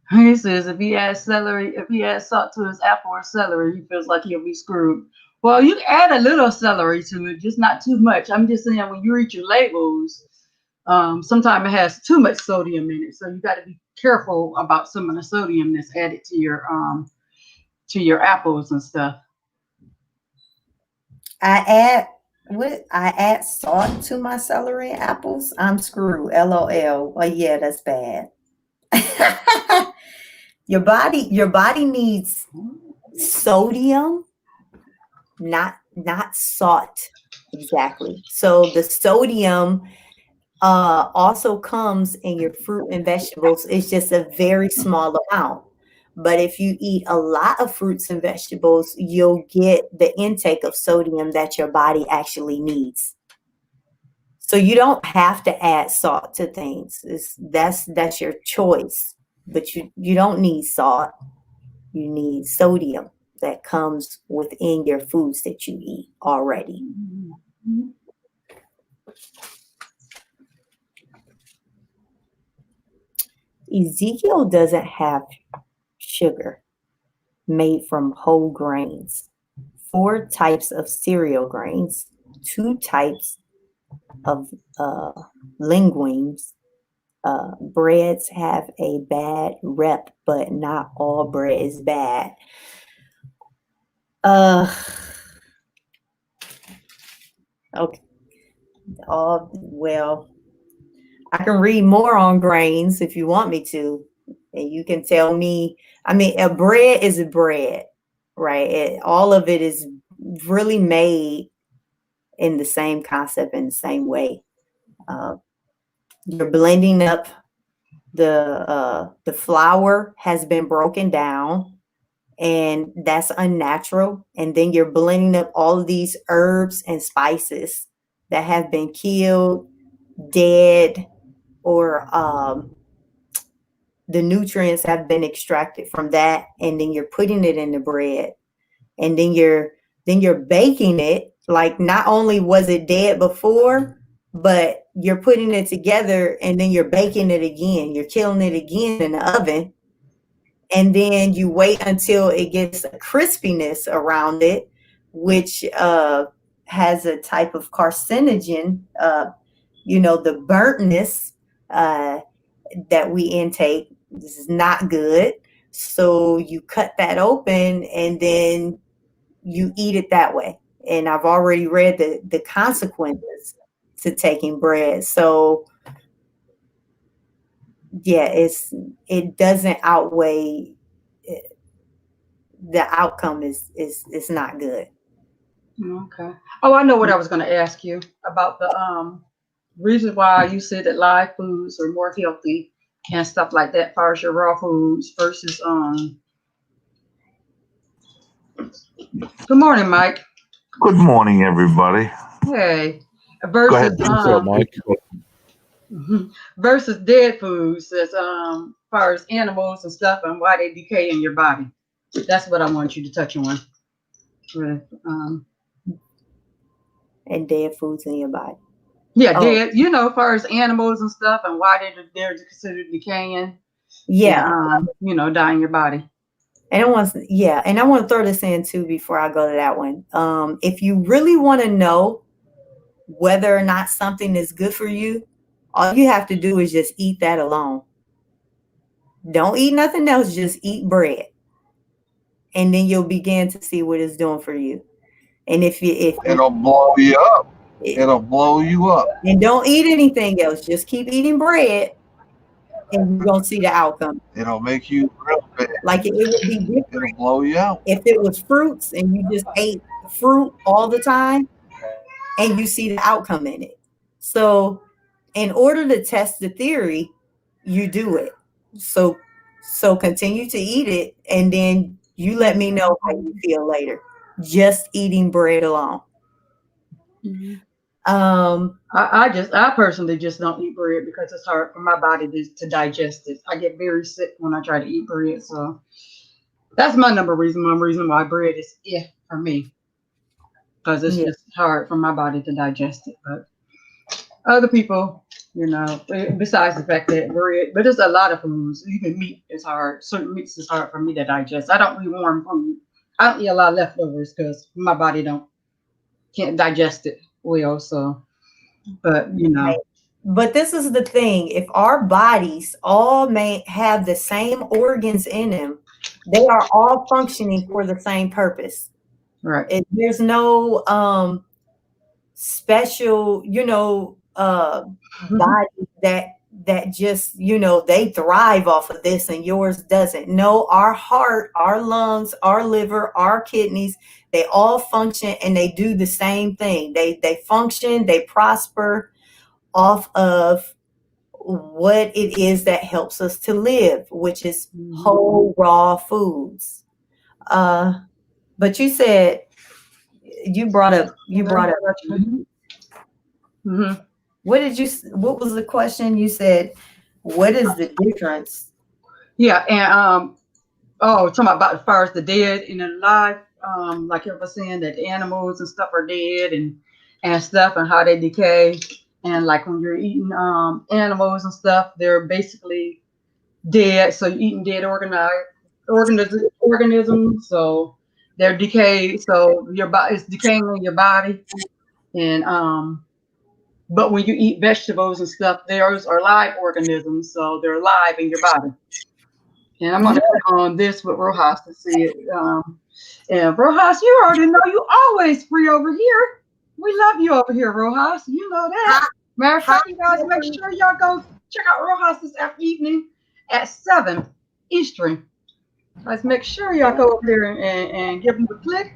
he says if he adds salt to his apple or celery, he feels like he'll be screwed. Well, you add a little celery to it, just not too much. I'm just saying when you read your labels, sometimes it has too much sodium in it, so you got to be careful about some of the sodium that's added to your apples and stuff. I add salt to my celery and apples, I'm screwed. LOL. Oh yeah, that's bad. Your body needs sodium, not salt. Exactly. So the sodium also comes in your fruit and vegetables. It's just a very small amount. But if you eat a lot of fruits and vegetables, you'll get the intake of sodium that your body actually needs. So you don't have to add salt to things. That's your choice. But you don't need salt. You need sodium that comes within your foods that you eat already. Ezekiel doesn't have sugar made from whole grains, 4 types of cereal grains, 2 types of linguines. Breads have a bad rep, but not all bread is bad. Okay. Well, I can read more on grains if you want me to, and you can tell me. I mean, a bread is a bread, right? All of it is really made in the same concept, in the same way. You're blending up the flour has been broken down, and that's unnatural. And then you're blending up all of these herbs and spices that have been killed, dead, or the nutrients have been extracted from that, and then you're putting it in the bread, and then you're baking it. Like, not only was it dead before, but you're putting it together, and then you're baking it again. You're killing it again in the oven, and then you wait until it gets a crispiness around it, which has a type of carcinogen, the burntness that we intake. This is not good. So you cut that open, and then you eat it that way. And I've already read the consequences to taking bread. So yeah, it doesn't outweigh the outcome is not good. Okay. Oh, I know what I was going to ask you about reason why you said that live foods are more healthy and stuff like that, as far as your raw foods versus Good morning, Mike. Good morning, everybody. Hey, Go ahead. versus What's up, Mike? versus dead foods, as far as animals and stuff and why they decay in your body. That's what I want you to touch on. With, And dead foods in your body. yeah, Oh. dead. You know, as far as animals and stuff and why they're considered decaying. Yeah. And, you know, die in your body. And I want to throw this in too before I go to that one. If you really want to know whether or not something is good for you, all you have to do is just eat that alone. Don't eat nothing else, just eat bread. And then you'll begin to see what it's doing for you. And if It'll blow you up. It'll blow you up. And don't eat anything else, just keep eating bread and you're gonna see the outcome. It'll make you real bad. Like it would be different It'll blow you out. if it was fruits and you just ate fruit all the time and you see the outcome in it. So in order to test the theory, you do it. So continue to eat it and then you let me know how you feel later. Just eating bread alone. Mm-hmm. I personally just don't eat bread because it's hard for my body to digest it. I get very sick when I try to eat bread, so that's my number one reason why bread is for me, because it's just hard for my body to digest it. But other people, you know, besides the fact that bread, but there's a lot of foods. Even meat is hard. Certain meats is hard for me to digest. I don't eat warm food. I don't eat a lot of leftovers because my body can't digest it well. So, but you know. Right. But this is the thing: if our bodies all may have the same organs in them, they are all functioning for the same purpose. Right. There's no special, body that just, they thrive off of this and yours doesn't. No, our heart, our lungs, our liver, our kidneys, they all function and they do the same thing. They function, they prosper off of what it is that helps us to live, which is whole raw foods. But you said you brought up. Mm-hmm. What was the question? You said, what is the difference? Yeah, and talking about as far as the dead and the alive, like you were saying that animals and stuff are dead and stuff and how they decay. And like when you're eating animals and stuff, they're basically dead. So you're eating dead organisms, so they're decayed. So your body is decaying in your body. And but when you eat vegetables and stuff, those are live organisms, so they're alive in your body. And I'm gonna click on this with Rojas to see it. And Rojas, you already know you always free over here. We love you over here, Rojas. You know that. Matter of fact, you guys make sure y'all go check out Rojas this evening at 7 Eastern. Guys, make sure y'all go over there and give them a click.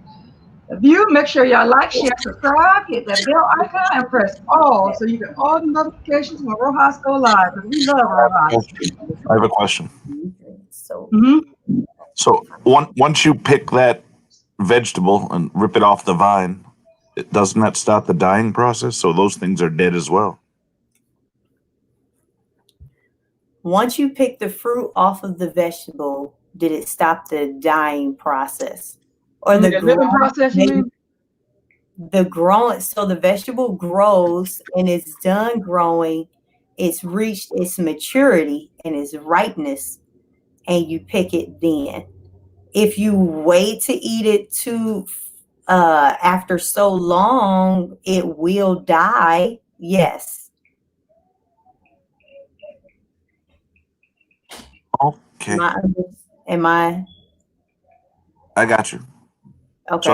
View, make sure y'all like, share, subscribe, hit that bell icon, and press all so you get all the notifications when Rojas go live. Because we love Rojas. I have a question. So, once you pick that vegetable and rip it off the vine, doesn't that start the dying process? So those things are dead as well. Once you pick the fruit off of the vegetable, did it stop the dying process? Or the living process, you mean? The growing, so the vegetable grows and it's done growing, it's reached its maturity and its ripeness, and you pick it then. If you wait to eat it after so long, it will die. Yes. Okay. I got you. Okay.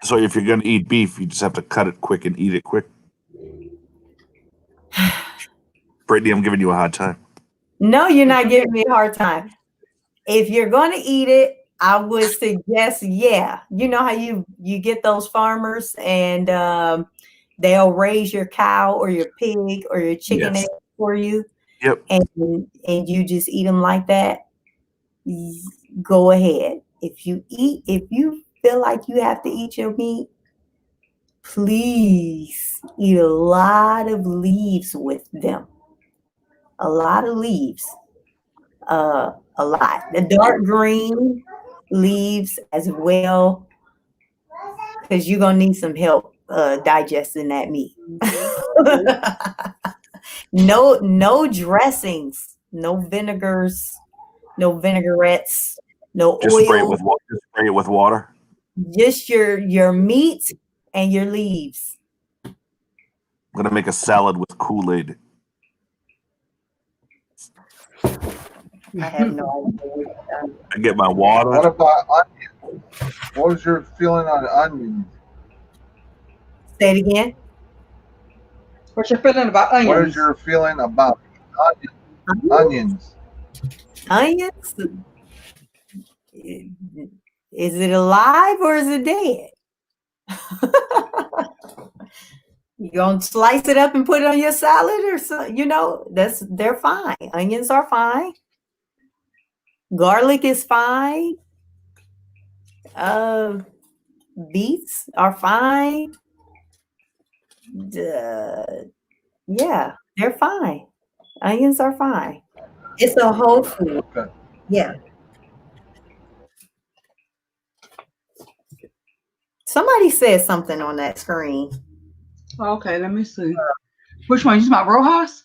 So if you're gonna eat beef, you just have to cut it quick and eat it quick. Brittany, I'm giving you a hard time. No, you're not giving me a hard time. If you're going to eat it, I would suggest, you know how you get those farmers and They'll raise your cow or your pig or your chicken Yes. egg for you, Yep. and you just eat them like that. Go ahead. If you feel like you have to eat your meat, please eat a lot of leaves with them. A lot of leaves. A lot. The dark green leaves as well, because you're gonna need some help digesting that meat. No dressings, no vinegars, no vinaigrettes, no Just spray it oil. with water. Just spray it with water. Just your meat and your leaves. I'm gonna make a salad with Kool-Aid. I have no idea. I get my water. What about onions? What was your feeling on onions? Say it again. What's your feeling about What is onions? your feeling about onions? Onions? Is it alive or is it dead? You gonna slice it up and put it on your salad or something? They're fine. Onions are fine. Garlic is fine. Beets are fine. Yeah, they're fine. Onions are fine. It's a whole food. Okay. Yeah. Somebody said something on that screen. Okay, let me see. Which one? You talking about Rojas?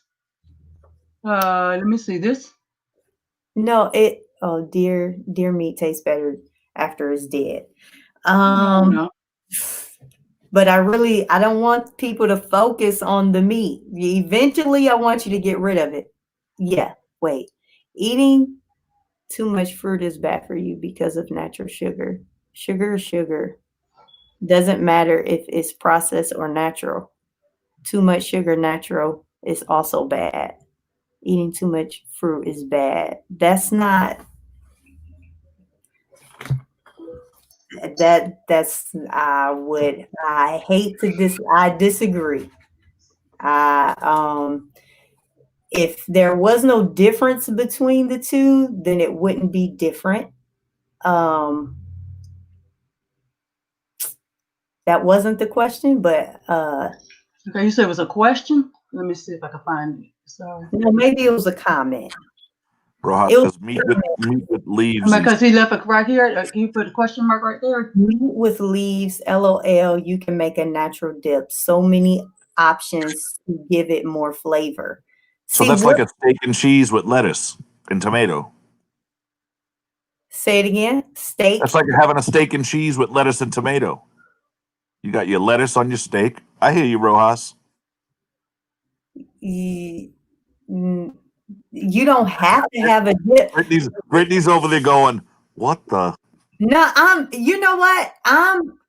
Let me see this. No, deer meat tastes better after it's dead. No. But I don't want people to focus on the meat. Eventually, I want you to get rid of it. Yeah, wait. Eating too much fruit is bad for you because of natural sugar. Sugar is sugar. Doesn't matter if it's processed or natural. Too much sugar natural is also bad. Eating too much fruit is bad. That's not that's I hate to I disagree. If there was no difference between the two, then it wouldn't be different. That wasn't the question, but Okay, you said it was a question. Let me see if I can find it. Sorry. no, maybe it was a comment. Rojas It was says meat with leaves. I mean, because he left it right here. Can you put a question mark right there? Meat with leaves, LOL. You can make a natural dip. So many options to give it more flavor. So that's like a steak and cheese with lettuce and tomato. Say it again. Steak. That's like having a steak and cheese with lettuce and tomato. You got your lettuce on your steak. I hear you, Rojas. You don't have to have a dip. Brittany's over there going, what the? No, you know what?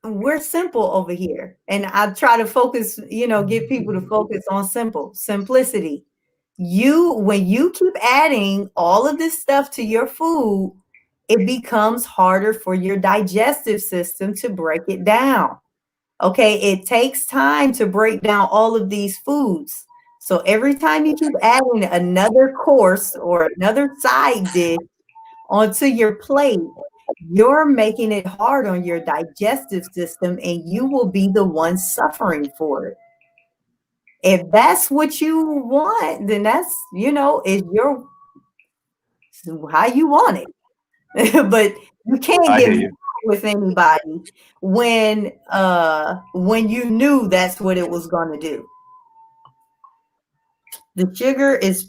We're simple over here. And I try to focus, get people to focus on simplicity. When you keep adding all of this stuff to your food, it becomes harder for your digestive system to break it down. Okay, it takes time to break down all of these foods. So every time you keep adding another course or another side dish onto your plate, you're making it hard on your digestive system and you will be the one suffering for it. If that's what you want, then that's, is your how you want it. But you can't get with anybody when you knew that's what it was going to do. The sugar is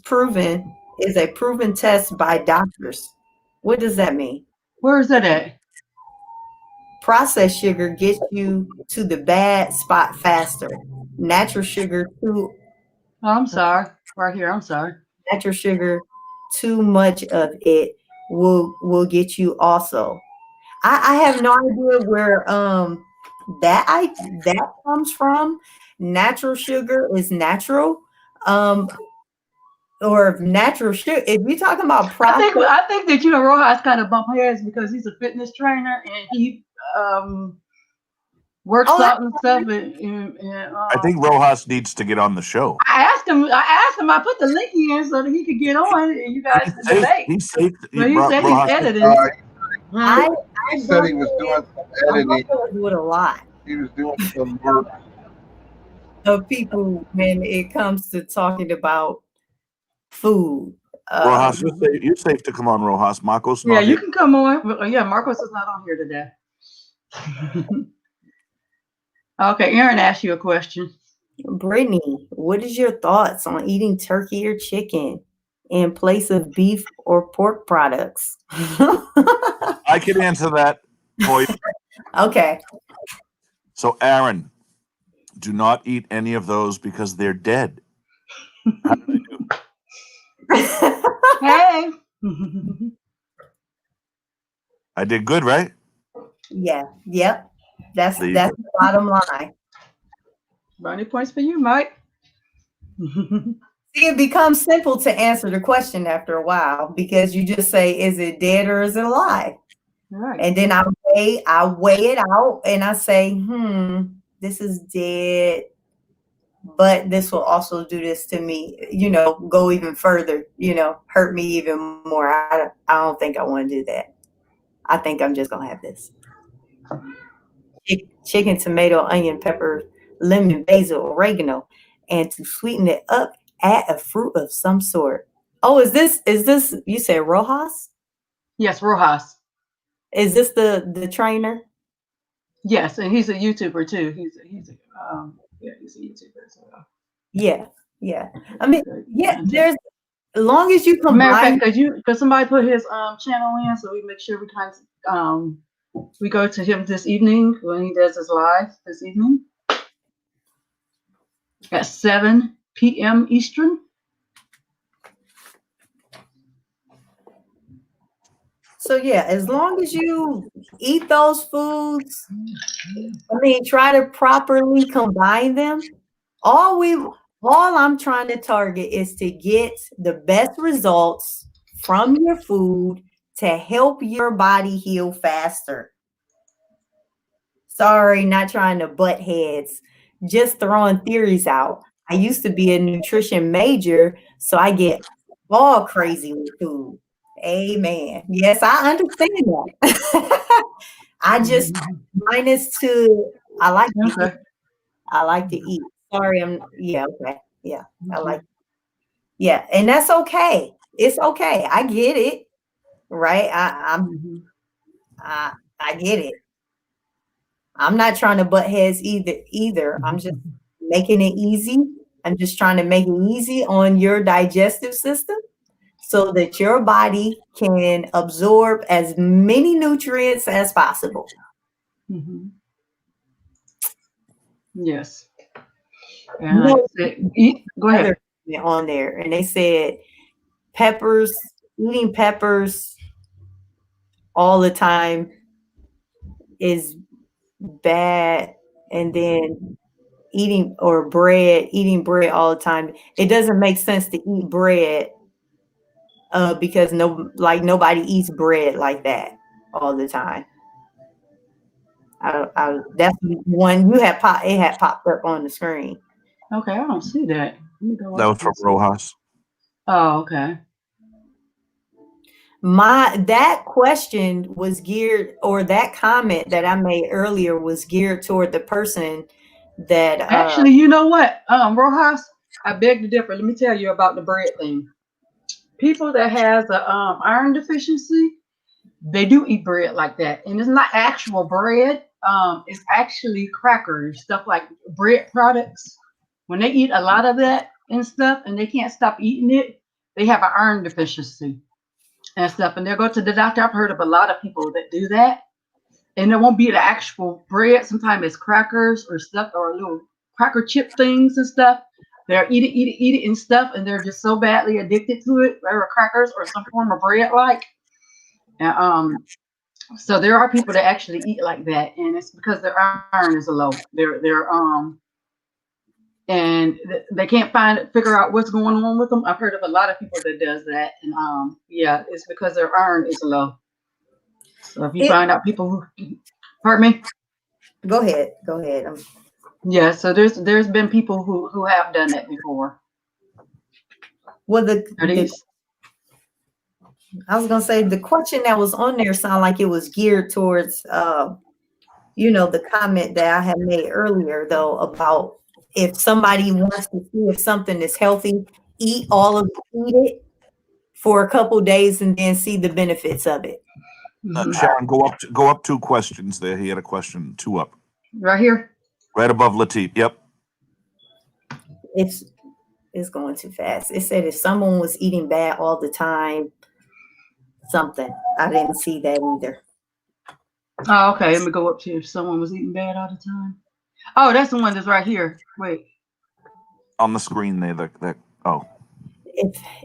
a proven test by doctors. What does that mean? Where is that at? Processed sugar gets you to the bad spot faster. Natural sugar I'm sorry. Right here. I'm sorry. Natural sugar, too much of it will get you also. I have no idea where that comes from. Natural sugar is natural. Or natural sugar. If you're talking about processed, I think that Rojas kind of bump heads because he's a fitness trainer and he works Oh, out and stuff. I think Rojas needs to get on the show. I asked him. I put the link in so that he could get on and you guys could debate. He's safe. But he said he's Rojas, editing. Uh, I he said he was doing some editing. with a lot He was doing some work. of people when it comes to talking about food. Rojas, you're safe to come on, Rojas. Marcos, Yeah, not you here. can come on. Yeah, Marcos is not on here today. Okay, Aaron asked you a question. Brittany, what is your thoughts on eating turkey or chicken in place of beef or pork products? I can answer that for you. Okay. So, Aaron, do not eat any of those because they're dead. How did I do? Hey. I did good, right? Yeah. Yep. That's There you the bottom line. Brownie points for you, Mike. See, it becomes simple to answer the question after a while because you just say, is it dead or is it alive? Right. And then I weigh it out and I say, this is dead, but this will also do this to me, go even further, hurt me even more. I don't think I want to do that. I think I'm just going to have this. Chicken, tomato, onion, pepper, lemon, basil, oregano, and to sweeten it up, add a fruit of some sort. Oh, is this, you said Rojas? Yes, Rojas. Is this the trainer? Yes, and he's a YouTuber too. He's a YouTuber as well. Yeah. I mean, there's, as long as you combine. Matter of fact, could somebody put his channel in so we make sure we kind of we go to him this evening when he does his live this evening at 7 p.m. Eastern. So yeah, as long as you eat those foods, try to properly combine them. All I'm trying to target is to get the best results from your food to help your body heal faster. Sorry, not trying to butt heads, just throwing theories out. I used to be a nutrition major, so I get all crazy with food. Amen. Yes, I understand that. I just minus two. I like to eat. I like to eat. Sorry, okay. Yeah, I like. Yeah, and that's okay. It's okay. I get it. Right? I get it. I'm not trying to butt heads either. I'm just making it easy. I'm just trying to make it easy on your digestive system so that your body can absorb as many nutrients as possible. Mm-hmm. Yes. And go ahead. On there, and they said eating peppers all the time is bad, and then eating bread all the time. It doesn't make sense to eat bread because nobody eats bread like that all the time. That's one it had popped up on the screen. Okay, I don't see that. That was from Rojas. Oh, okay. That question was geared, or that comment that I made earlier was geared toward the person that actually, you know what, Rojas, I beg to differ. Let me tell you about the bread thing. People that has a iron deficiency, they do eat bread like that, and it's not actual bread. It's actually crackers, stuff like bread products. When they eat a lot of that and stuff, and they can't stop eating it, they have an iron deficiency and stuff, and they'll go to the doctor. I've heard of a lot of people that do that, and it won't be the actual bread. Sometimes it's crackers or stuff, or little cracker chip things and stuff. They're eat it and stuff, and they're just so badly addicted to it, or crackers or some form of bread like. And so there are people that actually eat like that, and it's because their iron is low. And they can't figure out what's going on with them. I've heard of a lot of people that does that, and it's because their iron is low. So if you find out people who, pardon me. Go ahead. Yeah, so there's been people who have done that before. Well, Are these? I was gonna say the question that was on there sounded like it was geared towards the comment that I had made earlier though about if somebody wants to see if something is healthy, eat it for a couple days and then see the benefits of it. Sharon, go up 2 questions there. He had a question 2 up. Right here. Right above Latif. Yep. It's going too fast. It said if someone was eating bad all the time, something. I didn't see that either. Oh, okay. Let me go up to if someone was eating bad all the time. Oh, that's the one that's right here. Wait. On the screen there.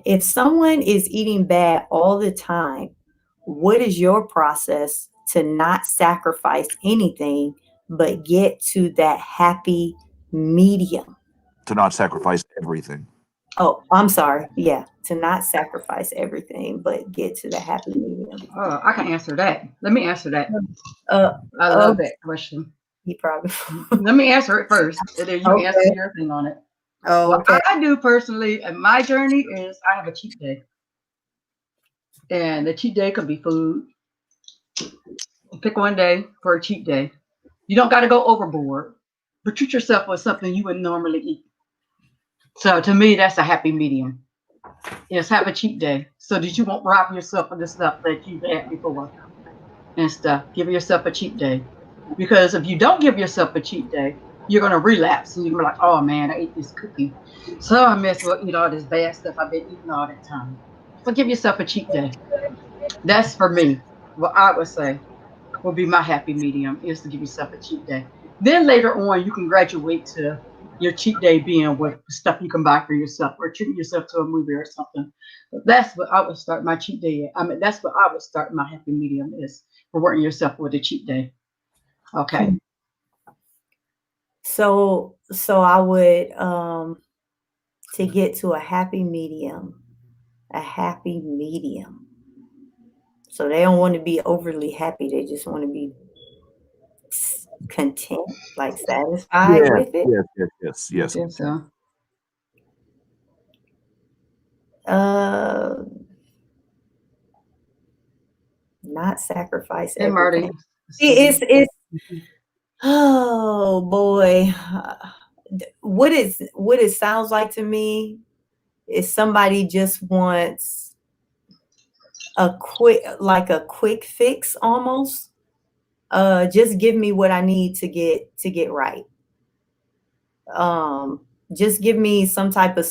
If someone is eating bad all the time, what is your process to not sacrifice anything but get to that happy medium? To not sacrifice everything. Oh, I'm sorry. Yeah, to not sacrifice everything but get to the happy medium. Oh, I can answer that. Let me answer that. I love that question. He probably. Let me answer it first, and then you answer your thing on it. Oh, what okay. I do personally in my journey is I have a cheat day. And the cheat day could be food. Pick one day for a cheat day. You don't got to go overboard, but treat yourself with something you would normally eat. So to me, that's a happy medium. Yes, have a cheat day so that you won't rob yourself of the stuff that you've had before and stuff. Give yourself a cheat day. Because if you don't give yourself a cheat day, you're going to relapse and you're going to be like, oh man, I ate this cookie. So I mess with eat all this bad stuff I've been eating all that time. So give yourself a cheat day. That's for me. What I would say will be my happy medium is to give yourself a cheat day. Then later on, you can graduate to your cheat day being with stuff you can buy for yourself or treating yourself to a movie or something. But that's what I would start my cheat day at. I mean, that's what I would start my happy medium is rewarding yourself with a cheat day. Okay. So I would to get to a happy medium. So they don't want to be overly happy. They just want to be content, like satisfied with it. Yes. I guess so. Not sacrifice Hey, Marty. everything. It's oh boy. What it sounds like to me is somebody just wants a quick fix almost. Just give me what I need to get right. Just give me some type of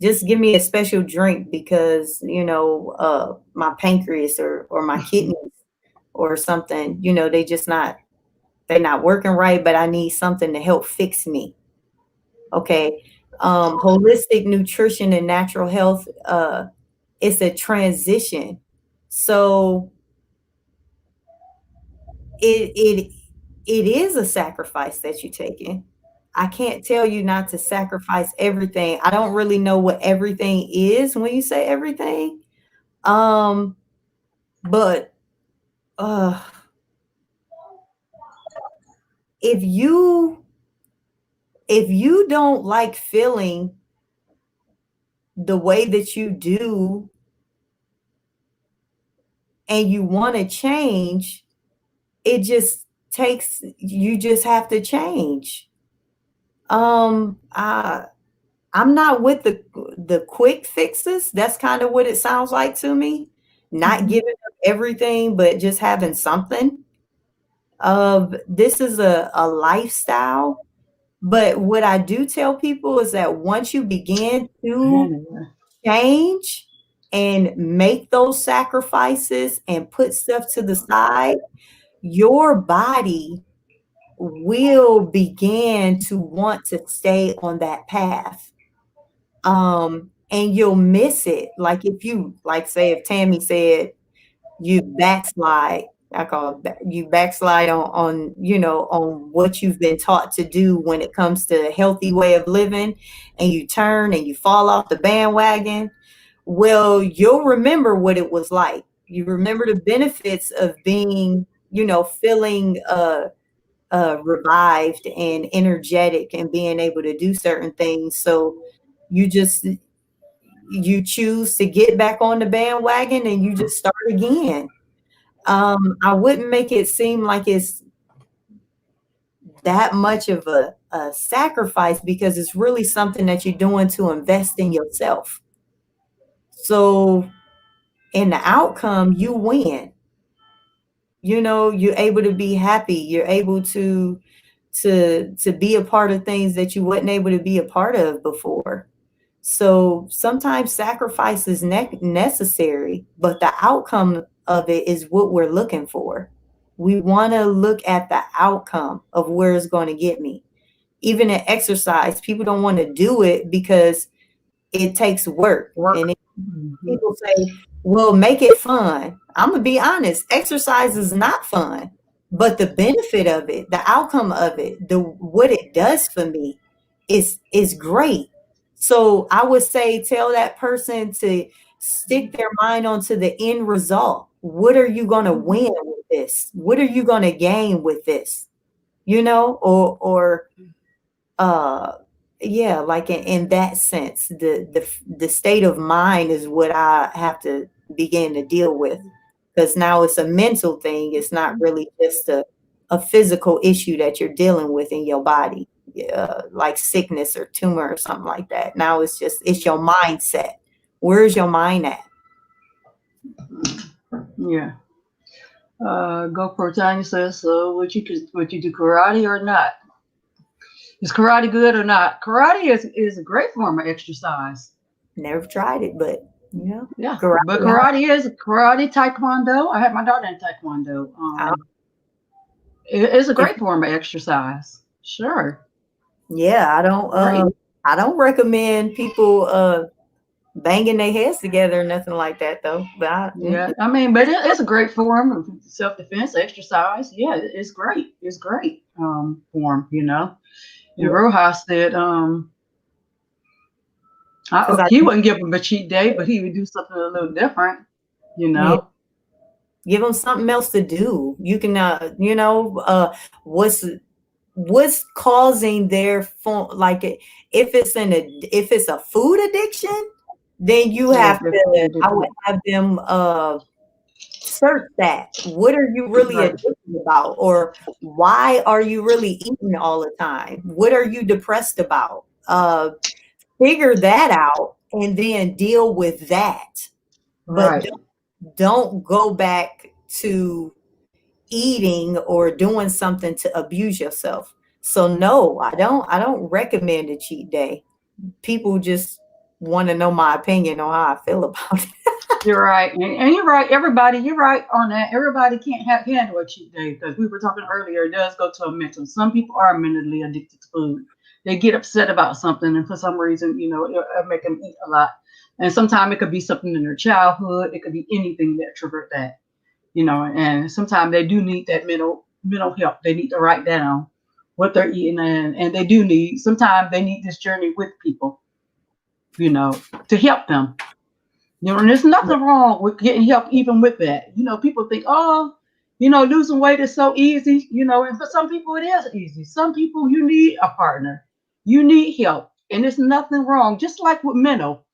just give me a special drink because my pancreas or my kidneys or something, they're not working right, but I need something to help fix me. Okay. Holistic nutrition and natural health, it's a transition. So it is a sacrifice that you're taking. I can't tell you not to sacrifice everything. I don't really know what everything is when you say everything. But if you don't like feeling the way that you do and you want to change, you just have to change. I'm not with the quick fixes. That's kind of what it sounds like to me. Not giving up everything, but just having something. This is a lifestyle. But what I do tell people is that once you begin to change and make those sacrifices and put stuff to the side, your body will begin to want to stay on that path. And you'll miss it. Like if Tammy said you backslide, I call it you backslide on what you've been taught to do when it comes to a healthy way of living, and you turn and you fall off the bandwagon. Well, you'll remember what it was like. You remember the benefits of being, feeling revived and energetic and being able to do certain things. So you choose to get back on the bandwagon and you just start again. I wouldn't make it seem like it's that much of a sacrifice, because it's really something that you're doing to invest in yourself. So in the outcome, you win. You know, you're able to be happy. You're able to be a part of things that you wasn't able to be a part of before. So sometimes sacrifice is necessary, but the outcome of it is what we're looking for. We want to look at the outcome of where it's going to get me. Even in exercise, people don't want to do it because it takes work. And people say, well, make it fun. I'm going to be honest. Exercise is not fun, but the benefit of it, the outcome of it, what it does for me is great. So I would say, tell that person to stick their mind onto the end result. What are you going to win with this? What are you going to gain with this? You know, yeah, like in that sense, the state of mind is what I have to begin to deal with, because now it's a mental thing. It's not really just a physical issue that you're dealing with in your body, like sickness or tumor or something like that. Now it's your mindset. Where's your mind at? Yeah. GoPro Tiny says, so would you do karate or not? Is karate good or not? Karate is a great form of exercise. Never tried it, but yeah. But karate, taekwondo. I had my daughter in taekwondo. It's a great form of exercise. Sure. Yeah, I don't recommend people banging their heads together or nothing like that, though. But I mean, but it's a great form of self-defense exercise. Yeah, it's great. It's great form, you know. And Rojas said, he wouldn't give them a cheat day, but he would do something a little different, you know. Yeah. Give them something else to do. You can, what's causing their phone? Like, if it's a food addiction, then you have to. I would have them search that. What are you really addicted about, or why are you really eating all the time? What are you depressed about? Figure that out and then deal with that. But don't go back to eating or doing something to abuse yourself. So no, I don't recommend a cheat day. People just want to know my opinion on how I feel about it. You're right. And you're right. Everybody, you're right on that. Everybody can't handle a cheat day, because we were talking earlier, it does go to a mental. Some people are mentally addicted to food. They get upset about something, and for some reason, it'll make them eat a lot. And sometimes it could be something in their childhood. It could be anything that triggered that, and sometimes they do need that mental help. They need to write down what they're eating, and they do need, sometimes they need this journey with people, to help them. And there's nothing wrong with getting help even with that. People think, losing weight is so easy, and for some people it is easy. Some people, you need a partner. You need help. And there's nothing wrong. Just like with mental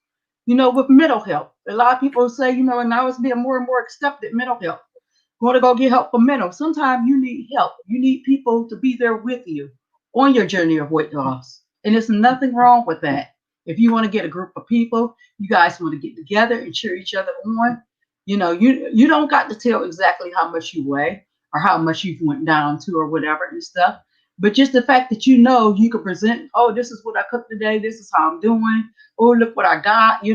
health. A lot of people say, and now it's being more and more accepted, mental health. Want to go get help for mental. Sometimes you need help. You need people to be there with you on your journey of weight loss. And there's nothing wrong with that. If you want to get a group of people, you guys want to get together and cheer each other on, you don't got to tell exactly how much you weigh or how much you went down to or whatever and stuff. But just the fact that you can present, oh, this is what I cooked today. This is how I'm doing. Oh, look what I got,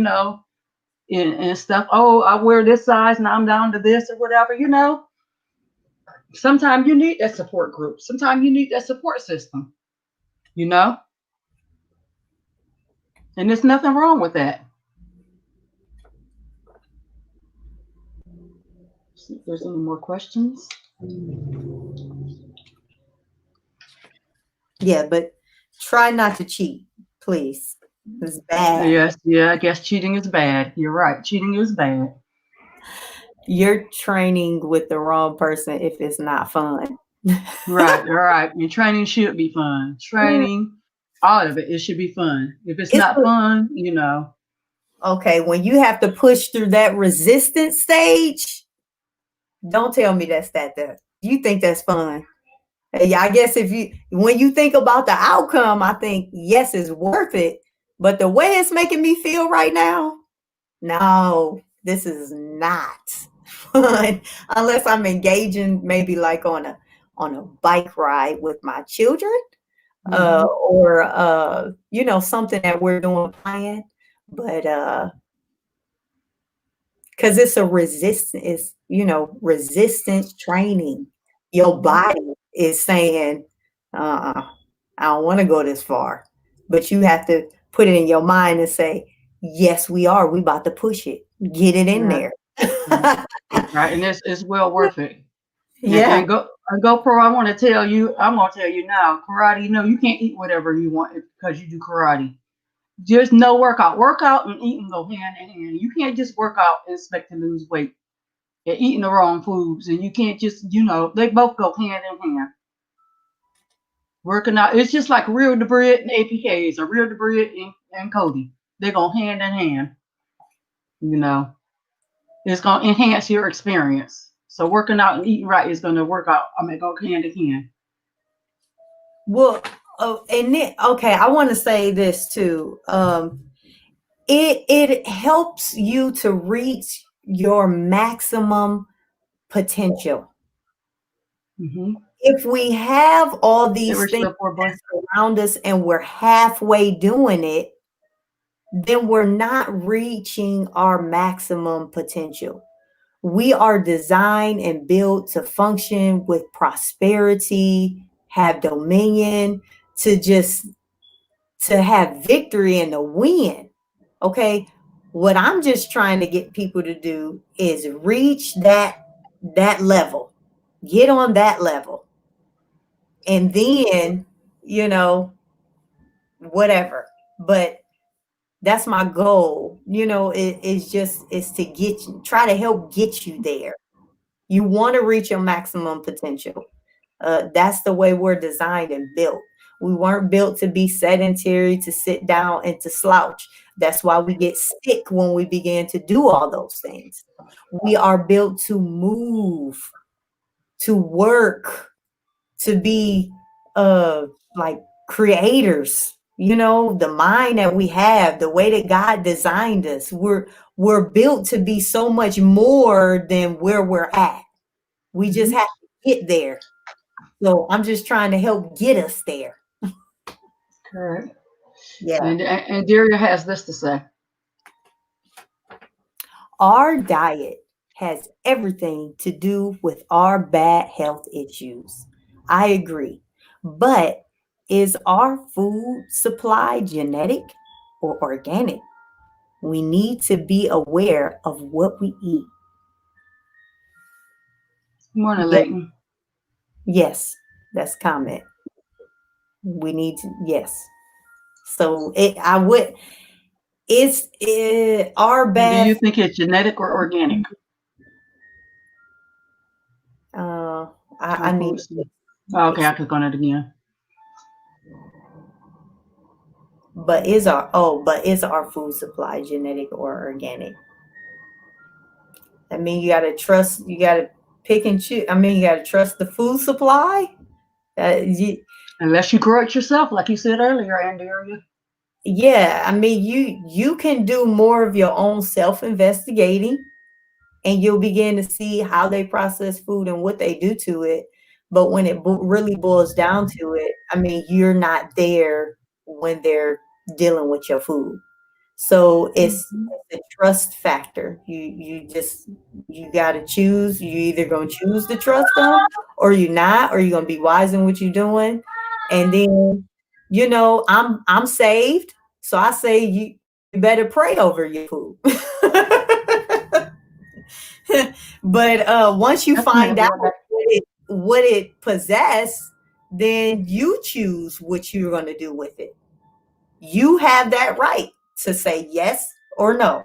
and stuff. Oh, I wear this size, now I'm down to this or whatever, Sometimes you need that support group. Sometimes you need that support system, And there's nothing wrong with that. See if there's any more questions. Yeah, but try not to cheat, please. It's bad. Yes, yeah, I guess cheating is bad. You're right. Cheating is bad. You're training with the wrong person if it's not fun. Right. And training should be fun. Training, all of it, it should be fun. If it's It's not fun, you know. okay. When you have to push through that resistance stage, don't tell me that's that. You think that's fun? Yeah, I guess when you think about the outcome, I think yes, it's worth it. But the way it's making me feel right now, no, this is not fun unless I'm engaging maybe like on a bike ride with my children, or something that we're doing planned. But because it's a resistance training. Your body is saying, I don't want to go this far. But you have to put it in your mind and say, yes, we are. We about to push it. Get it in there. Right. And it's well worth it. Yeah. And GoPro, I'm gonna tell you now, karate, you can't eat whatever you want because you do karate. There's no workout. Workout and eating go hand in hand. You can't just work out and expect to lose weight. You're eating the wrong foods, and you can't just, they both go hand in hand. Working out, it's just like real debris and APKs, or real debris and Cody. They go hand in hand. It's gonna enhance your experience. So working out and eating right is gonna go hand in hand. Well, and then, okay, I want to say this too. It helps you to reach your maximum potential. If we have all these things around us and we're halfway doing it, then we're not reaching our maximum potential. We are designed and built to function with prosperity, have dominion, to have victory and to win. Okay. What I'm just trying to get people to do is reach that level, get on that level. And then, whatever. But that's my goal, it's to try to help get you there. You want to reach your maximum potential. That's the way we're designed and built. We weren't built to be sedentary, to sit down and to slouch. That's why we get sick when we begin to do all those things. We are built to move, to work, to be like creators. The mind that we have, the way that God designed us, we're built to be so much more than where we're at. We just have to get there. So I'm just trying to help get us there. Correct. Yeah. And Daria has this to say. Our diet has everything to do with our bad health issues. I agree. But is our food supply genetic or organic? We need to be aware of what we eat. Morning, Leighton. Yes, that's comment. We need to, yes. So our bad. Do you think it's genetic or organic? I need. Okay, I click on it again. But is our food supply genetic or organic? I mean, you gotta pick and choose. I mean, you gotta trust the food supply. Unless you grow it yourself, like you said earlier, Andrea. Yeah, I mean, you can do more of your own self-investigating, and you'll begin to see how they process food and what they do to it. But when it really boils down to it, I mean, you're not there when they're dealing with your food. So it's a trust factor. You got to choose. You either going to choose to trust them or you're not, or you're going to be wise in what you're doing. And then, I'm saved. So I say you better pray over your food. But once you find out what it possesses, then you choose what you're going to do with it. You have that right to say yes or no.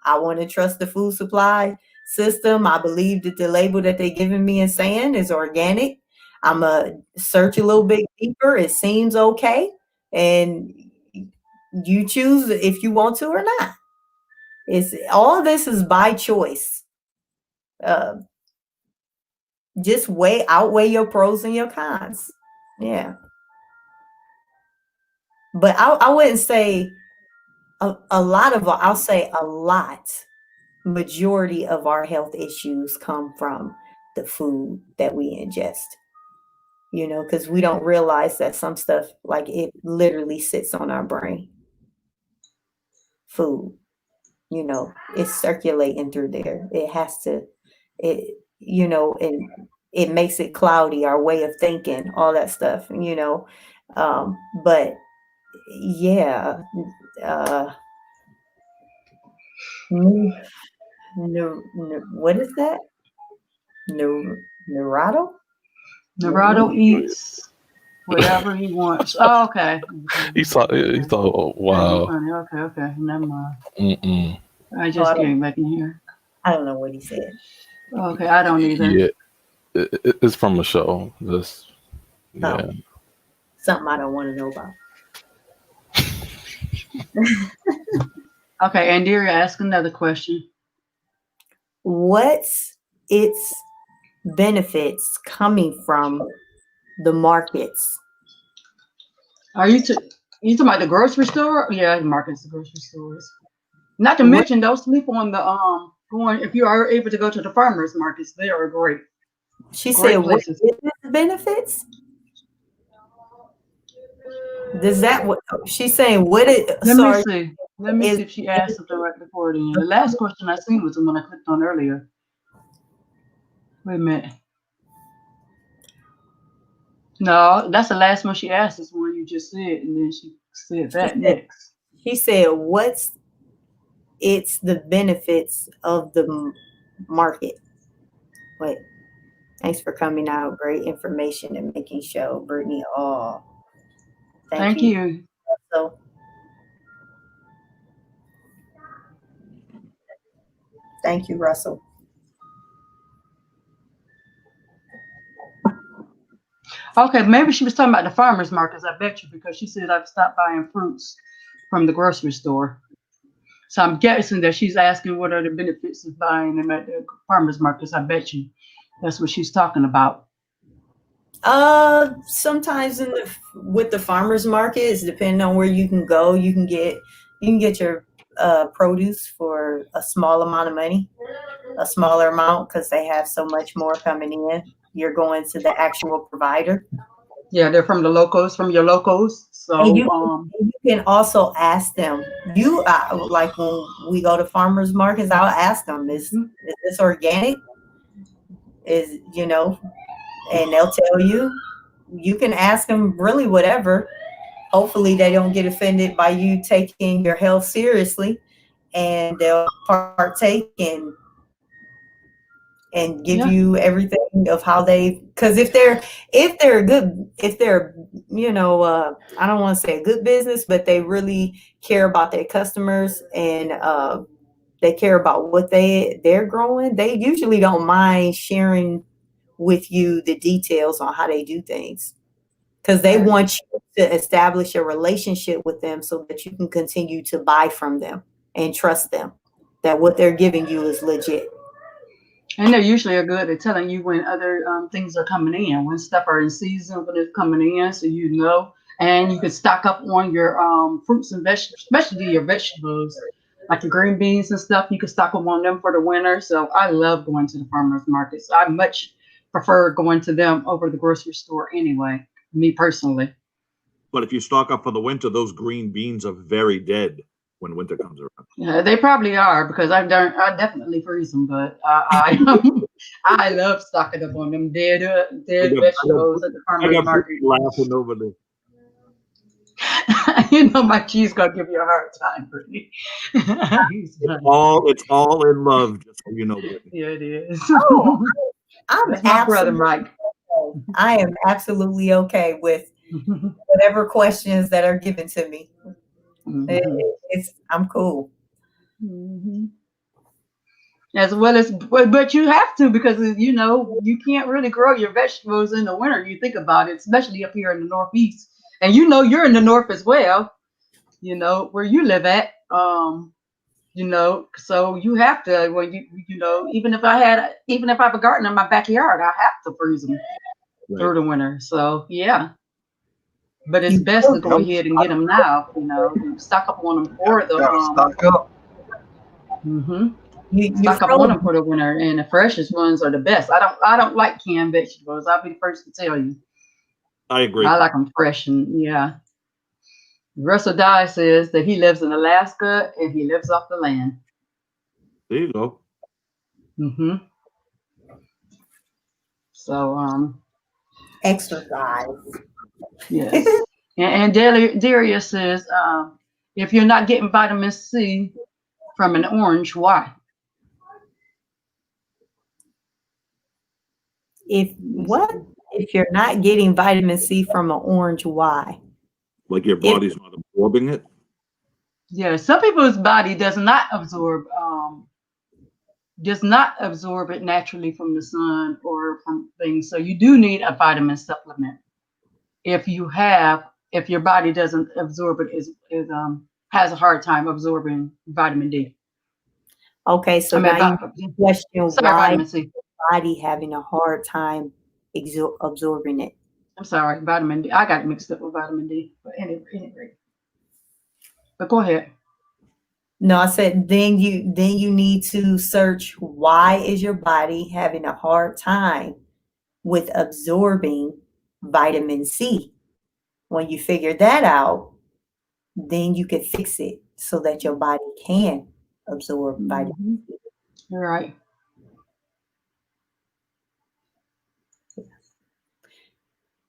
I want to trust the food supply system. I believe that the label that they're giving me and saying is organic. I'm a search a little bit deeper. It seems okay, and you choose if you want to or not. It's all this is by choice. Just outweigh your pros and your cons. Yeah, but I wouldn't say a lot of. I'll say a lot. Majority of our health issues come from the food that we ingest. Because we don't realize that some stuff, like, it literally sits on our brain. Food, it's circulating through there. It has to, and it makes it cloudy, our way of thinking, all that stuff, but yeah, uh, what is that? Neuroto? Narado eats whatever he wants. Oh, okay. He thought, oh, wow. Funny. Okay. Never mind. Mm-mm. I just came back in here. I don't know what he said. Okay, I don't either. Yeah, it's from a show. Just, yeah. Oh, something I don't want to know about. Okay, Andrea, ask another question. What's its benefits coming from the markets? Are you talking about the grocery store? Yeah, the markets, the grocery stores. Not to mention those people on the going. If you are able to go to the farmers markets, they are great. She said, "What business benefits?" Does that what she's saying? What is? Let me see if she asked something right before then. The last question I seen was the one I clicked on earlier. Wait a minute. No, that's the last one she asked. Is one you just said, and then she said that next. She said, "What's it's the benefits of the market?" Wait. Thanks for coming out. Great information and making show, Brittany. Oh, thank you. So, thank you, Russell. Okay, maybe she was talking about the farmers markets. I bet you, because she said I've stopped buying fruits from the grocery store. So I'm guessing that she's asking what are the benefits of buying them at the farmers markets. I bet you that's what she's talking about. Sometimes with the farmers markets, depending on where you can go, you can get your produce for a small amount of money, a smaller amount, because they have so much more coming in. You're going to the actual provider. Yeah, they're from your locals. So and you can also ask them. Like when we go to farmers markets, I'll ask them, is this organic? And they'll tell you. You can ask them really whatever. Hopefully they don't get offended by you taking your health seriously, and they'll partake and give you everything of how because if they're I don't want to say a good business, but they really care about their customers, and they care about what they're growing, they usually don't mind sharing with you the details on how they do things, because they want you to establish a relationship with them so that you can continue to buy from them and trust them that what they're giving you is legit. And they usually are good at telling you when other things are coming in, when stuff are in season, when it's coming in, so and you can stock up on your fruits and vegetables, especially your vegetables, like your green beans and stuff. You can stock up on them for the winter. So I love going to the farmers markets. I much prefer going to them over the grocery store anyway, me personally. But if you stock up for the winter, those green beans are very dead when winter comes around. Yeah, they probably are, because I definitely freeze them, but I love stocking up on them dead vegetables at the farmers market. Laughing over there. My cheese gonna give you a hard time, Brittany. It's all in love, just so you know. Brittany. Yeah, it is. Oh, I'm my brother Mike. I am absolutely okay with whatever questions that are given to me. I'm cool. as well as, but you have to, because you know you can't really grow your vegetables in the winter. You think about it, especially up here in the Northeast, and you know you're in the North as well. You know where you live at. You know, so you have to when you know even if I have a garden in my backyard, I have to freeze them Right. through the winter. So yeah, but it's You best to still, go ahead and get them now. You know, stock up on them for the Gotta stock up. mhm. you Stock up on froze. them for the winter, and the freshest ones are the best. I don't like canned vegetables. I'll be the first to tell you. I agree. I like them fresh, and yeah. Russell Dye says that he lives in Alaska and he lives off the land. There you go. Hmm. So Exercise. yes. And Darius says if you're not getting vitamin C from an orange, why? If what? If you're not getting vitamin C from an orange, why? Like your If body's not absorbing it. Yeah, some people's body does not absorb it naturally from the sun or from things. So you do need a vitamin supplement. If your body doesn't absorb it, is has a hard time absorbing vitamin D. okay, so I mean, now you question sorry, why vitamin C. body having a hard time absorbing it. I'm sorry, vitamin D. I got it mixed up with vitamin D. But anyway, but go ahead. No, I said then you need to search why is your body having a hard time with absorbing vitamin C. When you figure that out, then you can fix it so that your body can absorb vitamin Mm-hmm. C. You're right.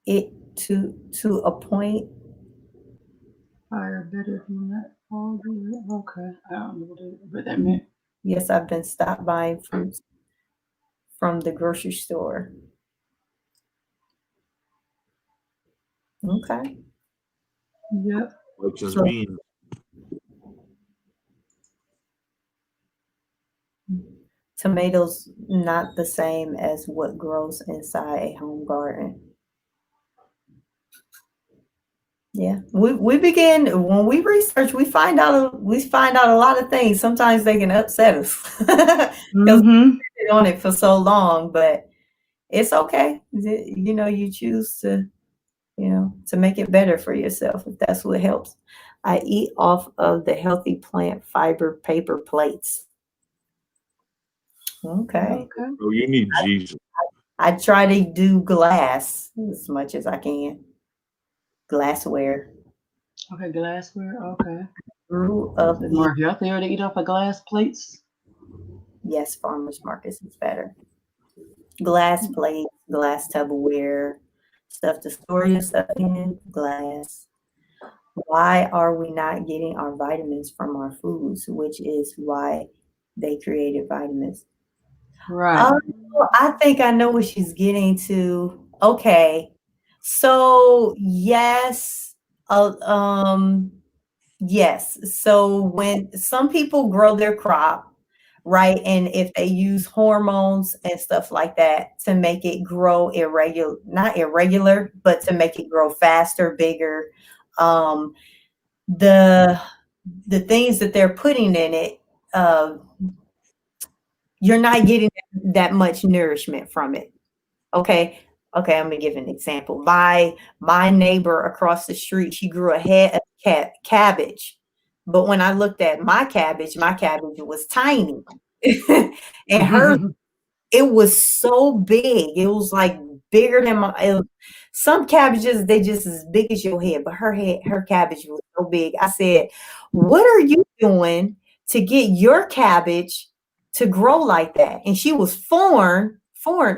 It to a point. Fire better than that. Oh, okay. I don't know what that meant. Yes, I've been stopped buying fruits from the grocery store. Okay. Yep. Which just So means tomatoes not the same as what grows inside a home garden. Yeah, we begin when we research, we find out a lot of things. Sometimes they can upset us because Mm-hmm. we've been on it for so long, but it's okay. You know, you choose to, to make it better for yourself if that's what helps. I eat off of the healthy plant fiber paper plates. Okay. Okay. oh, you need Jesus. I try to do glass as much as I can. Glassware. Okay. Glassware. Okay. Grew Is up it eating, more healthier to eat off of glass plates? yes, farmers markets is better. Glass plates, glass Tupperware, stuff to store your stuff in, glass. Why are we not getting our vitamins from our foods, which is why they created vitamins? Right. Oh, I think I know what she's getting to. Okay. So yes. So when some people grow their crop, right? And if they use hormones and stuff like that to make it grow not irregular, but to make it grow faster, bigger, um, the the things that they're putting in it, uh, you're not getting that much nourishment from it. Okay. Okay, I'm gonna give an example. My neighbor across the street, she grew a head of cabbage. But when I looked at my cabbage was tiny. And hers, it was so big. It was like bigger than some cabbages, they just as big as your head, but her cabbage was so big. I said, "What are you doing to get your cabbage to grow like that?" And she was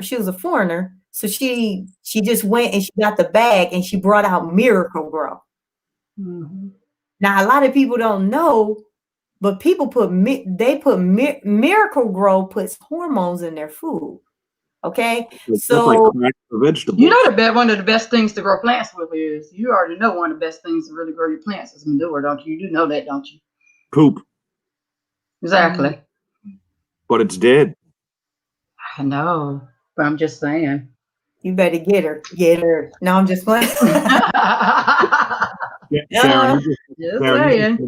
she was a foreigner. So she just went and she got the bag and she brought out Miracle Grow. Mm-hmm. Now a lot of people don't know, but people Miracle Grow puts hormones in their food. Okay, That's like so crack for vegetables. You know one of the best things to grow plants with is you already know one of the best things to really grow your plants is manure, don't you? You do know that, don't you? Poop. Exactly. but it's dead. I know, but I'm just saying. You better get her. Get her. No, I'm just playing. Yeah, Yeah. Just Sharon, saying.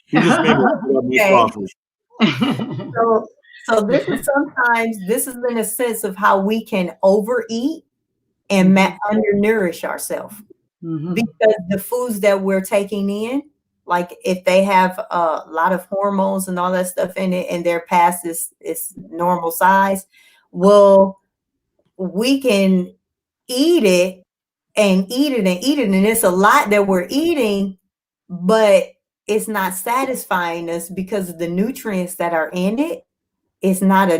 you just made me love me Okay. coffee. So this has been a sense of how we can overeat and undernourish ourselves. Because the foods that we're taking in, like if they have a lot of hormones and all that stuff in it and they're past its normal size, well, we can eat it and eat it and eat it. And it's a lot that we're eating, but it's not satisfying us because of the nutrients that are in it. It's not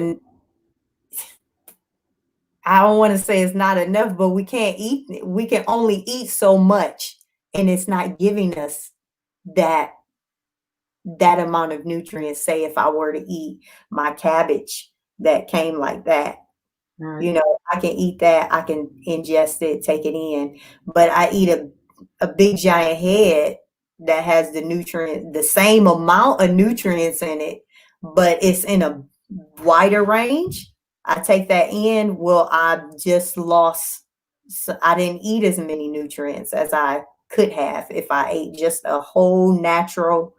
I don't want to say it's not enough, but we can't eat. We can only eat so much, and it's not giving us that amount of nutrients. Say if I were to eat my cabbage that came like that, Right. I can eat that. I can ingest it, take it in, but I eat a big giant head that has the same amount of nutrients in it, but it's in a wider range. I take that in. Well, I just lost. So I didn't eat as many nutrients as I could have if I ate just a whole natural,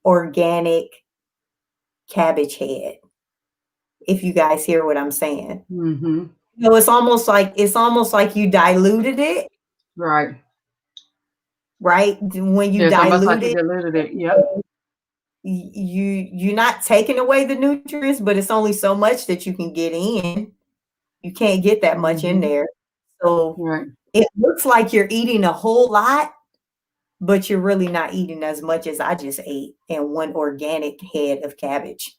organic cabbage head. If you guys hear what I'm saying. It's almost like you diluted it. Right. Right. When you It's almost like dilute you diluted it. Yep. You're not taking away the nutrients, but it's only so much that you can get in. You can't get that much in there. So Right. it looks like you're eating a whole lot, but you're really not eating as much as I just ate in one organic head of cabbage.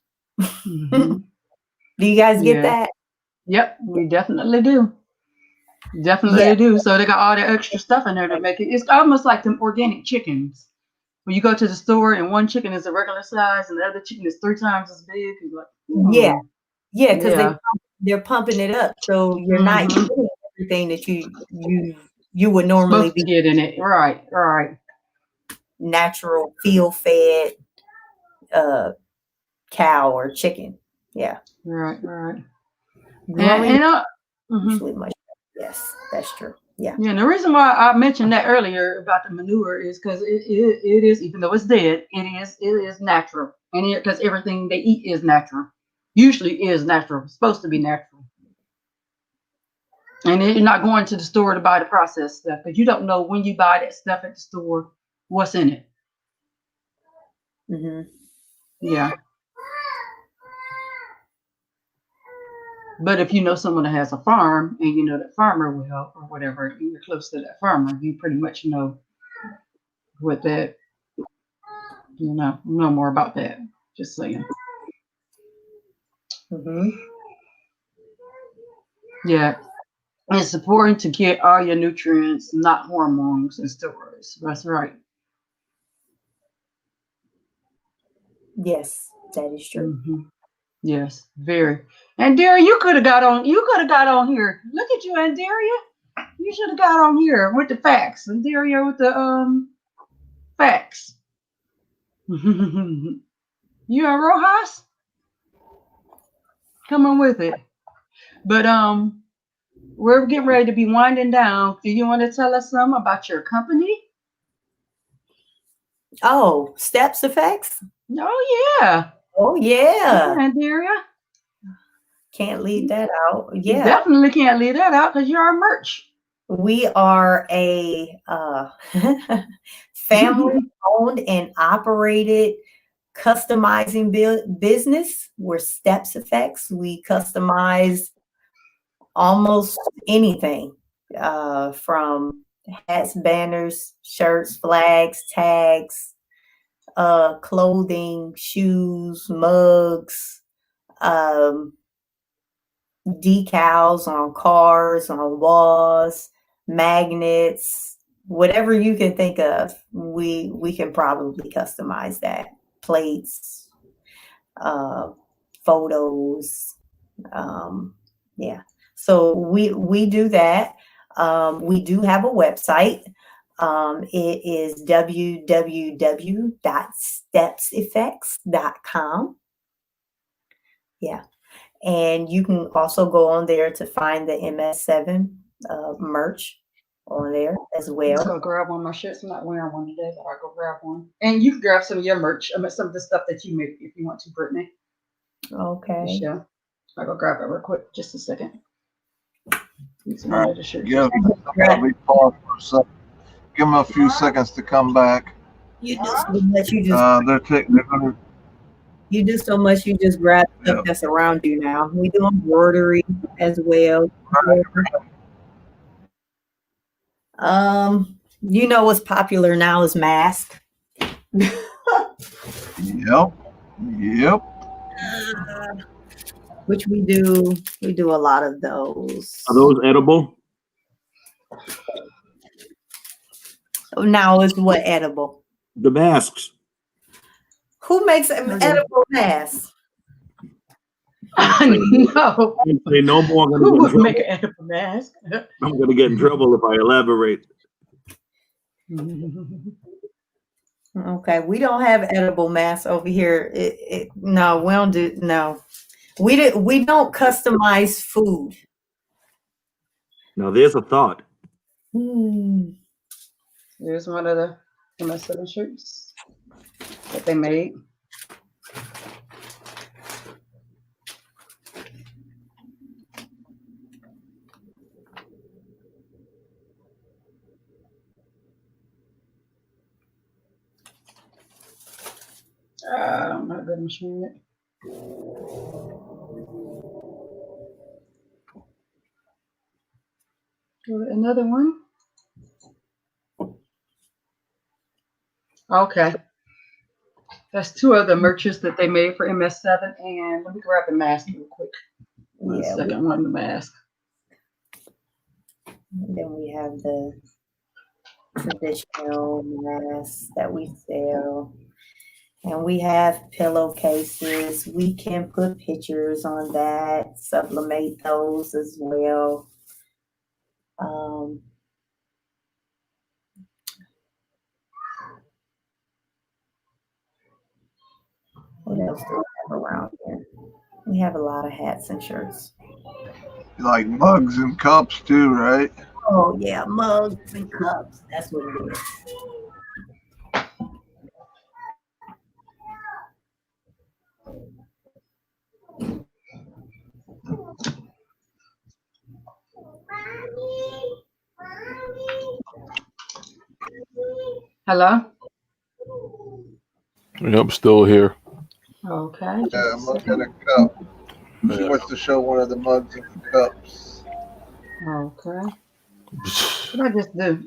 Do you guys get that? Yep, we definitely do. Definitely do. So they got all the extra stuff in there to make it. It's almost like them organic chickens. When you go to the store and one chicken is a regular size and the other chicken is 3 times as big, you're like, because they're pumping it up, so you're not getting everything that you would normally be getting it. Right. Natural, field-fed cow or chicken. Yeah. Right. Growing And usually much. Yes, that's true. Yeah. Yeah, and the reason why I mentioned that earlier about the manure is because it is, even though it's dead, it is natural, and because everything they eat is natural, usually is natural, it's supposed to be natural, and you're not going to the store to buy the processed stuff because you don't know when you buy that stuff at the store what's in it. Yeah. But if you know someone that has a farm and you know that farmer well or whatever, and you're close to that farmer, you pretty much know what that, know more about that. Just saying. Yeah. It's important to get all your nutrients, not hormones and steroids. That's right. Yes, that is true. Yes, very. And Daria, you could have got on here. Look at you, and Daria. You should have got on here with the facts. And Daria with the facts. You and Rojas? Come on with it. But we're getting ready to be winding down. Do you want to tell us some about your company? Oh, Steps Effects? Oh yeah. Oh yeah. And Daria? Can't leave that out. Yeah. You definitely can't leave that out because you're our merch. We are a family-owned and operated customizing business. We're Steps Effects. We customize almost anything from hats, banners, shirts, flags, tags, clothing, shoes, mugs, decals on cars, on walls, magnets, whatever you can think of, we can probably customize that. Plates, photos, yeah. So we do that. We do have a website. It is www.stepseffects.com. Yeah. And you can also go on there to find the MS7 merch on there as I'm well. gonna grab one of my shirts. I'm not wearing one today, but I'll go grab one. And you can grab some of your merch. I mean, some of the stuff that you make if you want to, Brittany. Okay. Michelle. I'll go grab it real quick. Just a second. Use All one right. of the shirts. Give me pause for a second. Give them a few seconds to come back. You do so much. You They're gonna. you do so much. You just grab stuff Yep. that's around you now. We do embroidery as well. You know what's popular now is mask. Yep. Yep. Which we do. We do a lot of those. Are those edible? Now is what edible? The masks. Who makes an edible mask? No. Say no more. I'm Who gonna would get in make trouble. an edible mask? I'm gonna get in trouble if I elaborate. Okay, we don't have edible masks over here. No, we don't do. No, we don't customize food. Now there's a thought. Here's one of the MS7 shirts that they made. I'm not good at showing it. Another one. Okay. That's two of the merches that they made for MS7. And let me grab the mask real quick. One second, one the mask. And then we have the traditional masks that we sell. And we have pillowcases. We can put pictures on that, sublimate those as well. What else do we have around here? We have a lot of hats and shirts. Like mugs and cups too, right? Oh yeah, mugs and cups. That's what it is. Hello? Yep, still here. Okay. Yeah, a mug and a cup. She wants to show one of the mugs and the cups. Okay. What did I just do?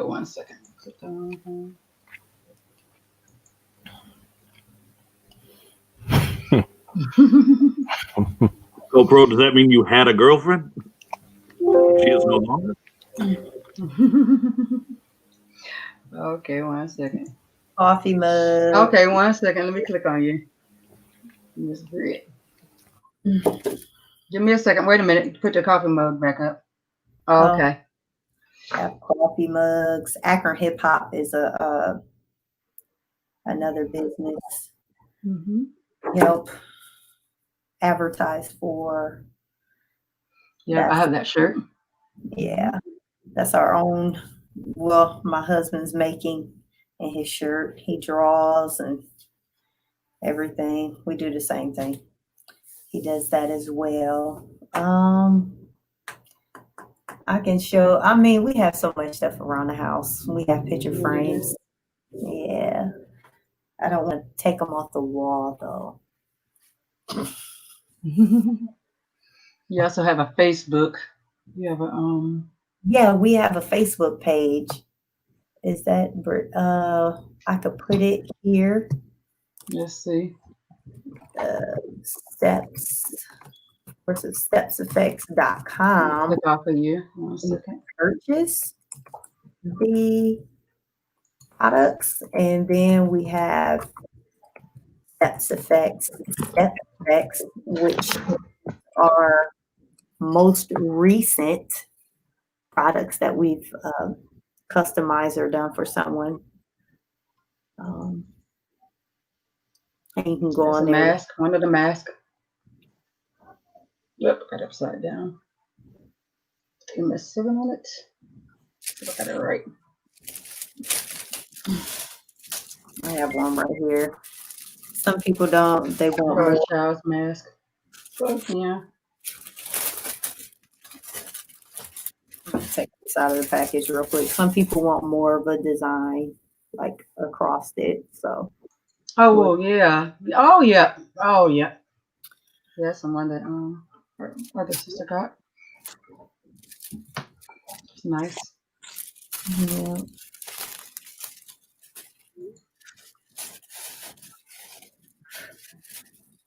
1 second. So, bro, does that mean you had a girlfriend? She is no longer. Okay, 1 second. Coffee mug. Okay, 1 second. Let me click on you. Miss Britt. Give me a second. Wait a minute. Put the coffee mug back up. Okay. Have coffee mugs. Akron Hip Hop is another business. Help advertise for. Yeah, I have that shirt. Yeah, that's our own. Well, my husband's making in his shirt. He draws and everything. We do the same thing. He does that as well. I can show. I mean, we have so much stuff around the house. We have picture frames. Yeah, I don't want to take them off the wall though. You also have a Facebook. You have a Yeah, we have a Facebook page. Is that I could put it here. let's see. Steps versus stepseffects.com. Click off of you. 1 second. Purchase the products, and then we have Steps Effects, which are most recent products that we've customized or done for someone. And you can go There's on a there. mask. One of the masks. Yep, got it upside down. MS7 on it. I got it right. I have one right here. Some people don't. They want Got more. a child's mask. So, yeah. Take this out of the package real quick. Some people want more of a design, like across it. So. Oh, well, yeah. Oh, yeah. Oh, yeah. That's the one that her other sister got. It's nice. Yeah.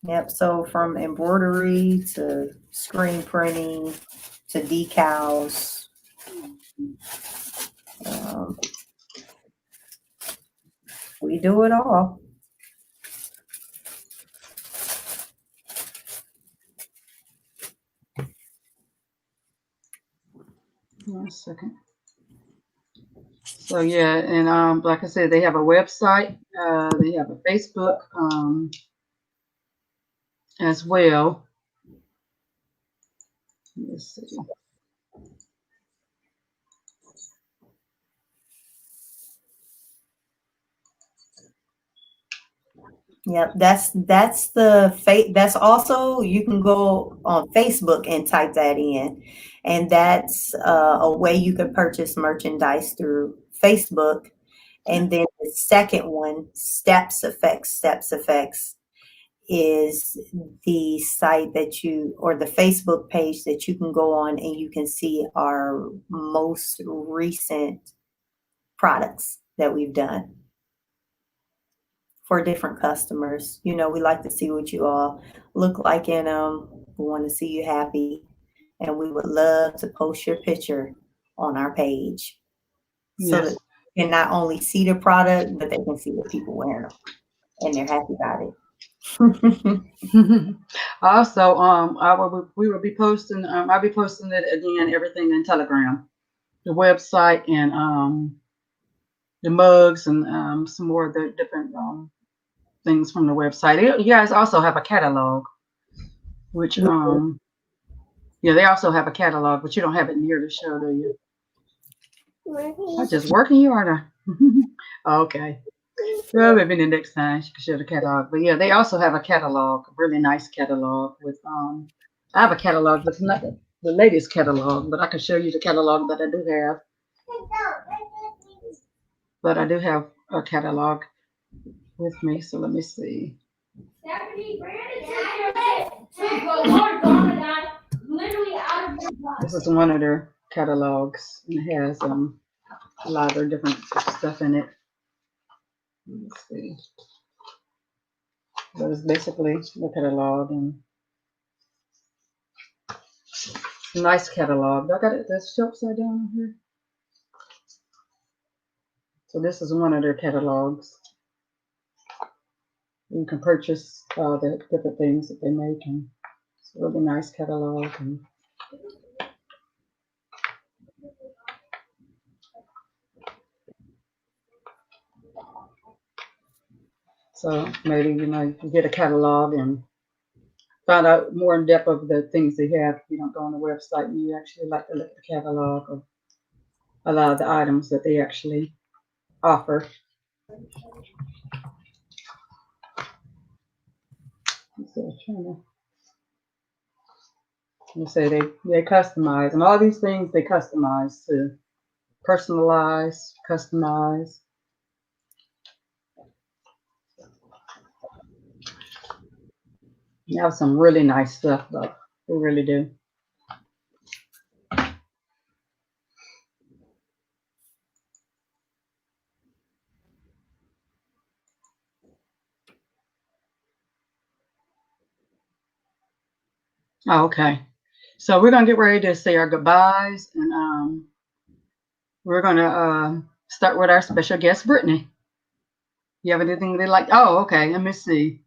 Yep. So from embroidery to screen printing to decals. We do it all. One second. So yeah, and like I said, they have a website. They have a Facebook as well. Let's see. Yep, that's that's also, you can go on Facebook and type that in, and that's a way you can purchase merchandise through Facebook. And then the second one, Steps Effects, is the site that you, or the Facebook page that you can go on and you can see our most recent products that we've done for different customers. You know, we like to see what you all look like in them. We want to see you happy. And we would love to post your picture on our page so Yes. that you can not only see the product, but they can see the people wearing them and they're happy about it. Also, we will be posting. I'll be posting it again. Everything in Telegram, the website, and the mugs, and some more of the different things from the website. You guys also have a catalog, which yeah, they also have a catalog, but you don't have it near the show, do you? I'm just working you, aren't I? Okay. Well, maybe the next time she can show the catalog. But yeah, they also have a catalog, a really nice catalog with I have a catalog that's not the latest catalog, but I can show you the catalog that I do have. But I do have a catalog with me, so let me see. This is one of their catalogs, and it has a lot of their different stuff in it. Let's see. So it's basically the catalog, and nice catalog. I got it. That's upside down here. So this is one of their catalogs. You can purchase the different things that they make, and it's a really nice catalog. And so maybe you can get a catalog and find out more in depth of the things they have. You don't go on the website, and you actually like to look at the catalog of a lot of the items that they actually offer. So you say they customize, and all these things they customize to personalize, customize. You have some really nice stuff though. We really do. Oh, okay. So we're gonna get ready to say our goodbyes, and we're gonna start with our special guest, Brittany. You have anything they like? Oh, okay. Let me see.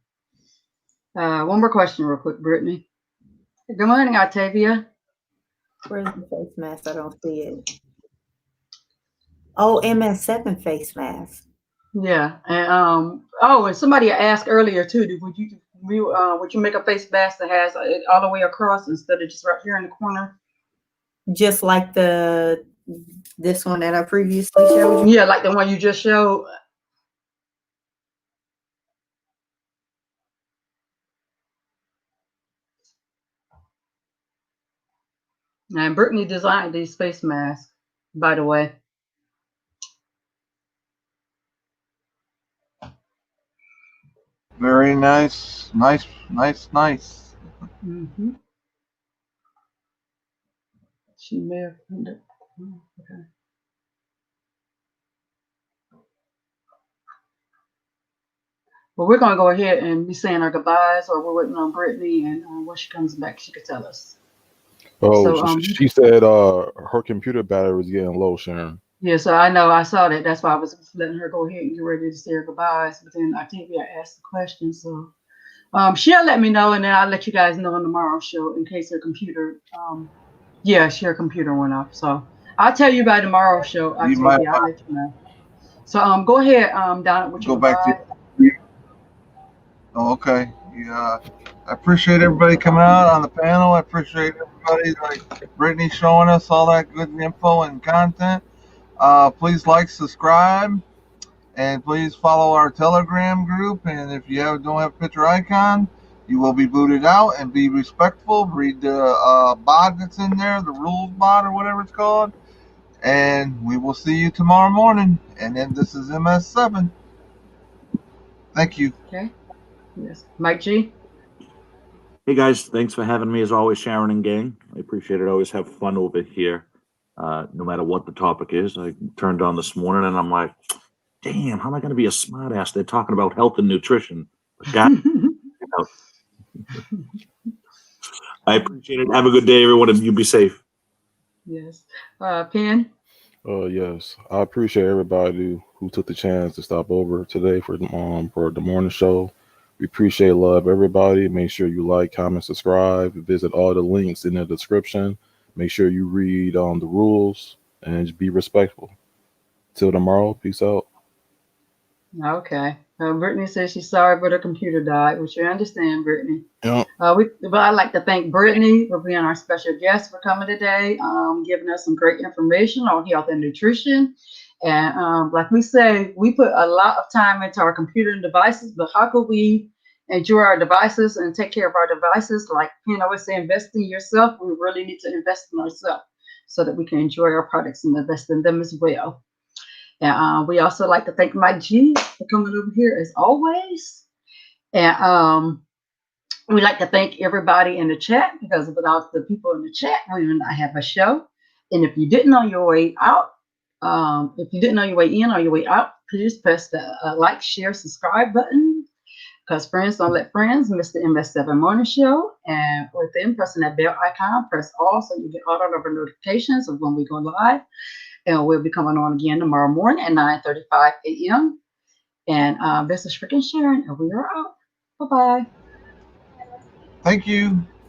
One more question, real quick, Brittany. Good morning, Octavia. Where's the face mask? I don't see it. Oh, MS7 face mask. Yeah, and oh, and somebody asked earlier too. would you make a face mask that has it all the way across instead of just right here in the corner? Just like this one that I previously showed you. Yeah, like the one you just showed. And Brittany designed these face masks, by the way. Very nice, nice, nice, nice. Mm-hmm. She may have. Okay. Well, we're going to go ahead and be saying our goodbyes, or we're waiting on Brittany, and when she comes back, she could tell us. Oh, So, she said her computer battery is getting low, Sharon. yeah, so I know I saw that. That's why I was letting her go ahead and get ready to say her goodbyes. But then I think I asked the question, so she'll let me know, and then I'll let you guys know on tomorrow's show in case her computer. Her computer went off. So I'll tell you by tomorrow's show. I'll let you know. So go ahead, Donna, with your go back goodbye. to. Oh, okay. Yeah. I appreciate everybody coming out on the panel. I appreciate everybody like Brittany showing us all that good info and content. Please like, subscribe, and please follow our Telegram group. And if you don't have a picture icon, you will be booted out. And be respectful. Read the bot that's in there, the rules bot or whatever it's called. And we will see you tomorrow morning. And then this is MS7. Thank you. Okay. Yes. Mike G. Hey guys, thanks for having me as always, Sharon and gang. I appreciate it. I always have fun over here, no matter what the topic is. I turned on this morning and I'm like, damn, how am I going to be a smartass? They're talking about health and nutrition. God, I appreciate it. Have a good day, everyone, and you be safe. Yes. Penn. Yes, I appreciate everybody who took the chance to stop over today for the morning show. We appreciate love, everybody. Make sure you like, comment, subscribe. Visit all the links in the description. Make sure you read the rules and just be respectful. Till tomorrow, peace out. Okay. Brittany says she's sorry, but her computer died, which you understand, Brittany. Yeah. But I'd like to thank Brittany for being our special guest for coming today, giving us some great information on health and nutrition. And like we say, we put a lot of time into our computer and devices, but how could we enjoy our devices and take care of our devices? Like, we say, invest in yourself. We really need to invest in ourselves so that we can enjoy our products and invest in them as well. And we also like to thank Mike G for coming over here as always. And we like to thank everybody in the chat, because without the people in the chat, we would not have a show. And if you didn't know your way out, if you didn't know your way in or your way out, please press the like, share, subscribe button, because friends don't let friends miss the MS7 morning show. And within pressing that bell icon, press all so you get all of our notifications of when we go live. And we'll be coming on again tomorrow morning at 9:35 a.m. And this is freaking Sharon, and we are out. Bye-bye. Thank you.